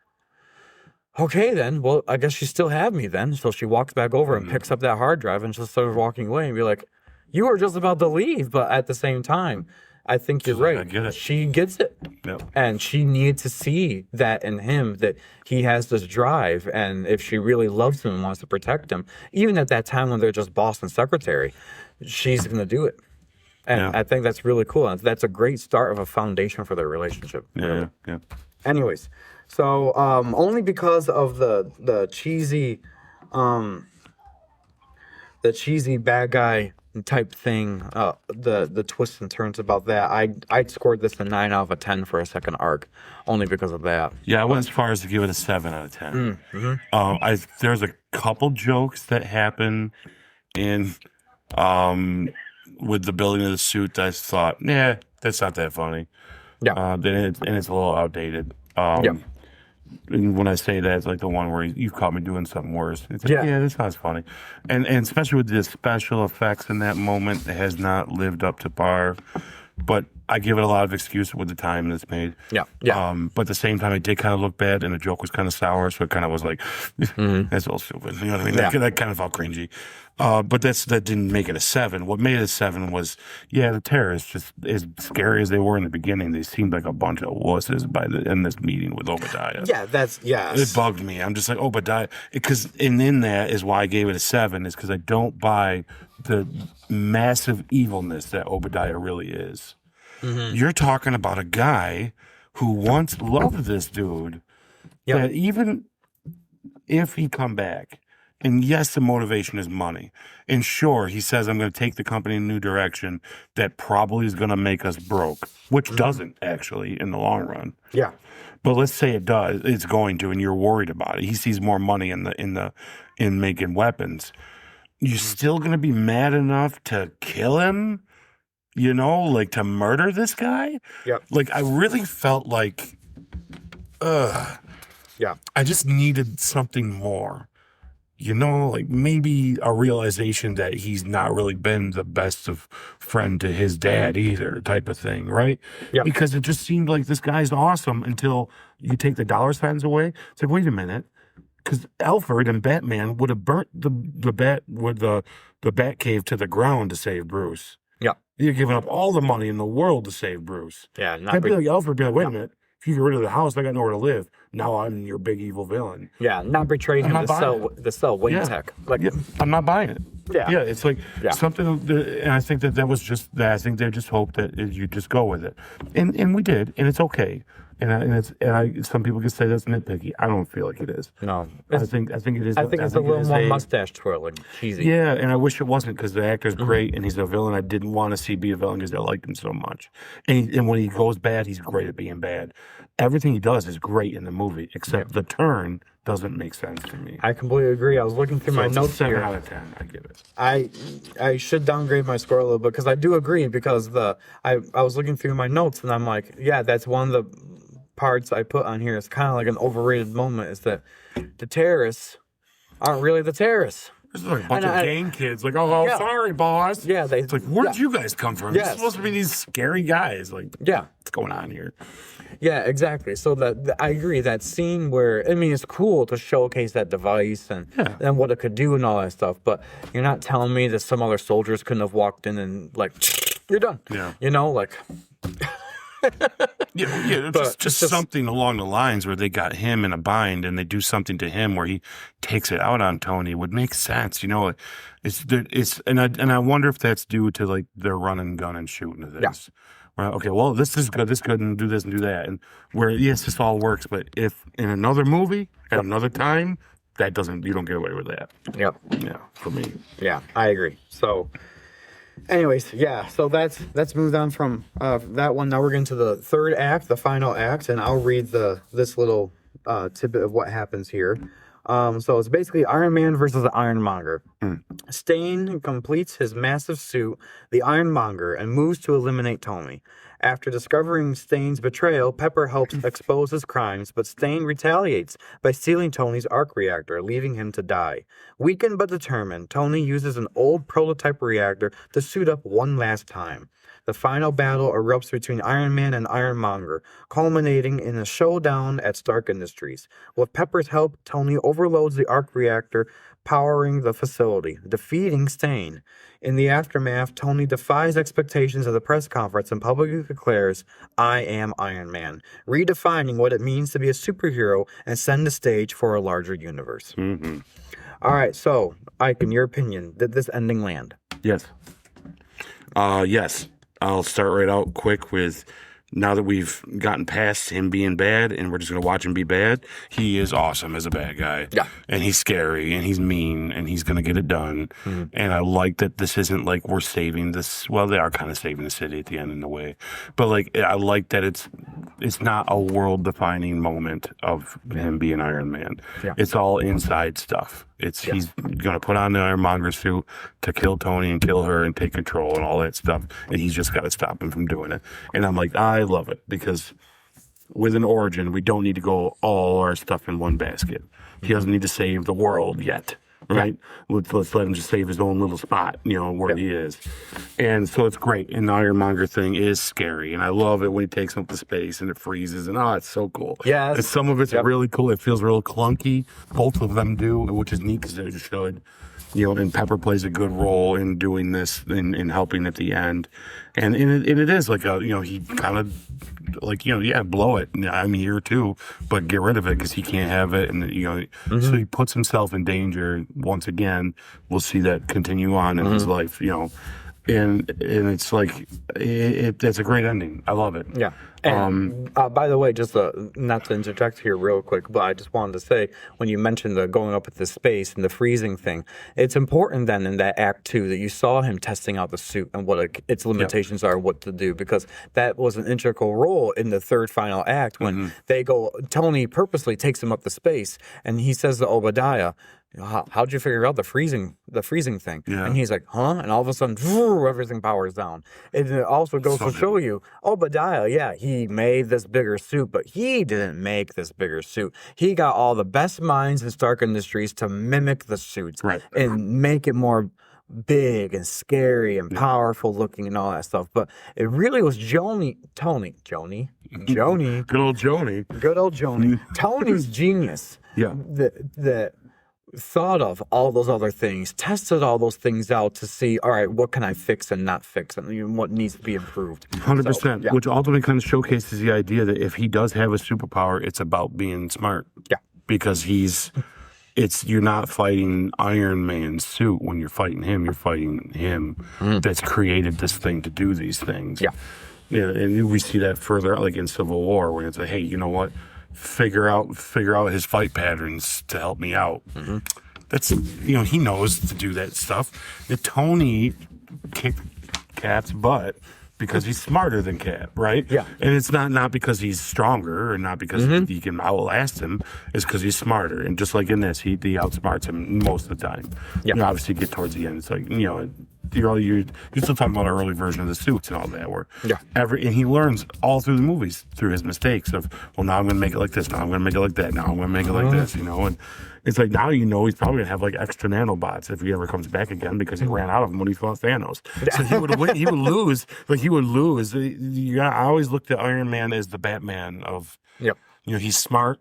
okay, then. Well, I guess you still have me then. So she walks back over and picks up that hard drive and just starts walking away and be like, you were just about to leave. But at the same time, I think you're right. I get it. She gets it. Yep. And she needs to see that in him, that he has this drive. And if she really loves him and wants to protect him, even at that time when they're just boss and secretary, she's going to do it. And I think that's really cool. That's a great start of a foundation for their relationship. Yeah. Anyways, so only because of the cheesy bad guy type thing, the twists and turns about that, I scored this a 9 out of 10 for a second arc, only because of that. Yeah, I went as far as to give it a 7 out of 10. There's a couple jokes that happen in with the building of the suit that I thought, that's not that funny. Yeah. And it's a little outdated. And when I say that, it's like the one where you caught me doing something worse. It's like, that's not as funny. And especially with the special effects in that moment, it has not lived up to par. But I give it a lot of excuse with the time that's made. Yeah. But at the same time, it did kind of look bad, and the joke was kind of sour, so it kind of was like, that's a little stupid. You know what I mean? That kind of felt cringy. But that didn't make it a 7. What made it a 7 was, the terrorists, just as scary as they were in the beginning, they seemed like a bunch of wusses in this meeting with Obadiah. Yeah, It bugged me. I'm just like, Obadiah. In that is why I gave it a 7, is because I don't buy the massive evilness that Obadiah really is. You're talking about a guy who once loved this dude, that even if he come back, and yes, the motivation is money. And sure, he says, I'm going to take the company in a new direction that probably is going to make us broke, which doesn't actually in the long run. Yeah. But let's say it does, it's going to, and you're worried about it. He sees more money in making weapons. You're still going to be mad enough to kill him? You know, like to murder this guy? Yeah. Like I really felt like, I just needed something more. You know, like maybe a realization that he's not really been the best of friend to his dad either, type of thing, right? Yeah. Because it just seemed like this guy's awesome until you take the dollar signs away. It's like, wait a minute, because Alfred and Batman would have burnt the Batcave to the ground to save Bruce. Yeah. You're giving up all the money in the world to save Bruce. Yeah. I'd be like Alfred, be like, wait a minute. If you get rid of the house, I got nowhere to live. Now I'm your big evil villain. Yeah, not betraying him to sell Wayne Tech. Like, I'm not buying it. Yeah, it's like something, and I think that was just that. I think they just hoped that you just go with it, and we did, and it's okay. And some people could say that's nitpicky. I don't feel like it is. No, I think it is. I think it's a little more mustache twirling, cheesy. Yeah, and I wish it wasn't, because the actor's great and he's a villain I didn't want to see be a villain because I liked him so much. And when he goes bad, he's great at being bad. Everything he does is great in the movie, except the turn doesn't make sense to me. I completely agree. I was looking through my notes here. 7 out of 10, I give it. I should downgrade my score a little bit, because I do agree, because I was looking through my notes and I'm like, that's one of the parts I put on here. It's kind of like an overrated moment, is that the terrorists aren't really the terrorists. There's like a bunch of gang kids, like, sorry, boss. Yeah, it's like, where'd you guys come from? Yes. You're supposed to be these scary guys. Like, what's going on here? Yeah, exactly. So I agree. That scene where, I mean, it's cool to showcase that device and what it could do and all that stuff, but you're not telling me that some other soldiers couldn't have walked in and like, you're done. Yeah. You know, like. just something along the lines where they got him in a bind and they do something to him where he takes it out on Tony would make sense. You know, and I wonder if that's due to like their running gun and shooting of this. Right? Okay, well, this is good, and do this and do that, and where yes, this all works, but if in another movie at another time, you don't get away with that. Yep. Yeah, for me. Yeah, I agree. So. Anyways, so that's moved on from that one. Now we're getting to the third act, the final act, and I'll read this little tidbit of what happens here. So it's basically Iron Man versus the Ironmonger. Stain completes his massive suit, the Ironmonger, and moves to eliminate Tony. After discovering Stane's betrayal, Pepper helps expose his crimes, but Stane retaliates by stealing Tony's arc reactor, leaving him to die. Weakened but determined, Tony uses an old prototype reactor to suit up one last time. The final battle erupts between Iron Man and Ironmonger, culminating in a showdown at Stark Industries. With Pepper's help, Tony overloads the arc reactor, powering the facility, defeating Stane. In the aftermath, Tony defies expectations at the press conference and publicly declares, "I am Iron Man," redefining what it means to be a superhero and setting the stage for a larger universe. Mm-hmm. All right, so, Ike, in your opinion, did this ending land? Yes. Yes. I'll start right out quick with, now that we've gotten past him being bad and we're just going to watch him be bad, he is awesome as a bad guy. Yeah. And he's scary and he's mean and he's going to get it done. Mm-hmm. And I like that this isn't like we're saving this. Well, they are kind of saving the city at the end in a way. But like, I like that it's not a world defining moment of him being Iron Man. Yeah. It's all inside stuff. He's going to put on the Ironmonger suit to kill Tony and kill her and take control and all that stuff. And he's just got to stop him from doing it. And I'm like, I love it, because with an origin, we don't need to go all our stuff in one basket. He doesn't need to save the world yet, right? Yeah. Let's let him just save his own little spot, where he is. And so it's great. And the Ironmonger thing is scary. And I love it when he takes him up to space and it freezes. And it's so cool. Yeah. And some of it's really cool. It feels real clunky. Both of them do, which is neat because they should. And Pepper plays a good role in doing this, in helping at the end. And it is like he kind of like, blow it. I'm here too, but get rid of it because he can't have it. And, so he puts himself in danger once again. We'll see that continue on in his life, And it's like, it's a great ending. I love it. Yeah. And by the way, just not to interject here real quick, but I just wanted to say, when you mentioned the going up into space and the freezing thing, it's important then in that Act 2 that you saw him testing out the suit and what its limitations are, what to do, because that was an integral role in the third final act when Tony purposely takes him up to space and he says to Obadiah, "How'd you figure out the freezing thing?" Yeah. And he's like, "Huh?" And all of a sudden, everything powers down. And it also goes to show you, Obadiah, he made this bigger suit, but he didn't make this bigger suit. He got all the best minds in Stark Industries to mimic the suits and make it more big and scary and powerful looking and all that stuff. But it really was Joni. Good old Joni. Tony's genius. Yeah. That thought of all those other things, tested all those things out to see, all right, what can I fix and not fix, and what needs to be improved. 100%, which ultimately kind of showcases the idea that if he does have a superpower, it's about being smart. Yeah. Because you're not fighting Iron Man's suit when you're fighting him. You're fighting him that's created this thing to do these things. Yeah. Yeah, and we see that further, like in Civil War, when it's like, hey, you know what? Figure out his fight patterns to help me out. Mm-hmm. That's he knows to do that stuff. Tony kicked Cap's butt because he's smarter than Cap, right? Yeah. And it's not because he's stronger or not because he can outlast him. It's because he's smarter. And just like in this, he outsmarts him most of the time. Yeah. Obviously, get towards the end, it's like you're still talking about an early version of the suits and all that, where and he learns all through the movies through his mistakes of, well, now I'm going to make it like this, now I'm going to make it like that, now I'm going to make it like this, and it's like now he's probably going to have like extra nanobots if he ever comes back again because he ran out of them when he fought Thanos. So he would win, he would lose. I always looked at Iron Man as the Batman of, he's smart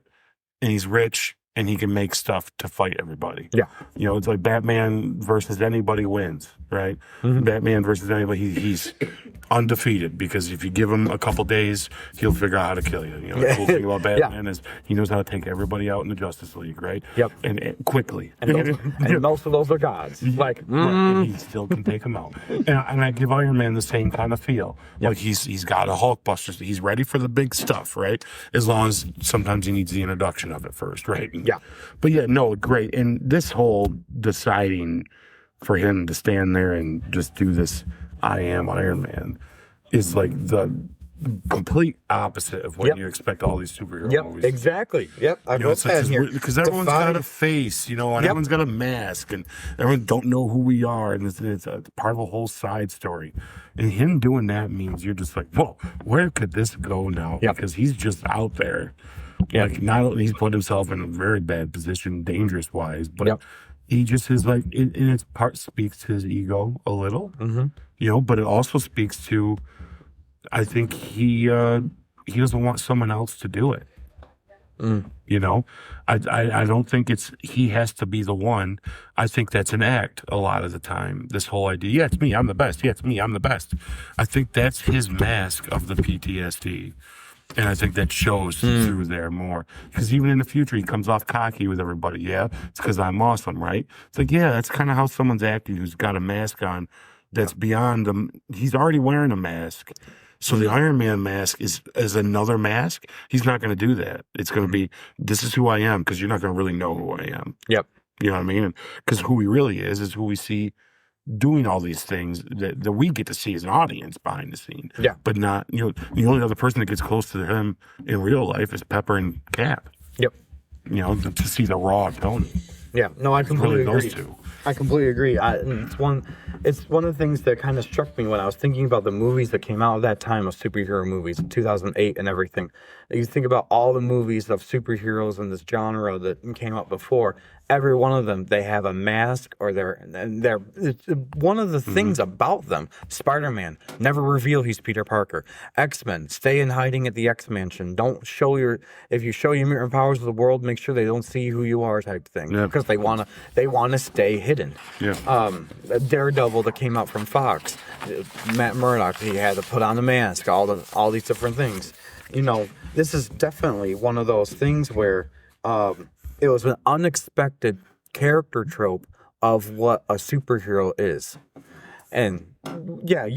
and he's rich and he can make stuff to fight everybody. Yeah. It's like Batman versus anybody wins, right? Mm-hmm. Batman versus anybody, he's undefeated because if you give him a couple days, he'll figure out how to kill you. The cool thing about Batman is he knows how to take everybody out in the Justice League, right? Yep. And quickly. And most of those are gods. Like, and he still can take them out. And I give Iron Man the same kind of feel. Yep. Like he's got a Hulkbuster. He's ready for the big stuff, right? As long as sometimes he needs the introduction of it first, right? Yeah. But great. And this whole deciding for him to stand there and just do this, I am Iron Man, is like complete opposite of what Yep. you expect all these superhero Yep, movies. exactly. Yep, I wrote that here. Because everyone's got a face, and Yep. everyone's got a mask, and everyone don't know who we are, and it's a part of a whole side story. And him doing that means you're just like, whoa, where could this go now? Yep. Because he's just out there. Yeah. Like, not only he's put himself in a very bad position, dangerous wise, but Yep. he just is like, and its part speaks to his ego a little, but it also speaks to, I think he doesn't want someone else to do it. I don't think he has to be the one. I think that's an act a lot of the time. This whole idea, yeah, it's me, I'm the best. Yeah, it's me, I'm the best. I think that's his mask of the PTSD. And I think that shows through there more. Because even in the future, he comes off cocky with everybody. Yeah, it's because I'm awesome, right? It's like, yeah, that's kind of how someone's acting who's got a mask on that's beyond him. He's already wearing a mask. So the Iron Man mask is another mask. He's not going to do that. It's going to be, this is who I am, because you're not going to really know who I am. Yep. You know what I mean? Because who he really is who we see doing all these things that we get to see as an audience behind the scene. Yeah. But not, the only other person that gets close to him in real life is Pepper and Cap. Yep. To see the raw Tony. Yeah. No, I completely Really agree. those two. I completely agree. It's one of the things that kind of struck me when I was thinking about the movies that came out at that time of superhero movies, 2008 and everything. You think about all the movies of superheroes in this genre that came out before. Every one of them, they have a mask, or they're one of the things about them. Spider-Man, never reveal he's Peter Parker. X-Men, stay in hiding at the X-Mansion. Don't show if you show your mutant powers to the world, make sure they don't see who you are, type thing. Yeah. Because they wanna stay hidden. Yeah. Daredevil that came out from Fox, Matt Murdock, he had to put on the mask, all these different things. This is definitely one of those things where it was an unexpected character trope of what a superhero is. And yeah,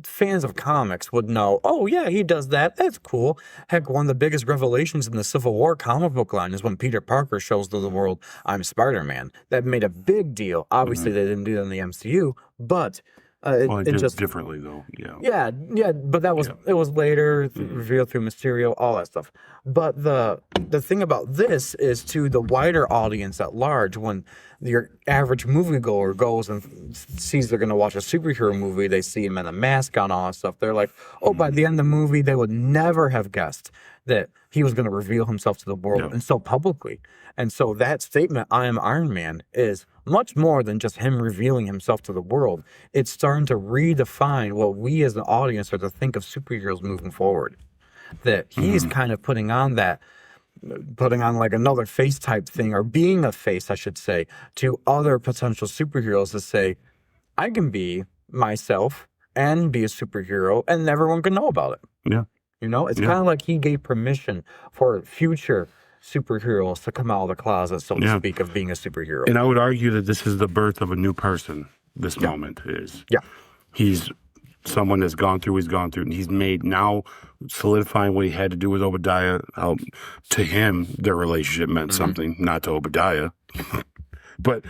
fans of comics would know, oh yeah, he does that. That's cool. Heck, one of the biggest revelations in the Civil War comic book line is when Peter Parker shows to the world, I'm Spider-Man. That made a big deal. Obviously, they didn't do that in the MCU, but It did just differently though. Yeah. Yeah, but it was later revealed through Mysterio, all that stuff. But the thing about this is to the wider audience at large, when your average moviegoer goes and sees they're going to watch a superhero movie, they see him in a mask on, all that stuff. They're like, oh, by the end of the movie, they would never have guessed that he was going to reveal himself to the world and so publicly. And so that statement, I am Iron Man, is much more than just him revealing himself to the world. It's starting to redefine what we as an audience are to think of superheroes moving forward. That he's kind of putting on like another face type thing, or being a face, I should say, to other potential superheroes to say, I can be myself and be a superhero and everyone can know about it. Yeah. It's kind of like he gave permission for future superheroes to come out of the closet, so to speak, of being a superhero. And I would argue that this is the birth of a new person. This moment is. Yeah. He's someone that's gone through, and he's made now solidifying what he had to do with Obadiah. To him, their relationship meant something, not to Obadiah. But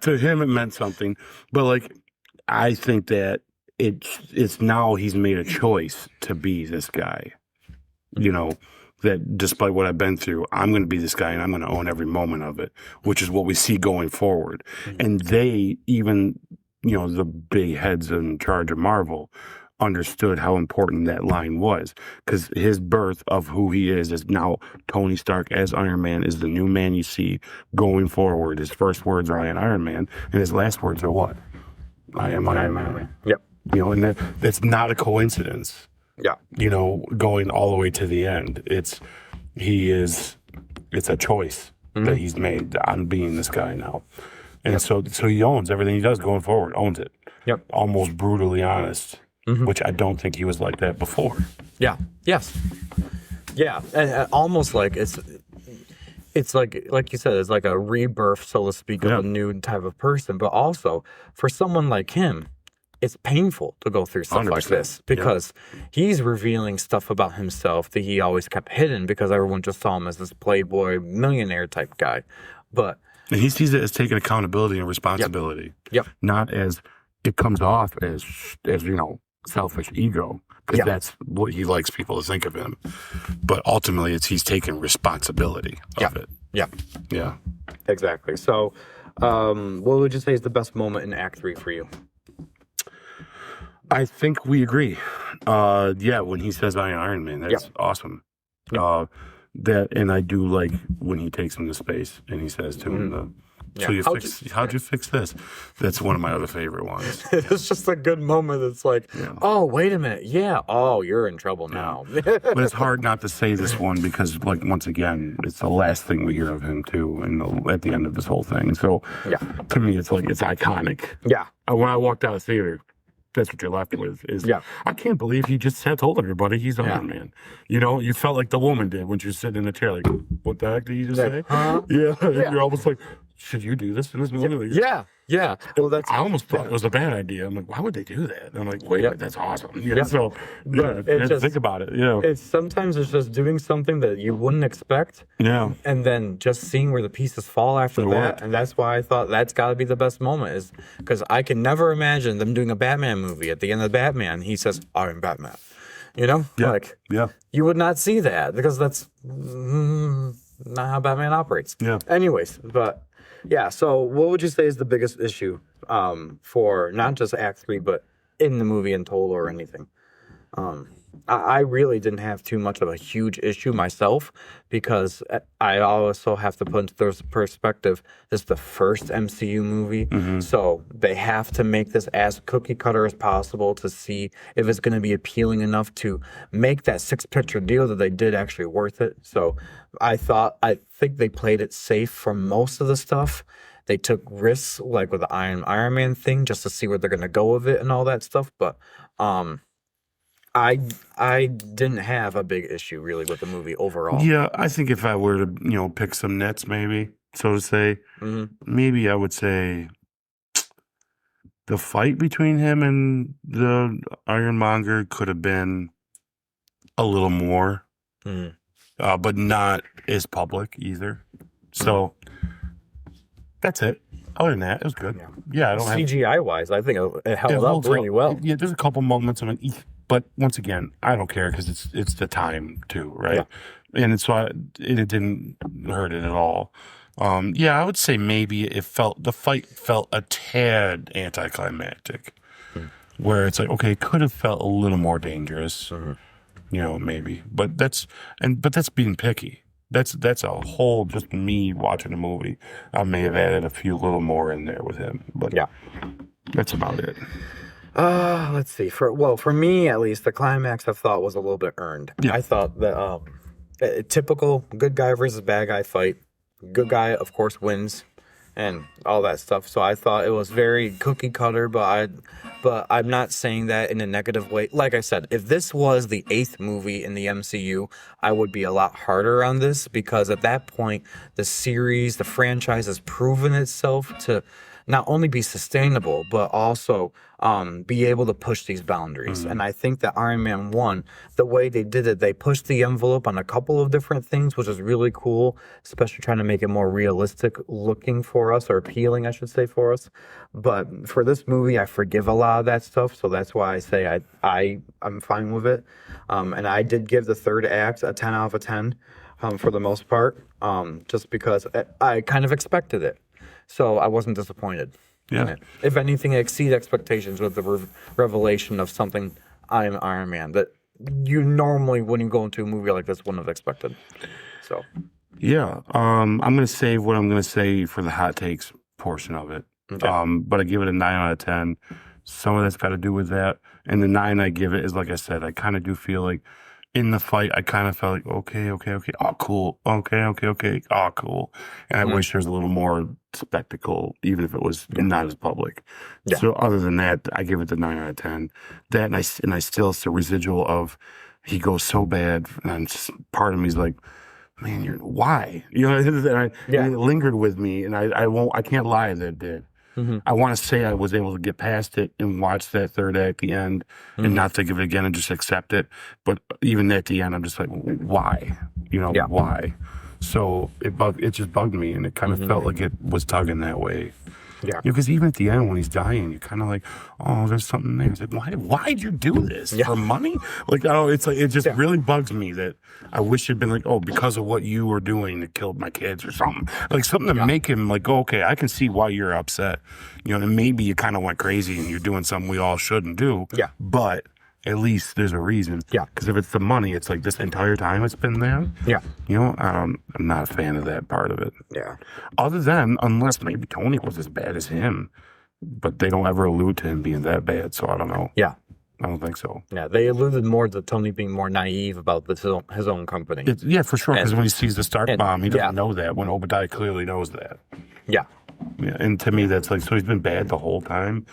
to him, it meant something. But I think that it's now he's made a choice to be this guy. That despite what I've been through, I'm going to be this guy and I'm going to own every moment of it, which is what we see going forward. And they, even, the big heads in charge of Marvel, understood how important that line was, because his birth of who he is now Tony Stark as Iron Man is the new man you see going forward. His first words are I am Iron Man, and his last words are what? I am Iron Man. Yep. And that's not a coincidence. Yeah. Going all the way to the end. It's a choice that he's made. I'm being this guy now. And so he owns everything he does going forward, owns it. Yep. Almost brutally honest, which I don't think he was like that before. Yeah. Yes. Yeah. And almost like it's like you said, it's like a rebirth, so to speak, of a new type of person. But also for someone like him, it's painful to go through stuff like this, because he's revealing stuff about himself that he always kept hidden, because everyone just saw him as this playboy millionaire type guy. But and he sees it as taking accountability and responsibility. Yep. Not as it comes off as selfish ego, because that's what he likes people to think of him. But ultimately, he's taking responsibility of it. Yeah. Yeah. Exactly. So, what would you say is the best moment in Act 3 for you? I think we agree. When he says I am Iron Man, that's awesome. And I do like when he takes him to space and he says to him, how'd you fix this? That's one of my other favorite ones. It's just a good moment. It's like, oh, wait a minute. Yeah. Oh, you're in trouble now. But it's hard not to say this one because, like, once again, it's the last thing we hear of him, too, at the end of this whole thing. So, to me, it's like, it's iconic. Yeah. When I walked out of the theater, that's what you're left with is, I can't believe he just told everybody he's Iron Man. You know, you felt like the woman did when she was sitting in the chair, like, what the heck did you just say? Huh? Yeah. You're almost like, should you do this in this movie? Yeah. Well, I almost thought it was a bad idea. I'm like, why would they do that? And I'm like, wait, that's awesome. So, think about it. Sometimes it's just doing something that you wouldn't expect. Yeah. And then just seeing where the pieces fall after that. And that's why I thought that's got to be the best moment, is because I can never imagine them doing a Batman movie. At the end of Batman, he says, I'm Batman. You know? You would not see that because that's not how Batman operates. Yeah. Anyways, but... yeah, so what would you say is the biggest issue for not just Act 3, but in the movie in total or anything? I really didn't have too much of a huge issue myself because I also have to put into perspective, this is the first MCU movie, so they have to make this as cookie cutter as possible to see if it's going to be appealing enough to make that 6-picture deal that they did actually worth it. So I think they played it safe for most of the stuff. They took risks, like with the Iron Man thing, just to see where they're going to go with it and all that stuff, but I didn't have a big issue really with the movie overall. Yeah, I think if I were to, pick some nets, maybe, so to say, maybe I would say the fight between him and the Ironmonger could have been a little more, but not as public either. So that's it. Other than that, it was good. Yeah, I don't CGI wise, I think it held up really well. Yeah, there's a couple moments of it. But once again, I don't care because it's the time too, right? Yeah. And it didn't hurt it at all. I would say maybe the fight felt a tad anticlimactic, where it's like, okay, it could have felt a little more dangerous, maybe. But that's being picky. That's a whole just me watching a movie. I may have added a few little more in there with him, but that's about it. Let's see. For me at least, the climax I thought was a little bit earned. Yeah. I thought that a typical good guy versus bad guy fight. Good guy, of course, wins, and all that stuff. So I thought it was very cookie cutter, but I'm not saying that in a negative way. Like I said, if this was the 8th movie in the MCU, I would be a lot harder on this because at that point, the franchise has proven itself to not only be sustainable, but also be able to push these boundaries. And I think that Iron Man 1, the way they did it, they pushed the envelope on a couple of different things, which is really cool, especially trying to make it more realistic looking for us, or appealing, I should say, for us. But for this movie, I forgive a lot of that stuff, so that's why I say I'm fine with it. And I did give the third act a 10 out of 10 for the most part, just because I kind of expected it. So I wasn't disappointed. Yeah. If anything, it exceeded expectations with the revelation of something I am Iron Man that you normally, when you go into a movie like this, wouldn't have expected. So. Yeah. I'm going to save what I'm going to say for the hot takes portion of it. Okay. But I give it a 9 out of 10. Some of that's got to do with that. And the 9 I give it is, like I said, I kind of do feel like in the fight, I kind of felt like, okay. Oh, cool. Okay. Oh, cool. And I wish there was a little more spectacle, even if it was not as public. Yeah. So other than that, I give it the 9 out of 10. That, and I still, it's a residual of, he goes so bad. And part of me is like, man, why? And it lingered with me. And I can't lie that it did. I want to say I was able to get past it and watch that third act at the end and not think of it again and just accept it. But even at the end, I'm just like, why? Why? So it just bugged me, and it kind of felt like it was tugging that way. Yeah. Because even at the end when he's dying, you're kind of like, oh, there's something there. It's like, why'd you do this for money? Like, oh, it's like it just really bugs me that I wish it'd been like, oh, because of what you were doing, it killed my kids or something. Like something to make him like, oh, okay, I can see why you're upset. You know, and maybe you kind of went crazy and you're doing something we all shouldn't do. Yeah. But at least there's a reason. Yeah. Because if it's the money, it's like this entire time it's been there. Yeah. You know, I'm not a fan of that part of it. Yeah. Other than, unless maybe Tony was as bad as him, but they don't ever allude to him being that bad, so I don't know. Yeah. I don't think so. Yeah, they alluded more to Tony being more naive about his own company. Yeah, for sure, because when he sees the Stark bomb, he doesn't know that, when Obadiah clearly knows that. Yeah. Yeah, and to me, that's like, so he's been bad the whole time.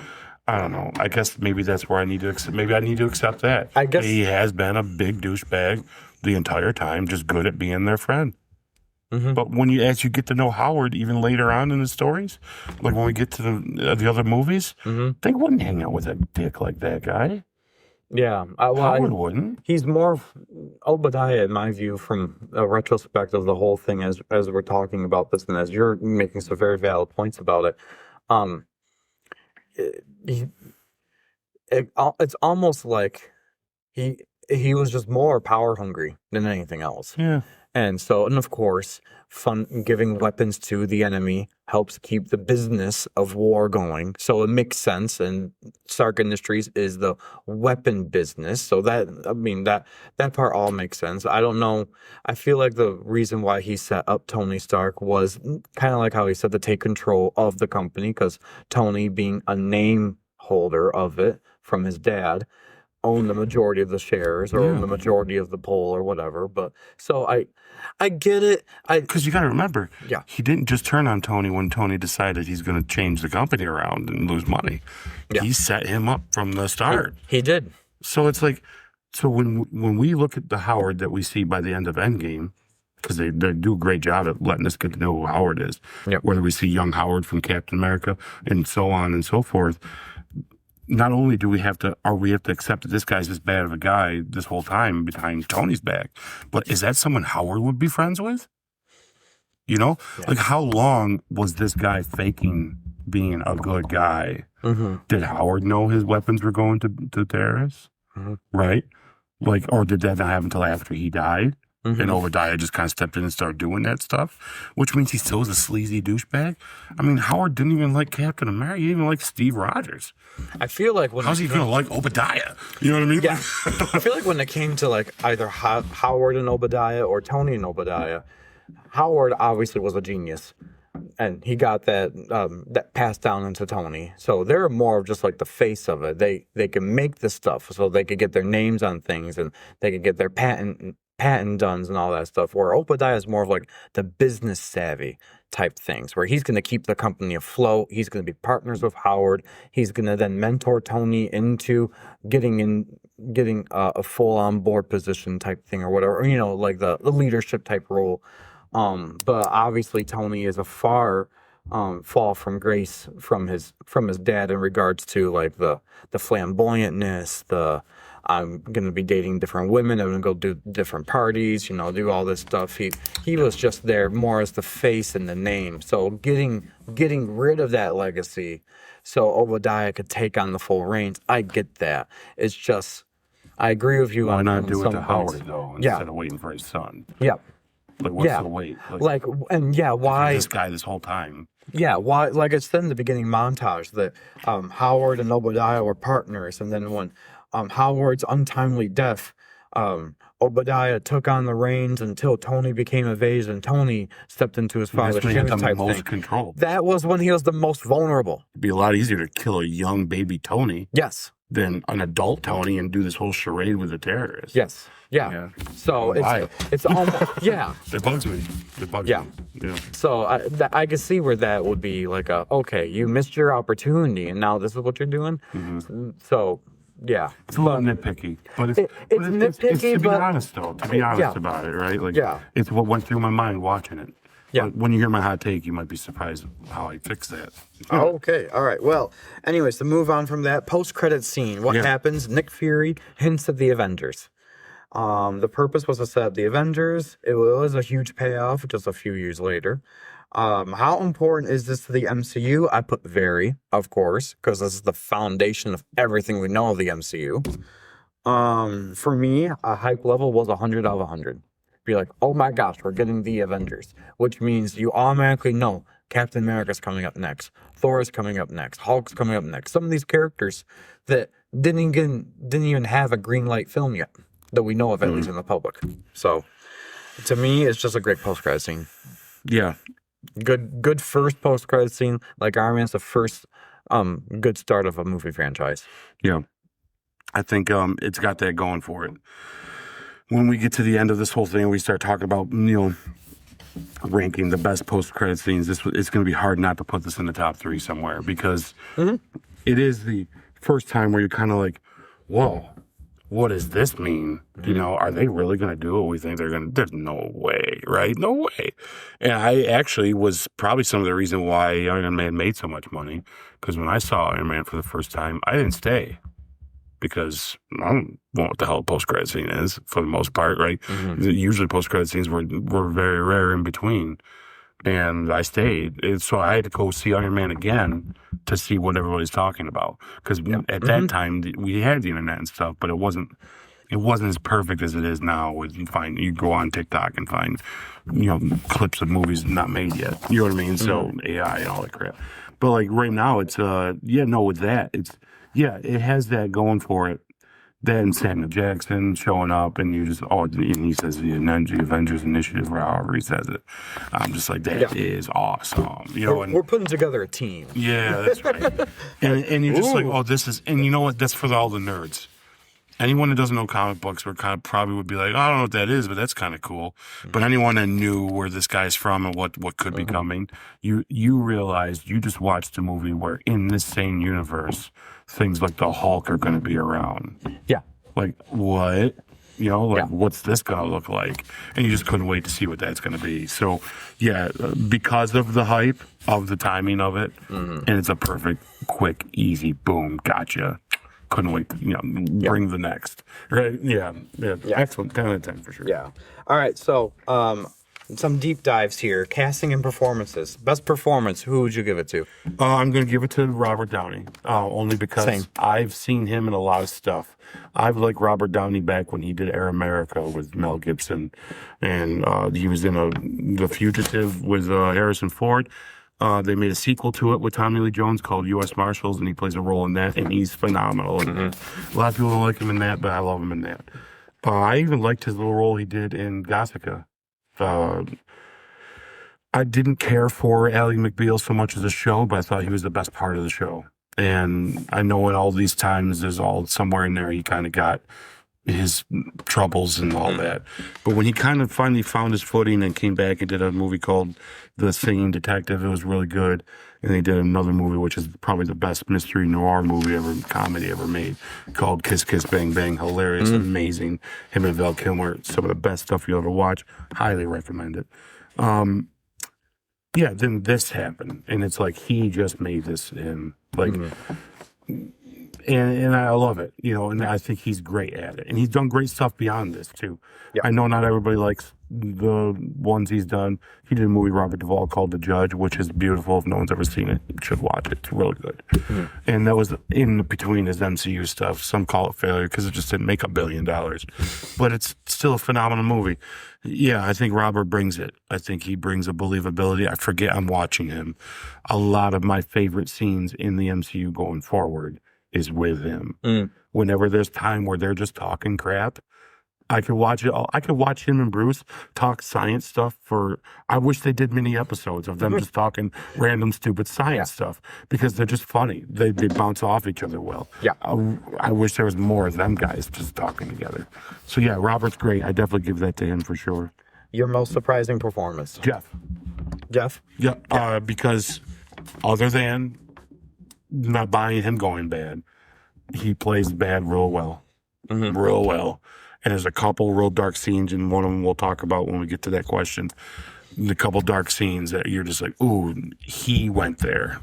I don't know. I guess maybe that's where I need to accept that. I guess he has been a big douchebag the entire time, just good at being their friend. Mm-hmm. But when you get to know Howard even later on in the stories, like when we get to the other movies, they wouldn't hang out with a dick like that guy. Yeah, Howard wouldn't. He's more Obadiah, in my view, from a retrospective of the whole thing. As we're talking about this, and as you're making some very valid points about it, it's almost like he was just more power hungry than anything else. Yeah. And so, and of course, giving weapons to the enemy helps keep the business of war going. So it makes sense. And Stark Industries is the weapon business. So that part all makes sense. I don't know. I feel like the reason why he set up Tony Stark was kind of like how he said to take control of the company, because Tony, being a name holder of it from his dad, own the majority of the shares or own the majority of the poll or whatever. But so I get it. Because you got to remember, Yeah. he didn't just turn on Tony when Tony decided he's going to change the company around and lose money. Yeah. He set him up from the start. He did. So it's like, so when we look at the Howard that we see by the end of Endgame, because they do a great job at letting us get to know who Howard is, Yep. whether we see young Howard from Captain America and so on and so forth. Not only do we have to accept that this guy's as bad of a guy this whole time behind Tony's back, but is that someone Howard would be friends with? You know, like how long was this guy faking being a good guy? Mm-hmm. Did Howard know his weapons were going to terrorists? Mm-hmm. Right? Like, or did that not happen until after he died? Mm-hmm. And Obadiah just kind of stepped in and started doing that stuff, which means he still is a sleazy douchebag. I mean, Howard didn't even like Captain America. He didn't even like Steve Rogers. I feel like how's he going to like Obadiah? You know what I mean? Yeah. I feel like when it came to like either Howard and Obadiah or Tony and Obadiah, Howard obviously was a genius, and he got that passed down into Tony. So they're more of just like the face of it. They can make this stuff, so they could get their names on things, and they could get their patent done and all that stuff. Where Obadiah is more of like the business savvy type things, where he's going to keep the company afloat. He's going to be partners with Howard. He's going to then mentor Tony into getting a full on board position type thing or whatever, you know, like the leadership type role. But obviously Tony is a far fall from grace from his dad in regards to like the flamboyantness, I'm gonna be dating different women, I'm gonna go do different parties, you know, do all this stuff. He was just there more as the face and the name. So getting rid of that legacy so Obadiah could take on the full reins, I get that. It's just, I agree with you. Why on not do it to some Howard points. though, instead of waiting for his son? Yeah. Like, what's the wait? Why this guy this whole time? Yeah, why? Like it said in the beginning montage that Howard and Obadiah were partners, and then when Howard's untimely death, Obadiah took on the reins until Tony became of age, and Tony stepped into his father's shoes type thing. Control. That was when he was the most vulnerable. It'd be a lot easier to kill a young baby Tony Yes. than an adult Tony and do this whole charade with the terrorists. Yes. Yeah. So it's almost It bugs me. It bugs me. Yeah. So I can see where that would be like okay, you missed your opportunity, and now this is what you're doing. Mm-hmm. So. Yeah, it's a little nitpicky, but it's nitpicky. To be honest, though, about it, right? Like, it's what went through my mind watching it. Yeah. But when you hear my hot take, you might be surprised how I fix that. Okay, all right. Well, anyways, to move on from that post-credit scene, what happens? Nick Fury hints at the Avengers. The purpose was to set up the Avengers. It was a huge payoff just a few years later. How important is this to the MCU? I put very, of course, because this is the foundation of everything we know of the MCU. For me, a hype level was 100 out of 100. Be like, oh my gosh, we're getting the Avengers, which means you automatically know Captain America's coming up next, Thor's coming up next, Hulk's coming up next. Some of these characters that didn't even have a green light film yet, that we know of at least in the public. So, to me, it's just a great post-credit scene. Yeah. Good first post-credit scene. Like Iron Man's the first good start of a movie franchise. Yeah. I think it's got that going for it. When we get to the end of this whole thing, we start talking about, ranking the best post-credit scenes. It's going to be hard not to put this in the top 3 somewhere, because it is the first time where you're kind of like, whoa, what does this mean? Are they really going to do what we think they're going to? There's no way, right? No way. And I actually was probably some of the reason why Iron Man made so much money, because when I saw Iron Man for the first time, I didn't stay. Because I don't know what the hell a post-credit scene is, for the most part, right? Usually post-credit scenes were very rare in between. And I stayed. So I had to go see Iron Man again to see what everybody's talking about. Because at that time, we had the internet and stuff, but it wasn't as perfect as it is now. You go on TikTok and find, clips of movies not made yet. You know what I mean? So AI and all that crap. But like right now, it's, with that, it has that going for it. Then Samuel Jackson showing up, and and he says the Avengers Initiative, or however he says it. I'm just like, that is awesome. We're putting together a team. Yeah, that's right. and you're just like, oh, this is, and you know what? That's for all the nerds. Anyone that doesn't know comic books probably would be like, I don't know what that is, but that's kind of cool. But anyone that knew where this guy's from and what could be coming, you realized you just watched a movie where in this same universe, things like the Hulk are going to be around. Yeah. Like, what? What's this going to look like? And you just couldn't wait to see what that's going to be. So, because of the hype, of the timing of it, and it's a perfect, quick, easy, boom, gotcha. Couldn't wait to, bring the next. Right? Yeah. Excellent. 10 out of 10 for sure. Yeah. All right. So, some deep dives here. Casting and performances. Best performance, who would you give it to? I'm going to give it to Robert Downey, only because I've seen him in a lot of stuff. I've liked Robert Downey back when he did Air America with Mel Gibson, and he was in The Fugitive with Harrison Ford. They made a sequel to it with Tommy Lee Jones called U.S. Marshals, and he plays a role in that, and he's phenomenal. And a lot of people don't like him in that, but I love him in that. I even liked his little role he did in Gothika. I didn't care for Ally McBeal so much as a show, but I thought he was the best part of the show. And I know in all these times, there's somewhere in there he kind of got his troubles and all that. But when he kind of finally found his footing and came back and did a movie called The Singing Detective, it was really good. And they did another movie, which is probably the best mystery noir comedy ever made, called Kiss Kiss Bang Bang. Hilarious, amazing. Him and Val Kilmer, some of the best stuff you'll ever watch. Highly recommend it. Then this happened. And it's like, he just made this him. Like, and I love it, and I think he's great at it. And he's done great stuff beyond this, too. Yep. I know not everybody likes the ones he's done. He did a movie, Robert Duvall, called The Judge, which is beautiful. If no one's ever seen it, you should watch it. It's really good. And that was in between his MCU stuff. Some call it failure because it just didn't make $1 billion. But it's still a phenomenal movie. Yeah, I think Robert brings it. I think he brings a believability. I forget I'm watching him. A lot of my favorite scenes in the MCU going forward is with him. Whenever there's time where they're just talking crap, I could watch it all. I could watch him and Bruce talk science stuff I wish they did mini episodes of them just talking random stupid science stuff, because they're just funny. They bounce off each other well. Yeah. I wish there was more of them guys just talking together. So yeah, Robert's great. I definitely give that to him for sure. Your most surprising performance? Jeff? Yeah. Because other than not buying him going bad, he plays bad real well. Real well. And there's a couple real dark scenes, and one of them we'll talk about when we get to that question. The couple dark scenes that you're just like, ooh, he went there.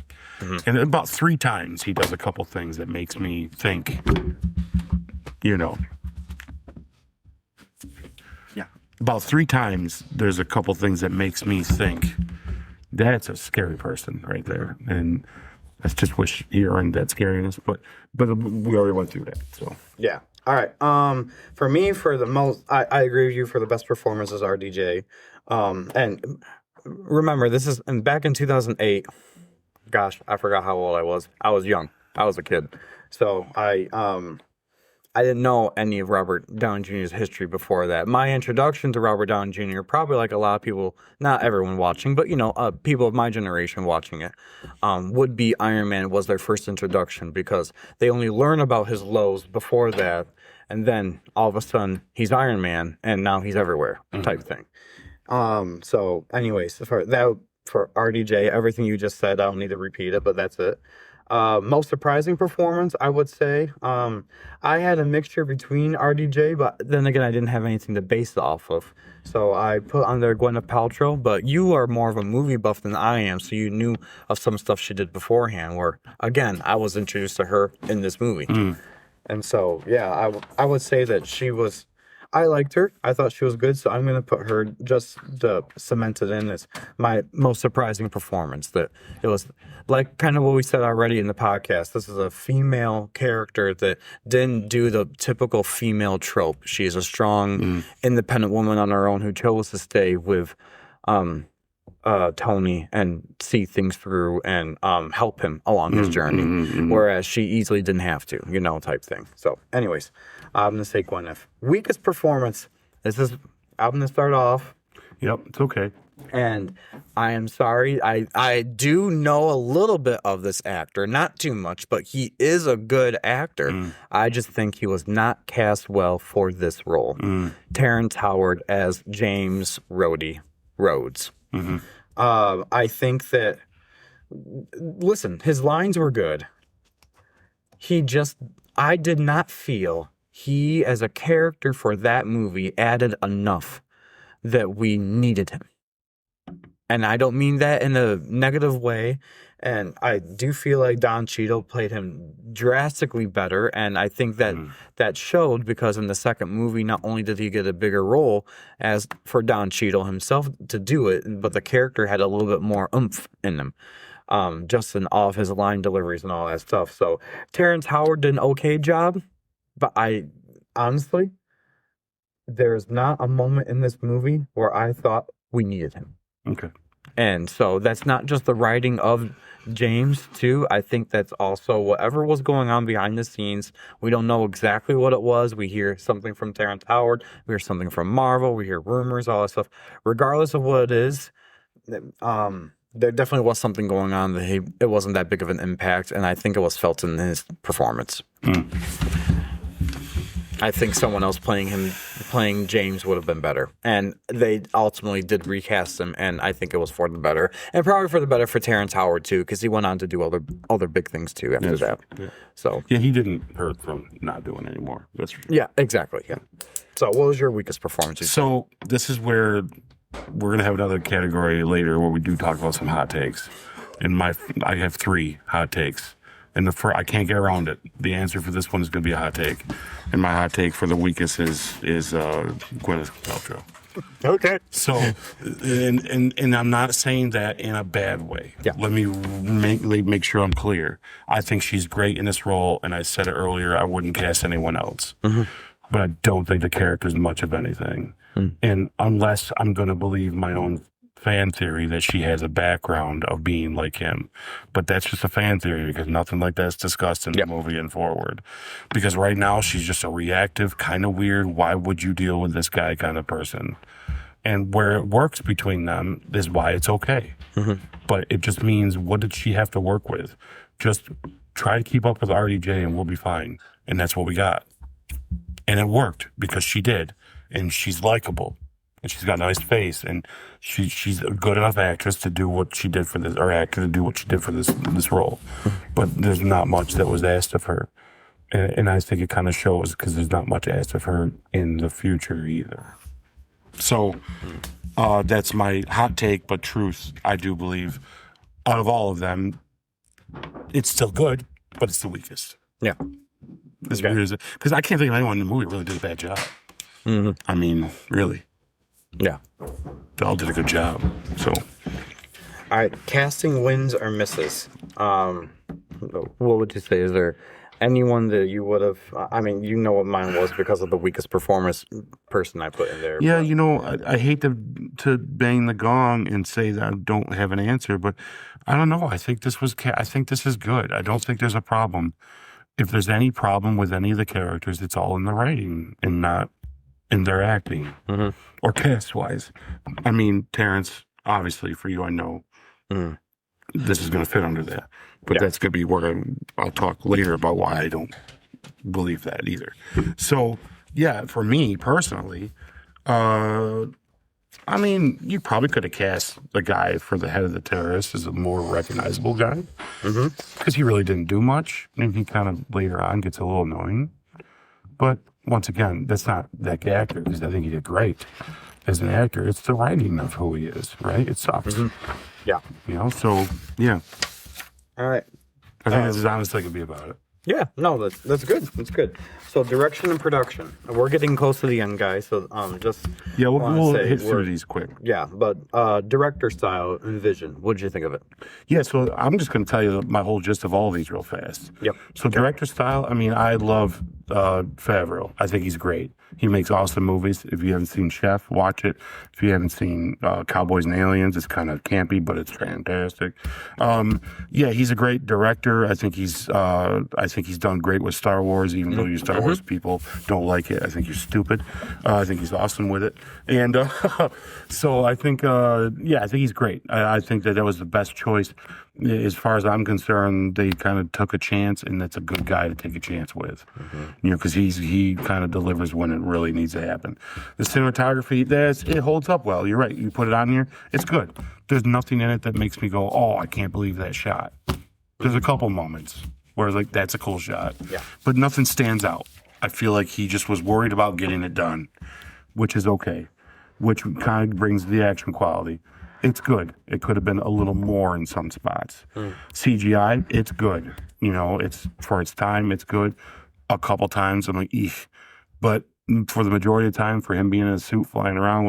And about 3 times he does a couple things that makes me think, Yeah. About 3 times there's a couple things that makes me think That's a scary person right there. And I just wish he earned that scariness, but we already went through that. So Yeah. All right. For me, for the most, I agree with you. For the best performance is RDJ. And remember, this is back in 2008. Gosh, I forgot how old I was. I was young. I was a kid. So I didn't know any of Robert Downey Jr.'s history before that. My introduction to Robert Downey Jr., probably like a lot of people, not everyone watching, but people of my generation watching it, would be Iron Man was their first introduction because they only learn about his lows before that, and then all of a sudden he's Iron Man, and now he's everywhere type thing. So, anyways, for RDJ, everything you just said, I don't need to repeat it, but that's it. Most surprising performance, I would say. I had a mixture between RDJ, but then again, I didn't have anything to base it off of. So I put on there Gwyneth Paltrow, but you are more of a movie buff than I am, so you knew of some stuff she did beforehand, where, again, I was introduced to her in this movie. And so, yeah, I would say that I liked her. I thought she was good, so I'm going to put her just to cement it in as my most surprising performance. That it was like kind of what we said already in the podcast. This is a female character that didn't do the typical female trope. She's a strong, independent woman on her own who chose to stay with Tony and see things through and help him along his journey, whereas she easily didn't have to, type thing. So, anyways, I'm gonna say Gwyneth. Weakest performance. I'm gonna start off. Yep, it's okay. And I am sorry. I do know a little bit of this actor, not too much, but he is a good actor. I just think he was not cast well for this role. Terrence Howard as James Rhodes. I think that, listen, his lines were good. I did not feel he, as a character for that movie, added enough that we needed him. And I don't mean that in a negative way. And I do feel like Don Cheadle played him drastically better. And I think that showed because in the second movie, not only did he get a bigger role as for Don Cheadle himself to do it, but the character had a little bit more oomph in him. Just in all of his line deliveries and all that stuff. So Terrence Howard did an okay job. But honestly, there's not a moment in this movie where I thought we needed him. Okay. And so that's not just the writing of James, too. I think that's also whatever was going on behind the scenes. We don't know exactly what it was. We hear something from Terrence Howard. We hear something from Marvel. We hear rumors, all that stuff. Regardless of what it is, there definitely was something going on that it wasn't that big of an impact. And I think it was felt in his performance. I think someone else playing James would have been better. And they ultimately did recast him, and I think it was for the better. And probably for the better for Terrence Howard, too, because he went on to do other big things, too, after that. Yeah. So yeah, he didn't hurt from not doing anymore. That's true. Yeah, exactly. Yeah. So what was your weakest performance? So this is where we're going to have another category later where we do talk about some hot takes. And I have 3 hot takes. And I can't get around it. The answer for this one is going to be a hot take. And my hot take for the weakest is Gwyneth Paltrow. Okay. So, and I'm not saying that in a bad way. Yeah. Let me make sure I'm clear. I think she's great in this role, and I said it earlier, I wouldn't cast anyone else. But I don't think the character's much of anything. And unless I'm going to believe my own fan theory that she has a background of being like him. But that's just a fan theory because nothing like that's discussed in the movie and forward. Because right now she's just a reactive, kind of weird, why would you deal with this guy kind of person? And where it works between them is why it's okay. But it just means, what did she have to work with? Just try to keep up with RDJ and we'll be fine. And that's what we got. And it worked because she did. And she's likable. And she's got a nice face, and she's a good enough actress to do what she did for this, or actor to do what she did for this role. But there's not much that was asked of her, and I think it kind of shows because there's not much asked of her in the future either. So that's my hot take, but truth. I do believe out of all of them, it's still good, but it's the weakest. Yeah, as weird as it, because I can't think of anyone in the movie really did a bad job. I mean, really. Yeah. They all did a good job. So All right, casting wins or misses. What would you say? Is there anyone that you would have? I mean, you know what mine was because of the weakest performance person I put in there. Yeah, but- you know, I hate to bang the gong and say that I don't have an answer, but I don't know. I think this is good. I don't think there's a problem. If there's any problem with any of the characters, it's all in the writing and not in their acting or cast wise. I mean, Terrence, obviously for you, I know this is going to fit under that, but that's going to be where I'll talk later about why I don't believe that either. So yeah, for me personally, I mean, you probably could have cast the guy for the head of the terrorists as a more recognizable guy because he really didn't do much, and he kind of later on gets a little annoying. But once again, that's not that actor because I think he did great as an actor. It's the writing of who he is, right? It sucks. Yeah. You know, so yeah. All right. I think that's as honest as I can be about it. Yeah, no, that's good. That's good. So direction and production. We're getting close to the end, guys. So just Yeah, we'll say hit through these quick. yeah, but director style and vision. What did you think of it? Yeah, so I'm just going to tell you my whole gist of all of these real fast. Yep. So director style, I mean, I love Favreau. I think he's great. He makes awesome movies. If you haven't seen Chef, watch it. If you haven't seen Cowboys and Aliens, it's kind of campy, but it's fantastic. Yeah, he's a great director. I think he's done great with Star Wars, even though you Star Wars people don't like it. I think you're stupid. I think he's awesome with it. And so I think, I think he's great. I think that was the best choice. As far as I'm concerned, they kind of took a chance, and that's a good guy to take a chance with. You know, because he kind of delivers when it really needs to happen. The cinematography, it holds up well. You're right. You put it on here, it's good. There's nothing in it that makes me go, oh, I can't believe that shot. There's a couple moments where like that's a cool shot, but nothing stands out. I feel like he just was worried about getting it done, which is okay, which kind of brings the action quality. It's good. It could have been a little more in some spots. CGI, it's good. You know, it's for its time, it's good. A couple times I'm like, eesh. But for the majority of the time, for him being in a suit flying around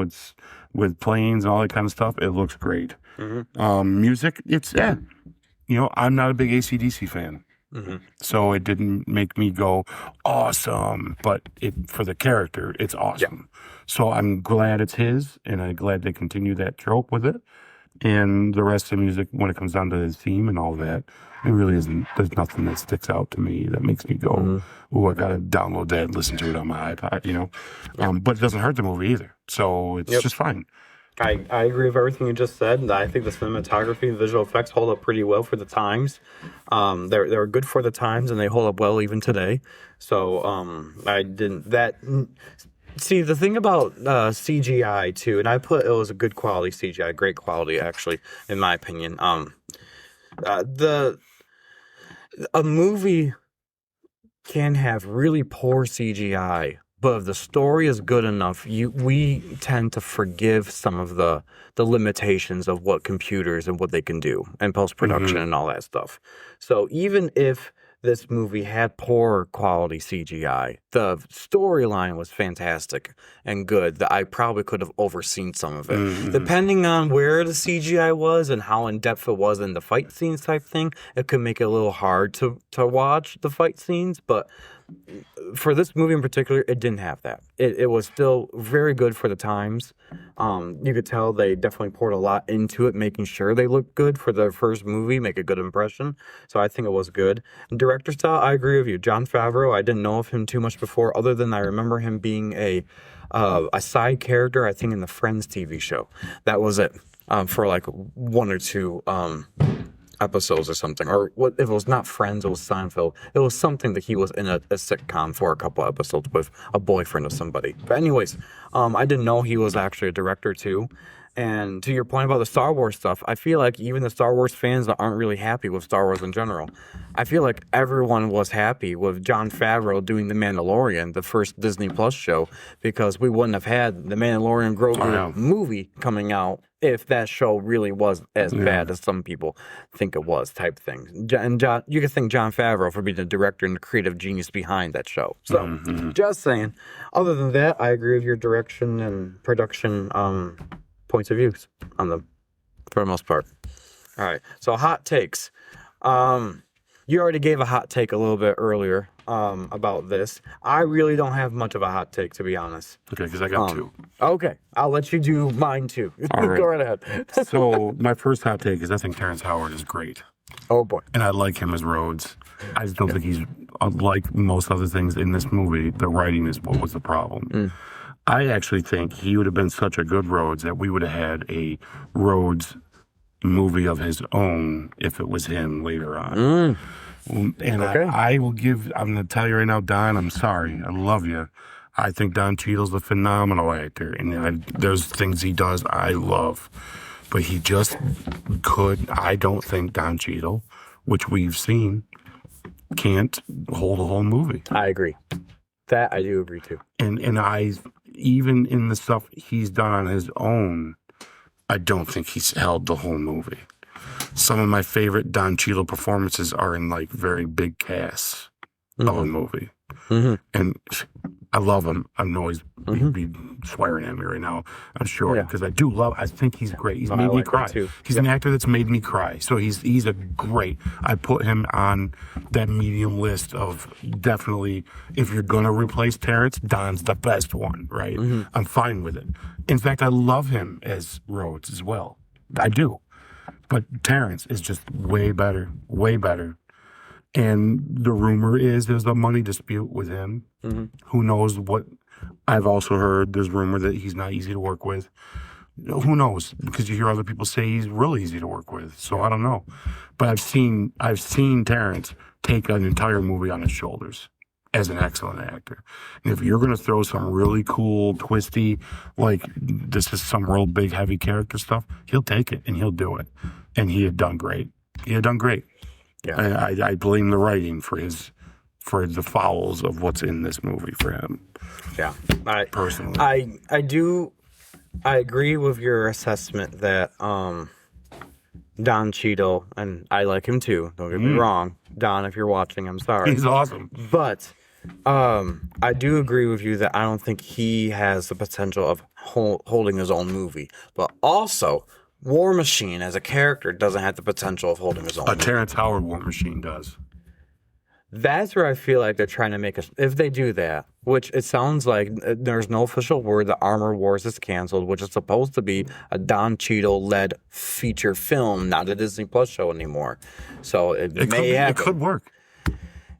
with planes and all that kind of stuff, it looks great. Music, it's you know, I'm not a big AC/DC fan. So it didn't make me go awesome, but for the character, it's awesome. So I'm glad it's his, and I'm glad they continue that trope with it. And the rest of the music, when it comes down to his theme and all that, it really isn't. There's nothing that sticks out to me that makes me go, "Oh, I gotta download that and listen to it on my iPod." You know, but it doesn't hurt the movie either. So it's just fine. I agree with everything you just said. I think the cinematography and visual effects hold up pretty well for the times. They're good for the times, and they hold up well even today. So See, the thing about CGI too, and I put it was a good quality CGI, great quality actually, in my opinion. A movie can have really poor CGI, but if the story is good enough, we tend to forgive some of the limitations of what computers and what they can do and post-production and all that stuff. So even if this movie had poor quality CGI, the storyline was fantastic and good. That I probably could have overseen some of it. Depending on where the CGI was and how in-depth it was in the fight scenes type thing, it could make it a little hard to watch the fight scenes, but for this movie in particular, it didn't have that. It was still very good for the times. You could tell they definitely poured a lot into it, making sure they looked good for their first movie, make a good impression. So I think it was good. And director style, I agree with you. Jon Favreau, I didn't know of him too much before, other than I remember him being a side character, I think, in the Friends TV show. That was it, for like one or two episodes or something, or what if it was not Friends, it was Seinfeld. It was something that he was in a sitcom for a couple episodes with a boyfriend of somebody. But anyways, I didn't know he was actually a director too. And to your point about the Star Wars stuff, I feel like even the Star Wars fans that aren't really happy with Star Wars in general, I feel like everyone was happy with Jon Favreau doing The Mandalorian, the first Disney Plus show, because we wouldn't have had The Mandalorian Grogu movie coming out if that show really was as bad as some people think it was, type thing. And you can thank Jon Favreau for being the director and the creative genius behind that show. So, just saying. Other than that, I agree with your direction and production points of views on them, for the most part. All right. So hot takes. You already gave a hot take a little bit earlier about this. I really don't have much of a hot take, to be honest. Okay, because I got two. Okay, I'll let you do mine too. All right. Go right ahead. So my first hot take is I think Terrence Howard is great. Oh boy. And I like him as Rhodes. I just don't think he's, like most other things in this movie, the writing is what was the problem. I actually think he would have been such a good Rhodes that we would have had a Rhodes movie of his own if it was him later on. And Okay. I'm going to tell you right now, Don, I'm sorry. I love you. I think Don Cheadle's a phenomenal actor. And there's things he does I love. But he just I don't think Don Cheadle, which we've seen, can't hold a whole movie. I agree. That I do agree too. And even in the stuff he's done on his own, I don't think he's held the whole movie. Some of my favorite Don Cheadle performances are in like very big casts of a movie. And I love him. I know he's be swearing at me right now. I'm sure because I think he's great. He's made me cry. He's an actor that's made me cry. So he's a great. I put him on that medium list of definitely, if you're gonna replace Terrence, Don's the best one, right? I'm fine with it. In fact, I love him as Rhodes as well. I do. But Terrence is just way better, way better. And the rumor is there's a money dispute with him. Who knows what? I've also heard there's rumor that he's not easy to work with. Who knows? Because you hear other people say he's really easy to work with. So I don't know. But I've seen Terrence take an entire movie on his shoulders as an excellent actor. And if you're going to throw some really cool, twisty, like this is some real big, heavy character stuff, he'll take it and he'll do it. And he had done great. Yeah. I blame the writing for the fouls of what's in this movie for him. Yeah. Personally. I agree with your assessment that Don Cheadle, and I like him too, don't get me wrong. Don, if you're watching, I'm sorry. He's awesome. But I do agree with you that I don't think he has the potential of holding his own movie. But also, War Machine as a character doesn't have the potential of holding his own movie. Terrence Howard War Machine does. That's where I feel like they're trying to make us, if they do that, which it sounds like there's no official word that Armor Wars is canceled, which is supposed to be a Don Cheadle-led feature film, not a Disney Plus show anymore. So it may happen. It could work.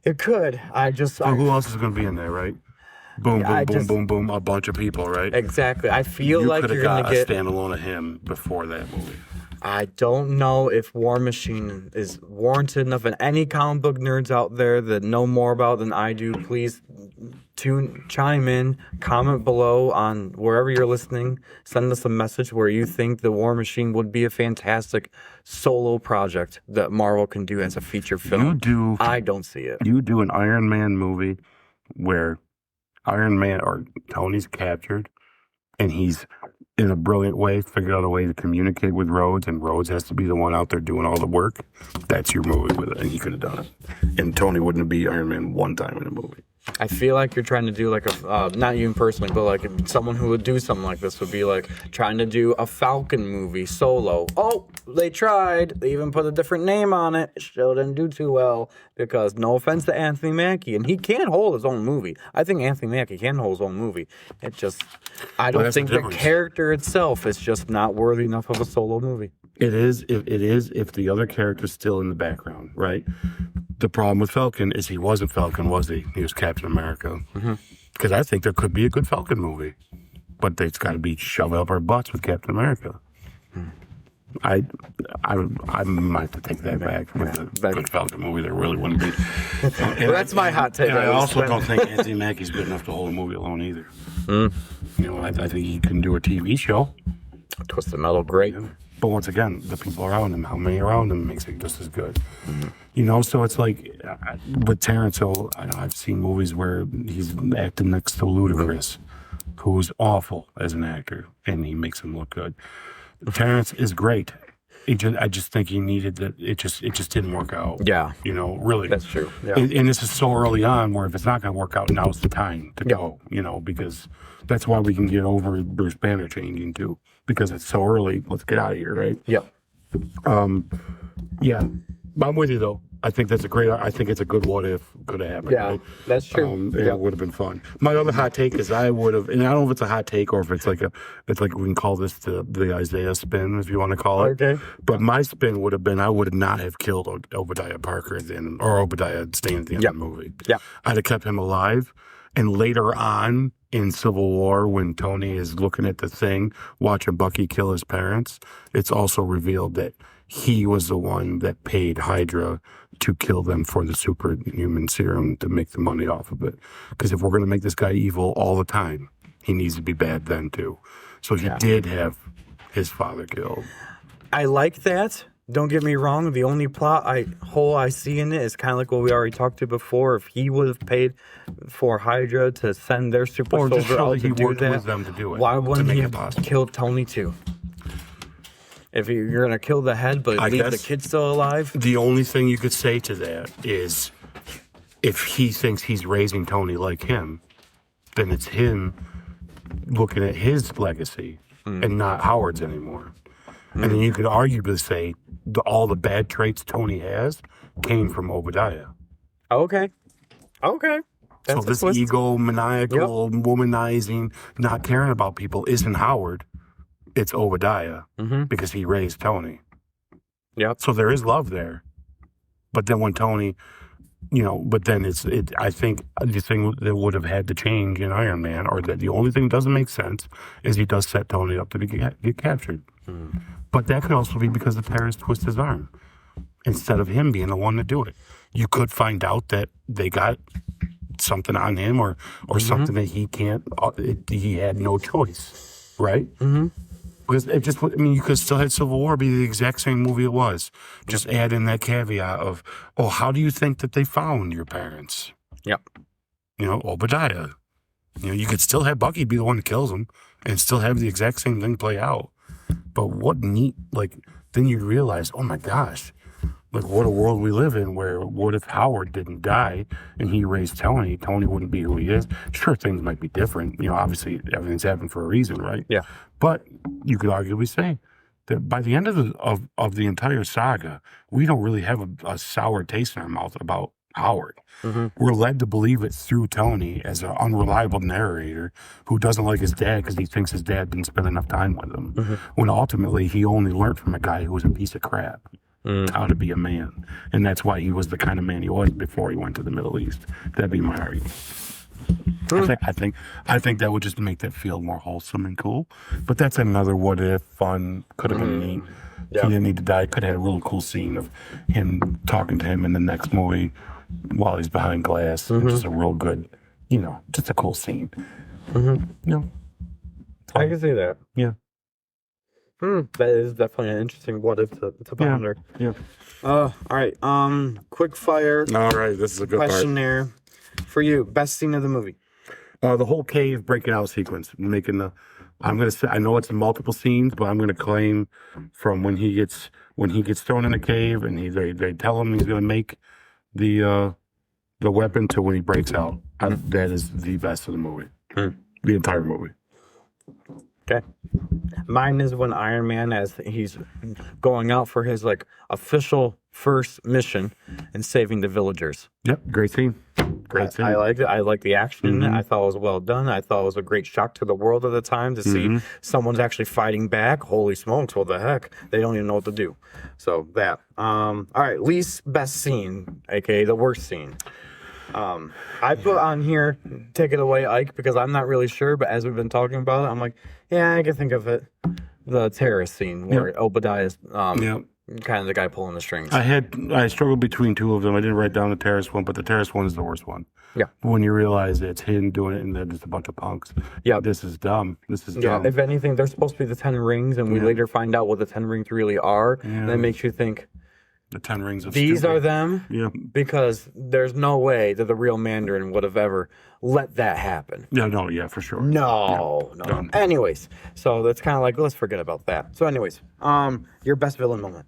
It could. Who else is going to be in there, right? Boom, boom, boom, a bunch of people, right? Exactly. I feel like you're going to get a standalone of him before that movie. I don't know if War Machine is warranted enough, and any comic book nerds out there that know more about than I do, please chime in, comment below on wherever you're listening. Send us a message where you think the War Machine would be a fantastic solo project that Marvel can do as a feature film. I don't see it. You do an Iron Man movie where Iron Man or Tony's captured, and he's in a brilliant way figured out a way to communicate with Rhodes, and Rhodes has to be the one out there doing all the work. That's your movie with it, and he could have done it. And Tony wouldn't be Iron Man one time in a movie. I feel like you're trying to do like a, not you personally, but like someone who would do something like this would be like trying to do a Falcon movie solo. Oh, they tried. They even put a different name on it. It still didn't do too well because no offense to Anthony Mackie, and he can hold his own movie. I think Anthony Mackie can hold his own movie. It just, I don't think the character itself is just not worthy enough of a solo movie. It is if the other character's still in the background, right? The problem with Falcon is he wasn't Falcon, was he? He was Captain America. Because I think there could be a good Falcon movie, but it's got to be shoved up our butts with Captain America. I might have to take that back. With a good Falcon movie, there really wouldn't be. Well, that's my hot take. I also don't think Anthony Mackie's good enough to hold a movie alone either. You know, I think he can do a TV show. Twisted Metal, great. Yeah. But once again, the people around him, how many around him makes it just as good. You know, so it's like with Terrence Hill, I've seen movies where he's acting next to Ludacris, who's awful as an actor, and he makes him look good. Terrence is great. I just think he needed that. It just didn't work out. Yeah. You know, really. That's true. Yeah. And this is so early on where if it's not going to work out, now's the time to go, you know, because that's why we can get over Bruce Banner changing too, because it's so early. Let's get out of here, right? Yep. Yeah, I'm with you though. I think that's I think it's a good what if could have happened. Yeah, right? that's true. It would have been fun. My other hot take is I would have, and I don't know if it's a hot take or if it's like we can call this the Isaiah spin if you want to call it. Okay. But my spin would have been I would not have killed Obadiah Parker at the end, or Obadiah Stane at the end of the movie. Yeah. I'd have kept him alive, and later on in Civil War, when Tony is looking at the thing, watching Bucky kill his parents, it's also revealed that he was the one that paid Hydra to kill them for the superhuman serum to make the money off of it. Because if we're going to make this guy evil all the time, he needs to be bad then too. So he did have his father killed. I like that. Don't get me wrong. The only hole I see in it is kind of like what we already talked to before. If he would have paid for Hydra to send their super Or just soldier show out that to he do worked that, with them to do it. why wouldn't he it have possible. killed Tony too? If you're gonna kill the head but leave the kid still alive, The only thing you could say to that is if he thinks he's raising Tony like him, then it's him looking at his legacy and not Howard's anymore. And then you could arguably say all the bad traits Tony has came from Obadiah. okay. So this egomaniacal, womanizing, not caring about people isn't Howard. It's Obadiah because he raised Tony. Yep. So there is love there. But then when Tony, I think the thing that would have had to change in Iron Man, or that the only thing that doesn't make sense, is he does set Tony up to get captured. But that could also be because the terrorists twist his arm instead of him being the one to do it. You could find out that they got something on him or something that he can't, he had no choice, right? Because you could still have Civil War be the exact same movie it was. Just add in that caveat of, how do you think that they found your parents? Yep. Obadiah. You could still have Bucky be the one that kills him and still have the exact same thing play out. But what neat, then you realize, oh my gosh, what a world we live in where what if Howard didn't die and he raised Tony? Tony wouldn't be who he is. Sure, things might be different. Obviously everything's happened for a reason, right? Yeah. But you could arguably say that by the end of the entire saga, we don't really have a sour taste in our mouth about Howard. We're led to believe it through Tony as an unreliable narrator who doesn't like his dad because he thinks his dad didn't spend enough time with him. When ultimately he only learned from a guy who was a piece of crap how to be a man. And that's why he was the kind of man he was before he went to the Middle East. That'd be my argument. I think that would just make that feel more wholesome and cool. But that's another what if, fun, could have been neat. Yeah. He didn't need to die. Could have had a really cool scene of him talking to him in the next movie while he's behind glass. Just a real good, just a cool scene. I can see that. Yeah. That is definitely an interesting what if to ponder. Yeah. All right. Quick fire. All right. This is a good questionnaire for you. Best scene of the movie. The whole cave breaking out sequence, I'm gonna say I know it's multiple scenes, but I'm gonna claim from when he gets thrown in a cave and they tell him he's gonna make the weapon to when he breaks out. That is the best of the movie. The entire movie. Okay. Mine is when Iron Man, as he's going out for his official first mission and saving the villagers. Yep, great scene. Great scene. I liked it. I liked the action in it. I thought it was well done. I thought it was a great shock to the world at the time to see someone's actually fighting back. Holy smokes, what the heck? They don't even know what to do. So that. All right, least best scene, aka the worst scene. I put on here, take it away, Ike, because I'm not really sure, but as we've been talking about it, I'm like, yeah, I can think of it. The terrorist scene where Obadiah's kind of the guy pulling the strings. I struggled between two of them. I didn't write down the terrorist one, but the terrorist one is the worst one. Yeah. When you realize it's him doing it and they're just a bunch of punks. Yeah. This is dumb. Yeah. If anything, they're supposed to be the 10 rings, and we later find out what the 10 rings really are. Yeah. And that makes you think, the 10 rings of these stupid. Are them? Yeah. Because there's no way that the real Mandarin would have ever let that happen. Yeah, for sure. No. Anyways, so that's kind of like, let's forget about that. So anyways, your best villain moment.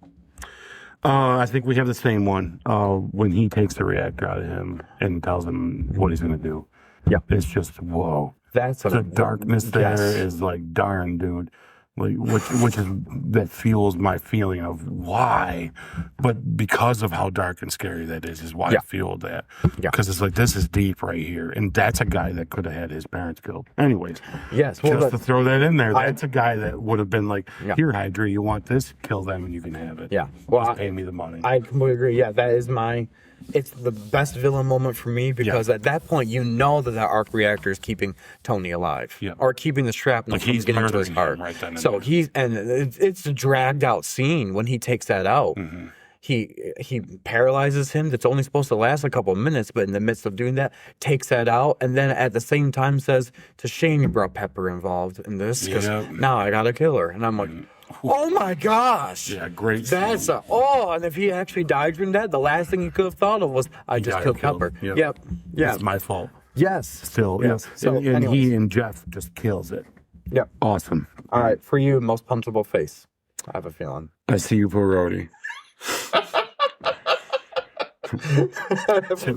I think we have the same one. When he takes the reactor out of him and tells him what he's going to do. Yeah. It's just, whoa. That's the darkness there is darn, dude. like which is that fuels my feeling of why, but because of how dark and scary that is why I feel that. Because it's like this is deep right here, and that's a guy that could have had his parents killed. Anyways, yes, well, just to throw that in there, that's a guy that would have been like, here, Hydra, you want this? Kill them, and you can have it. Yeah, well, just pay me the money. I completely agree. Yeah, that is it's the best villain moment for me because at that point you know that arc reactor is keeping Tony alive or keeping the shrapnel like from he's getting into his heart. right then and so there. it's a dragged out scene when he takes that out. Mm-hmm. He paralyzes him. That's only supposed to last a couple of minutes, but in the midst of doing that, takes that out, and then at the same time says, "It's a shame you brought Pepper involved in this because now I gotta kill her." And I'm like, oh my gosh! Yeah, great. That's and if he actually died from that, the last thing he could have thought of was, "I just killed Pepper." Yep. Yeah, it's my fault. Yes. Still, Yes. So, and he and Jeff just kills it. Yep. Awesome. All right, for you, most punchable face. I have a feeling. I see you, Parodi.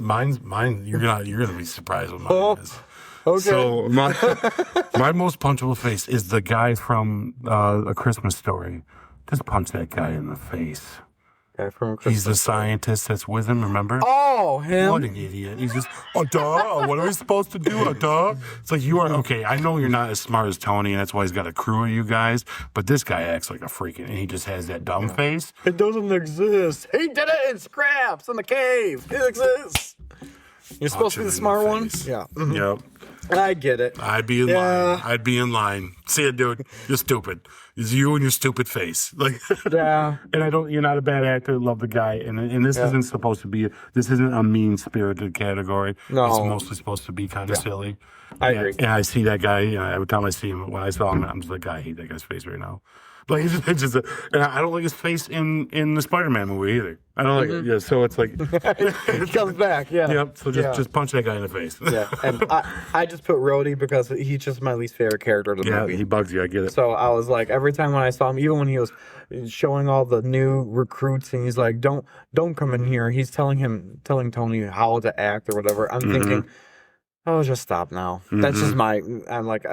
Mine. You're gonna be surprised with mine is. Okay. So my most punchable face is the guy from A Christmas Story. Just punch that guy in the face. Guy from He's the scientist that's with him. Remember? Oh, him! What an idiot! He's just duh. What are we supposed to do? Duh. It's like you are okay. I know you're not as smart as Tony, and that's why he's got a crew of you guys. But this guy acts like a freaking, and he just has that dumb face. It doesn't exist. He did it in scraps in the cave. It exists. You're supposed to be the smart one? Yeah. Mm-hmm. Yep. I get it. I'd be in line. I'd be in line. See it, dude. You're stupid. It's you and your stupid face. Like, yeah. And you're not a bad actor. Love the guy. And this isn't supposed to be, this isn't a mean-spirited category. No. It's mostly supposed to be kind of silly. I agree. And I see that guy, every time I see him, when I saw him, I'm just like, I hate that guy's face right now. Like, it's just and I don't like his face in the Spider-Man movie either. I don't like it. Yeah, so it's like he comes back. Yeah. Yep. So just punch that guy in the face. Yeah. And I just put Rhodey because he's just my least favorite character of the movie. Yeah, he bugs you. I get it. So I was like, every time when I saw him, even when he was showing all the new recruits, and he's like, "Don't come in here." He's telling Tony how to act or whatever. I'm thinking, oh, just stop now. That's just I'm like,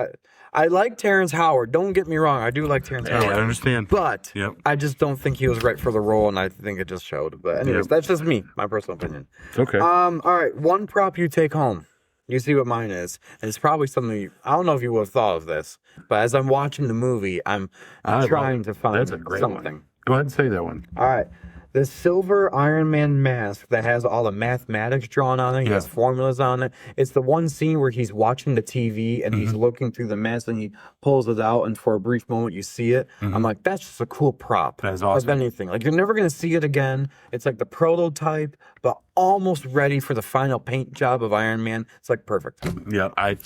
I like Terrence Howard. Don't get me wrong. I do like Terrence Howard. I understand. But I just don't think he was right for the role, and I think it just showed. But anyways, that's just me, my personal opinion. Okay. All right. One prop you take home. You see what mine is. And it's probably something I don't know if you would have thought of this, but as I'm watching the movie, I'm trying to find that's a great something. One. Go ahead and say that one. All right. The silver Iron Man mask that has all the mathematics drawn on it. He has formulas on it. It's the one scene where he's watching the TV and he's looking through the mask and he pulls it out, and for a brief moment you see it. I'm like, that's just a cool prop. That is awesome. Of anything. Like, you're never going to see it again. It's like the prototype, but almost ready for the final paint job of Iron Man. It's like perfect. Yeah, I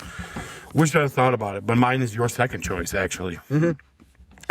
wish I had thought about it, but mine is your second choice, actually.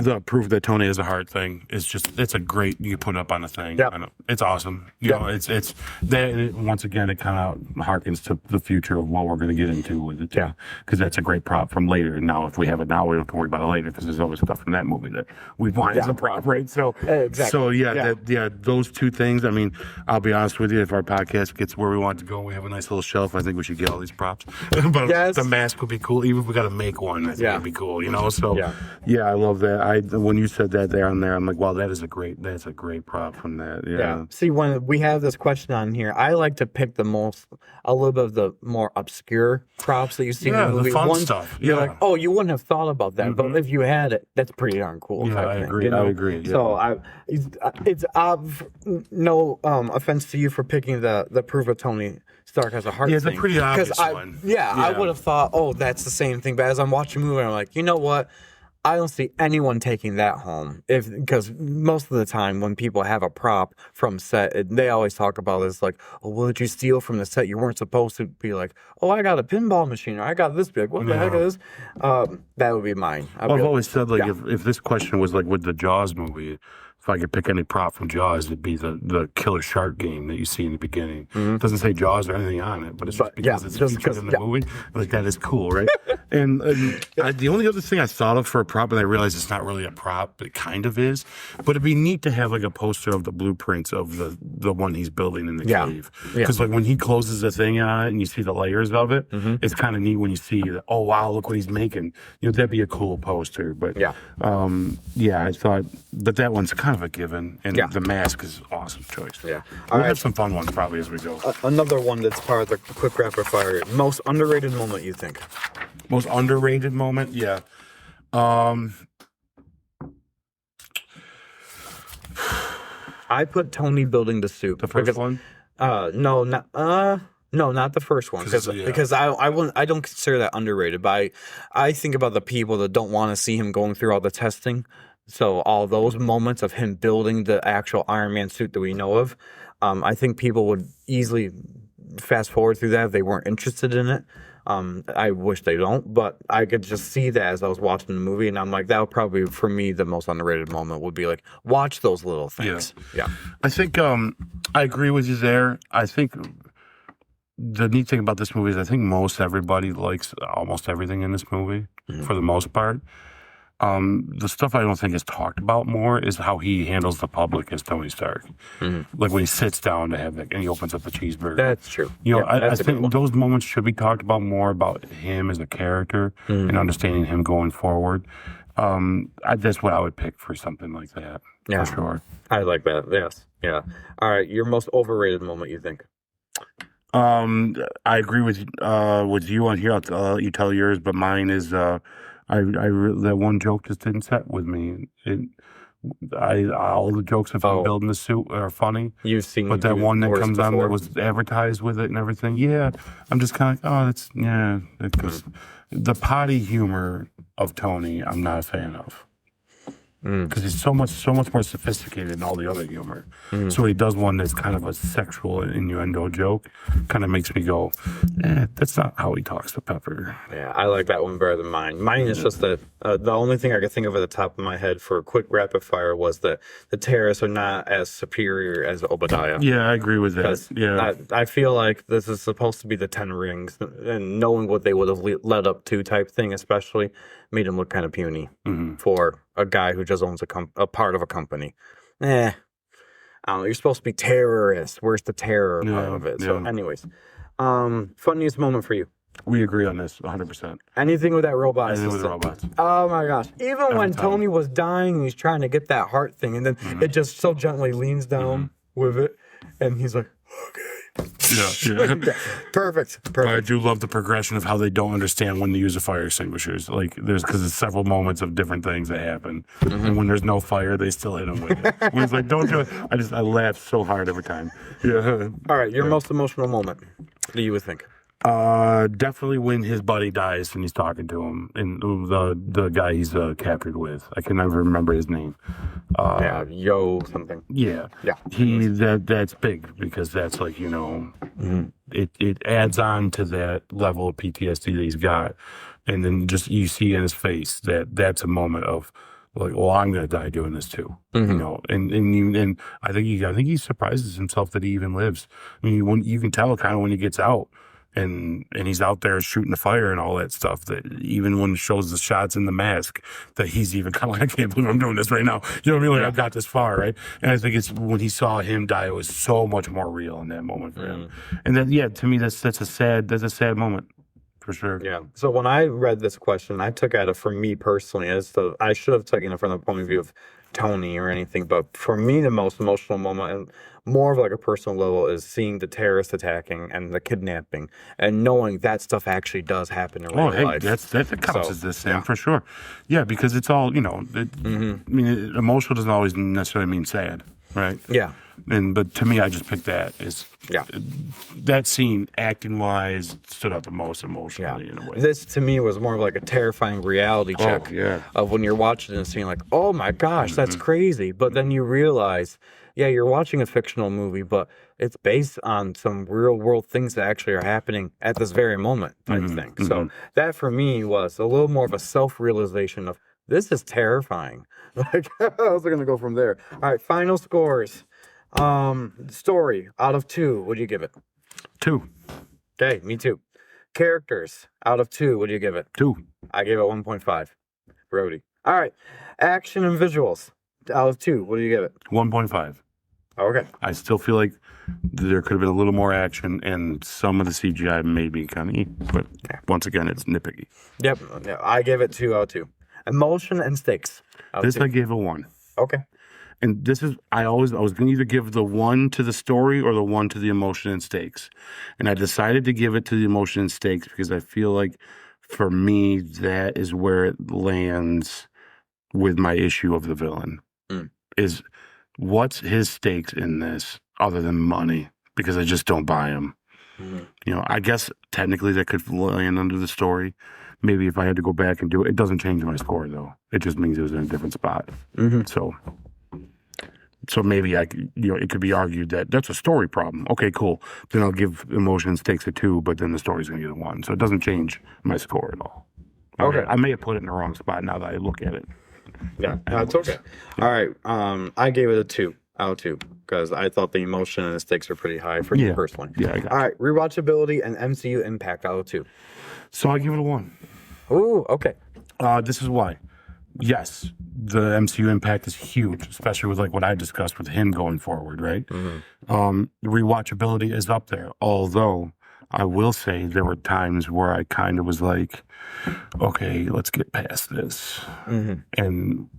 The proof that Tony has a heart thing is it's a great, you put up on a thing. Yep. It's awesome. You know, it's that once again, it kind of harkens to the future of what we're going to get into with it. Yeah. Because that's a great prop from later. And now if we have it now, we don't have to worry about it later because there's always stuff from that movie that we want as a prop, right? So, exactly. So those two things. I mean, I'll be honest with you, if our podcast gets where we want it to go, we have a nice little shelf. I think we should get all these props. But the mask would be cool. Even if we got to make one, I think it'd be cool, you know? So, yeah, I love that. When you said that there on there, I'm like, wow, that's a great prop from that. Yeah. See, when we have this question on here, I like to pick a little bit of the more obscure props that you see in the movie. The fun stuff. You're like, oh, you wouldn't have thought about that, but if you had it, that's pretty darn cool. Yeah, I agree. You know? I agree. Yeah. So it's no offense to you for picking the proof of Tony Stark has a heart. Yeah, it's thing. a pretty obvious one. I would have thought, oh, that's the same thing. But as I'm watching the movie, I'm like, you know what? I don't see anyone taking that home because most of the time when people have a prop from set, they always talk about this like, oh, what did you steal from the set? You weren't supposed to be like, oh, I got a pinball machine or I got this big. What the heck is this? That would be mine. I've always said like if this question was like with the Jaws movie, if I could pick any prop from Jaws, it'd be the killer shark game that you see in the beginning. It doesn't say Jaws or anything on it, but it's just because it's featured in the movie. Like, that is cool, right? and the only other thing I thought of for a prop, and I realized it's not really a prop, it kind of is, but it'd be neat to have like a poster of the blueprints of the one he's building in the cave. Because like when he closes the thing on it and you see the layers of it, it's kind of neat when you see, oh wow, look what he's making. You know, that'd be a cool poster. But I thought that one's kind of a given, and the mask is an awesome choice. We'll have some fun ones probably as we go. Another one that's part of the quick rapid fire. Most underrated moment, you think? Most underrated moment? Yeah. I put Tony building the suit. The first one? No, not the first one, because I don't consider that underrated. But I think about the people that don't want to see him going through all the testing. So all those moments of him building the actual Iron Man suit that we know of, I think people would easily fast forward through that if they weren't interested in it. I wish they don't, but I could just see that as I was watching the movie, and I'm like, that would probably, for me, the most underrated moment would be like, watch those little things. Yeah. I think I agree with you there. I think the neat thing about this movie is I think most everybody likes almost everything in this movie for the most part. The stuff I don't think is talked about more is how he handles the public as Tony Stark. Like when he sits down to have that, and he opens up the cheeseburger. That's true. You know, I think those moments should be talked about more about him as a character and understanding him going forward. That's what I would pick for something like that. For sure. I like that. Yes. Yeah. All right. Your most overrated moment, you think? I agree with you on here. I'll let you tell yours, but mine is that one joke just didn't set with me. All the jokes of him building the suit are funny. You've seen, but that one that comes on that was advertised with it and everything. Yeah, I'm just kind of because the potty humor of Tony, I'm not a fan of. Because he's so much more sophisticated than all the other humor. So when he does one that's kind of a sexual innuendo joke, kind of makes me go, that's not how he talks to Pepper. Yeah, I like that one better than mine. Mine is just that the only thing I could think of at the top of my head for a quick rapid fire was that the terrorists are not as superior as Obadiah. Yeah, I agree with that. Yeah, I feel like this is supposed to be the 10 rings, and knowing what they would have led up to type thing, especially, made him look kind of puny for a guy who just owns a part of a company. I don't know, you're supposed to be terrorist. Where's the terror part of it? So anyways, funniest moment for you? We agree on this 100%. Anything with that robot Anything system. with the robots. Oh my gosh. Even when Tony was dying and he's trying to get that heart thing, and then it just so gently leans down with it, and he's like, okay. Yeah. Perfect. But I do love the progression of how they don't understand when to use the fire extinguishers. Like, because there's several moments of different things that happen, and when there's no fire, they still hit him with it. When he's like, "Don't do it," I laugh so hard every time. Yeah. All right, your most emotional moment that you would think? Definitely when his buddy dies and he's talking to him, and the guy he's captured with. I can never remember his name. Something. Yeah. That's big, because that's like, it adds on to that level of PTSD that he's got, and then just you see in his face that's a moment of like, well, I'm gonna die doing this too, and I think he surprises himself that he even lives. I mean, you can tell kind of when he gets out. And he's out there shooting the fire and all that stuff, that even when it shows the shots in the mask, that he's even kind of like, I can't believe I'm doing this right now. You know what I mean? Like, I've got this far, right? And I think it's when he saw him die, it was so much more real in that moment for him. And then, to me, that's a sad moment. For sure. Yeah. So when I read this question, I took at it for me personally I should have taken it from the point of view of Tony or anything, but for me, the most emotional moment, and more of like a personal level, is seeing the terrorist attacking and the kidnapping, and knowing that stuff actually does happen in real life. That counts as this, Sam, for sure. Yeah, because it's all, I mean, emotional doesn't always necessarily mean sad, right? Yeah. But to me, I just picked that as that scene, acting wise, stood out the most emotionally in a way. This to me was more of like a terrifying reality check of when you're watching and seeing like, oh my gosh, that's crazy. But then you realize, you're watching a fictional movie, but it's based on some real world things that actually are happening at this very moment, I think. So that for me was a little more of a self-realization of This is terrifying. Like, how's it gonna go from there? All right, final scores. Story out of 2. What do you give it? 2. Okay, me too. Characters out of 2. What do you give it? 2. I gave it 1.5. Brody. All right. Action and visuals out of 2. What do you give it? 1.5. Okay. I still feel like there could have been a little more action, and some of the CGI may be kind of, but once again, it's nitpicky. Yep. Yeah, I gave it 2 out of 2. Emotion and stakes. This I gave a 1. Okay. And this is, I was going to either give the 1 to the story or the 1 to the emotion and stakes. And I decided to give it to the emotion and stakes because I feel like for me, that is where it lands with my issue of the villain. Is what's his stakes in this other than money? Because I just don't buy him. You know, I guess technically that could land under the story. Maybe if I had to go back and do it, it doesn't change my score though. It just means it was in a different spot. So maybe it could be argued that that's a story problem. Okay, cool. Then I'll give emotion and stakes a 2, but then the story's gonna get a 1. So it doesn't change my score at all. Okay. I may have put it in the wrong spot now that I look at it. Yeah, that's okay. All right. I gave it a 2 out of 2 because I thought the emotion and the stakes are pretty high for me personally. Yeah. All right. Rewatchability and MCU impact out of 2. So I give it a 1. Ooh, okay. This is why. Yes, the MCU impact is huge, especially with like what I discussed with him going forward, right? The rewatchability is up there. Although I will say there were times where I kind of was like, okay, let's get past this. And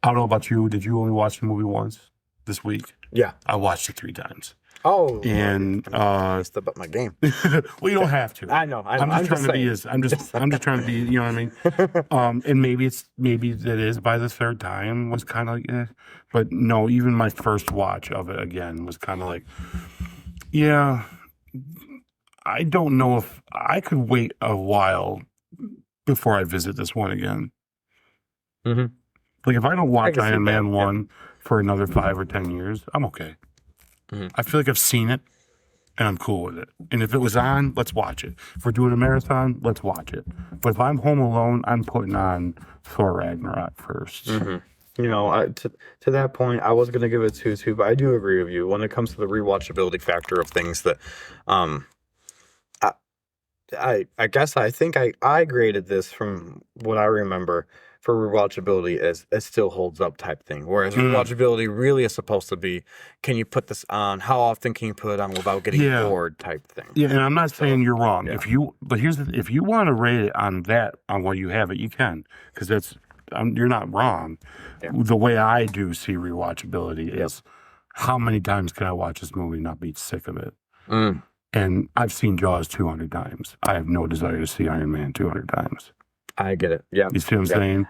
I don't know about you. Did you only watch the movie once this week? Yeah. I watched it 3 times. Oh, and step up my game. Well, you don't have to. I know. I'm just trying to be. You know what I mean? And maybe that is by the 3rd time was kind of like, but no. Even my first watch of it again was kind of like, yeah. I don't know if I could wait a while before I visit this one again. Like if I don't watch Iron Man 1 for another 5 or 10 years, I'm okay. I feel like I've seen it, and I'm cool with it. And if it was on, let's watch it. If we're doing a marathon, let's watch it. But if I'm home alone, I'm putting on Thor Ragnarok first. You know, to that point, I was going to give it 2 too, but I do agree with you when it comes to the rewatchability factor of things that, I guess I think I graded this from what I remember for rewatchability as it still holds up type thing. Whereas rewatchability really is supposed to be, can you put this on? How often can you put it on without getting bored type thing? Yeah, and I'm not saying you're wrong. If you want to rate it on what you have it, you can, because you're not wrong. The way I do see rewatchability is how many times can I watch this movie and not be sick of it? And I've seen Jaws 200 times. I have no desire to see Iron Man 200 times. I get it. Yeah. You see what I'm saying?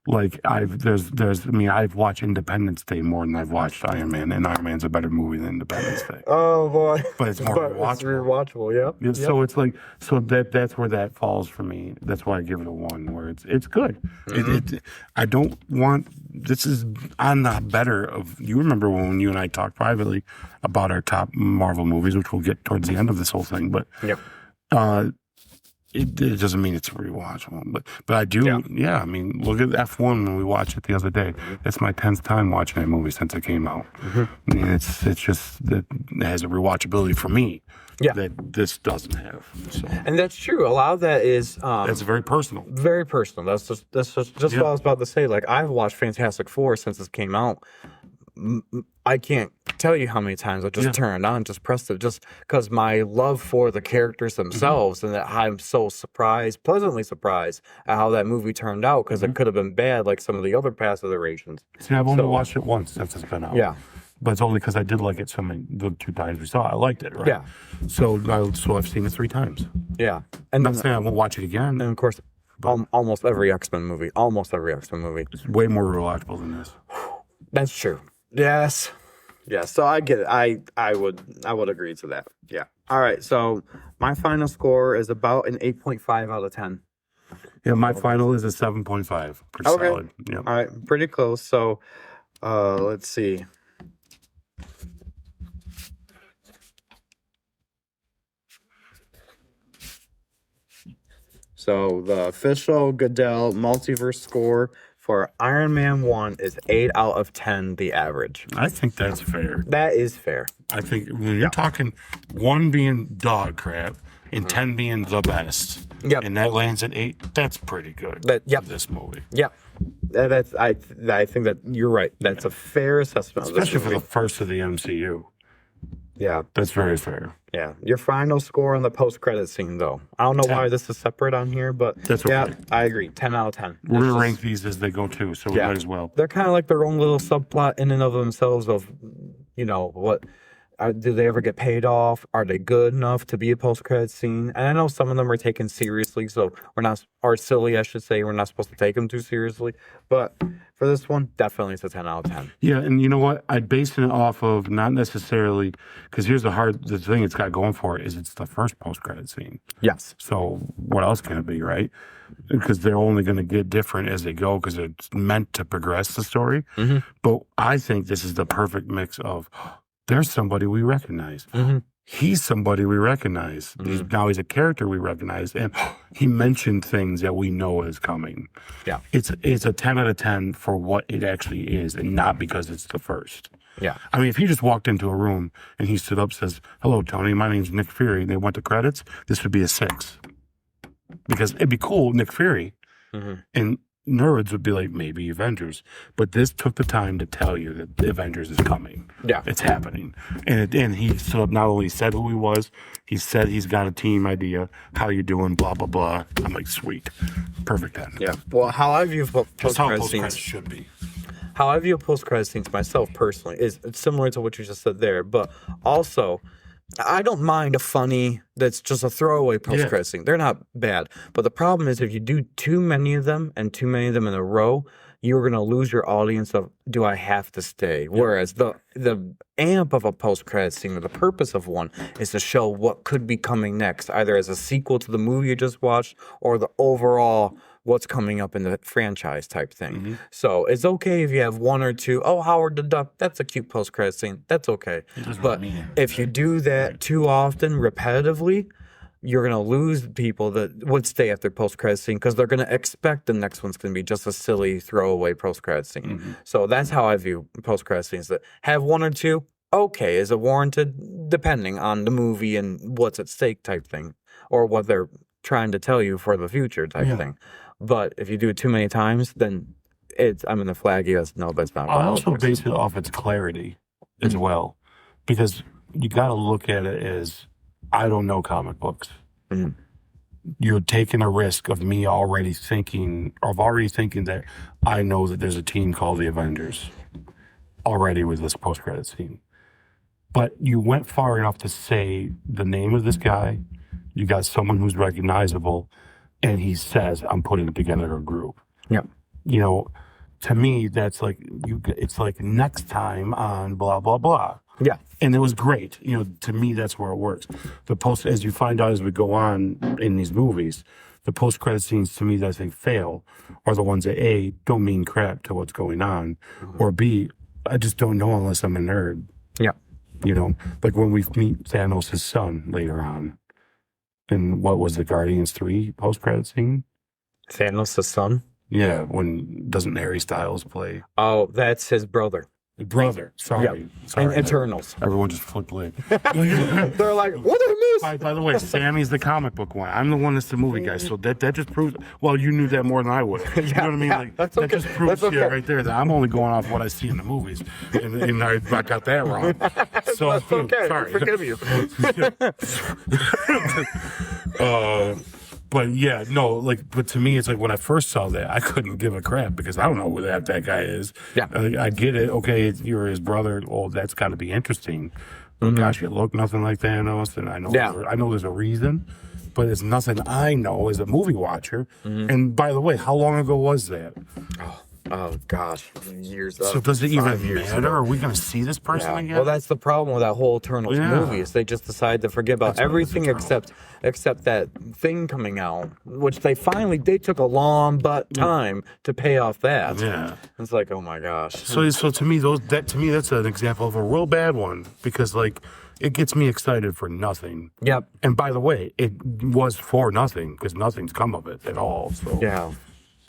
Like I've watched Independence Day more than I've watched Iron Man, and Iron Man's a better movie than Independence Day. Oh boy. But it's more rewatchable. It's rewatchable, yeah. So it's like, that's where that falls for me. That's why I give it a 1, where it's good. I don't want, this is on the better of, you remember when you and I talked privately about our top Marvel movies, which we'll get towards the end of this whole thing, but it doesn't mean it's rewatchable, but I do. I mean, look at F1 when we watched it the other day. It's my 10th time watching that movie since it came out. I mean, it's just that it has a rewatchability for me that this doesn't have. So. And that's true. A lot of that is that's very personal. Very personal. That's just what I was about to say. Like I've watched Fantastic Four since it came out. I can't tell you how many times I just turned it on, just pressed it, just because my love for the characters themselves and that I'm so pleasantly surprised at how that movie turned out, because it could have been bad like some of the other past iterations. See, I've only watched it once since it's been out. Yeah. But it's only because I did like it the 2 times we saw it. I liked it, right? Yeah. So I've seen it 3 times. Yeah. And I'm not saying I won't watch it again. And of course, almost every X-Men movie. It's way more rewatchable than this. That's true. Yes. Yeah, so I get it. I would agree to that. Yeah. All right. So my final score is about an 8.5 out of 10. Yeah, my final is a 7.5. Pretty solid. Yeah. All right, pretty close. So let's see. So the official Goodell Multiverse score for Iron Man 1 is 8 out of 10, the average. I think that's fair. That is fair. I think when you're talking 1 being dog crap and 10 being the best, and that lands at 8, that's pretty good for this movie. Yeah. I think that you're right. That's a fair assessment. Especially for the first of the MCU. Yeah. That's very fair. Yeah. Your final score on the post-credit scene, though. I don't know 10. why this is separate on here, but that's okay. I agree. 10 out of 10. We're going to rank these as they go, too, so we might as well. They're kind of like their own little subplot in and of themselves of, what... do they ever get paid off? Are they good enough to be a post-credit scene? And I know some of them are taken seriously, so silly, I should say. We're not supposed to take them too seriously. But for this one, definitely it's a 10 out of 10. Yeah, and you know what? I'd base it off of not necessarily, because here's the thing it's got going for it is it's the first post-credit scene. Yes. So what else can it be, right? Because they're only going to get different as they go because it's meant to progress the story. Mm-hmm. But I think this is the perfect mix of... There's somebody we recognize. Mm-hmm. He's somebody we recognize. Mm-hmm. Now he's a character we recognize, and he mentioned things that we know is coming. Yeah, it's a 10 out of 10 for what it actually is, and not because it's the first. Yeah, I mean, if he just walked into a room and he stood up, says, "Hello, Tony. My name's Nick Fury," and they went to credits, this would be a 6 because it'd be cool, Nick Fury, and nerds would be like, maybe Avengers. But this took the time to tell you that the Avengers is coming. Yeah. It's happening. And he stood up, not only said who he was, he said he's got a team idea, how you doing, blah, blah, blah. I'm like, sweet. Perfect then. Yeah. Well, how I view post-credit scenes should be. How I view post-credit scenes myself personally is similar to what you just said there, but also... I don't mind a funny that's just a throwaway post-credit scene. They're not bad. But the problem is if you do too many of them and too many of them in a row, you're going to lose your audience of, do I have to stay? Yeah. Whereas the amp of a post-credit scene, or the purpose of one, is to show what could be coming next, either as a sequel to the movie you just watched or the overall what's coming up in the franchise type thing. Mm-hmm. So it's okay if you have one or two. Oh, Howard the Duck, that's a cute post-credit scene. That's okay. But if you do that too often, repetitively, you're going to lose people that would stay at their post-credit scene because they're going to expect the next one's going to be just a silly throwaway post-credit scene. Mm-hmm. So that's how I view post-credit scenes. That have one or two, okay. Is it warranted? Depending on the movie and what's at stake type thing, or what they're trying to tell you for the future type thing. But if you do it too many times, then I'm going to flag you as, no, that's not. I also base it off its clarity as well. Because you got to look at it as, I don't know comic books. Mm-hmm. You're taking a risk of me already thinking that I know that there's a team called the Avengers already with this post-credit scene. But you went far enough to say the name of this guy. You got someone who's recognizable, and he says, I'm putting together a group. Yeah. To me, that's like, it's like next time on blah, blah, blah. Yeah. And it was great. To me, that's where it works. As you find out as we go on in these movies, the post-credit scenes to me that I think fail are the ones that A, don't mean crap to what's going on, or B, I just don't know unless I'm a nerd. Yeah. Like when we meet Thanos' son later on. And what was the Guardians 3 post-credit scene? Thanos' son? Yeah, doesn't Harry Styles play? Oh, that's his brother. Brother, sorry. Yep. Sorry. And Eternals. Everyone just flipped late. They're like, what did I miss? By the way, Sammy's the comic book one. I'm the one that's the movie guy. So that just proves, well, you knew that more than I would. You know what I mean? Like, that's okay. That just proves right there that I'm only going off what I see in the movies. And I got that wrong. So that's okay. Sorry. I forgive you. But yeah, no, but to me, it's like when I first saw that, I couldn't give a crap because I don't know who that guy is. Yeah. I get it. Okay, you're his brother. Oh, that's got to be interesting. But gosh, you look nothing like Thanos, and I know there's a reason, but it's nothing I know as a movie watcher. Mm-hmm. And by the way, how long ago was that? Oh gosh, years. So does it even matter? Are we going to see this person again? Well, that's the problem with that whole Eternals movie. Is they just decide to forget about everything except that thing coming out, which they took a long time to pay off that. Yeah, it's like, oh my gosh. So to me that's an example of a real bad one because it gets me excited for nothing. Yep. And by the way, it was for nothing because nothing's come of it at all. So Yeah.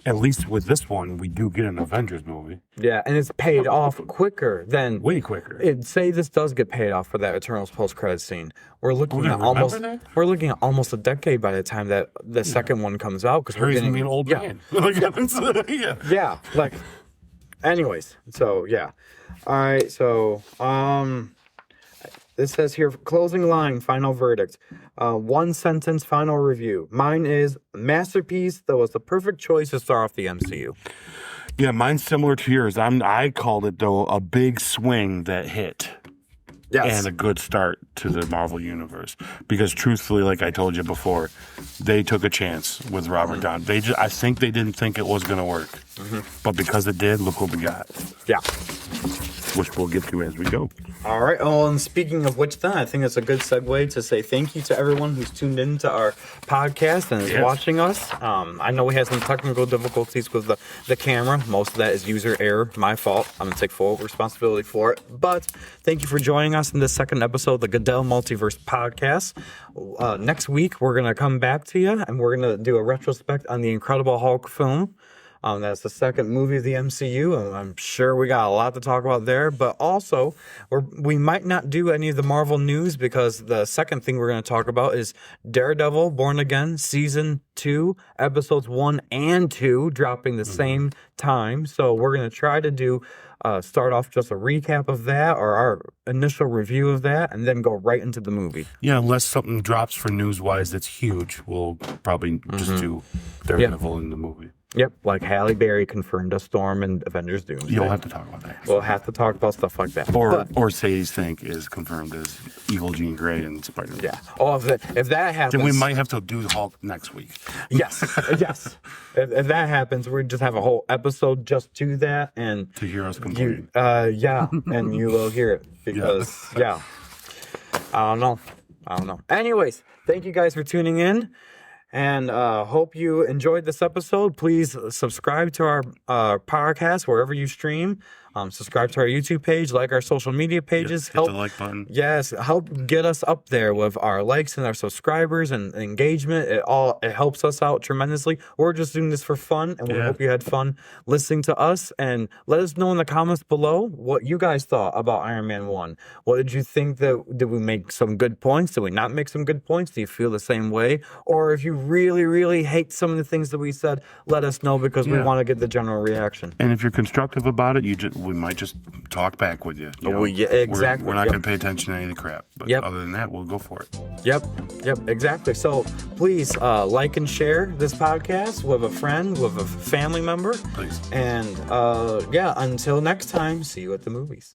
at least with this one, we do get an Avengers movie. Yeah, and it's paid off quicker than Way quicker. Say this does get paid off for that Eternals post-credit scene. We're looking gonna at almost remember that? we're looking at almost a decade by the time that the second one comes out because we're Harry's getting gonna be an old yeah, man. Yeah. yeah, like. Anyways, so yeah, all right. So this says here closing line, final verdict, one sentence, final review. Mine is masterpiece that was the perfect choice to start off the MCU. Yeah, mine's similar to yours. I called it though a big swing that hit. Yes. And a good start to the Marvel Universe. Because truthfully, like I told you before, they took a chance with Robert Downey. I think they didn't think it was going to work. But because it did, look what we got. Yeah. Which we'll get to as we go. All right. Oh, and speaking of which, then I think it's a good segue to say thank you to everyone who's tuned in to our podcast and is watching us. I know we had some technical difficulties with the camera. Most of that is user error, my fault. I'm gonna take full responsibility for it. But thank you for joining us in this second episode of the Goodell Multiverse podcast. Next week we're gonna come back to you and we're gonna do a retrospect on the Incredible Hulk film. That's the second movie of the MCU, and I'm sure we got a lot to talk about there. But also, we might not do any of the Marvel news because the second thing we're going to talk about is Daredevil, Born Again, Season 2, Episodes 1 and 2, dropping the same time. So we're going to try to do start off just a recap of that or our initial review of that, and then go right into the movie. Yeah, unless something drops for news-wise that's huge, we'll probably just do Daredevil in the movie. Yep, like Halle Berry confirmed a Storm in Avengers Doomsday. You'll have to talk about that. We'll have to talk about stuff like that. Or Sadie's Think is confirmed as evil Jean Grey in Spider-Man. Yeah. Oh, if that happens, Then we might have to do Hulk next week. Yes, yes. If that happens, we just have a whole episode just to that, and To hear us complain. yeah, and you will hear it because I don't know. Anyways, thank you guys for tuning in. And hope you enjoyed this episode. Please subscribe to our podcast wherever you stream. Subscribe to our YouTube page, like our social media pages. Hit the like button. Yes, help get us up there with our likes and our subscribers and engagement. It helps us out tremendously. We're just doing this for fun, and we hope you had fun listening to us. And let us know in the comments below what you guys thought about Iron Man 1. What did you think? Did we make some good points? Did we not make some good points? Do you feel the same way? Or if you really, really hate some of the things that we said, let us know because we want to get the general reaction. And if you're constructive about it, we might just talk back with you. You know? Exactly. We're not going to pay attention to any of the crap. But other than that, we'll go for it. Yep, exactly. So please like and share this podcast with a friend, with a family member. Please. And until next time, see you at the movies.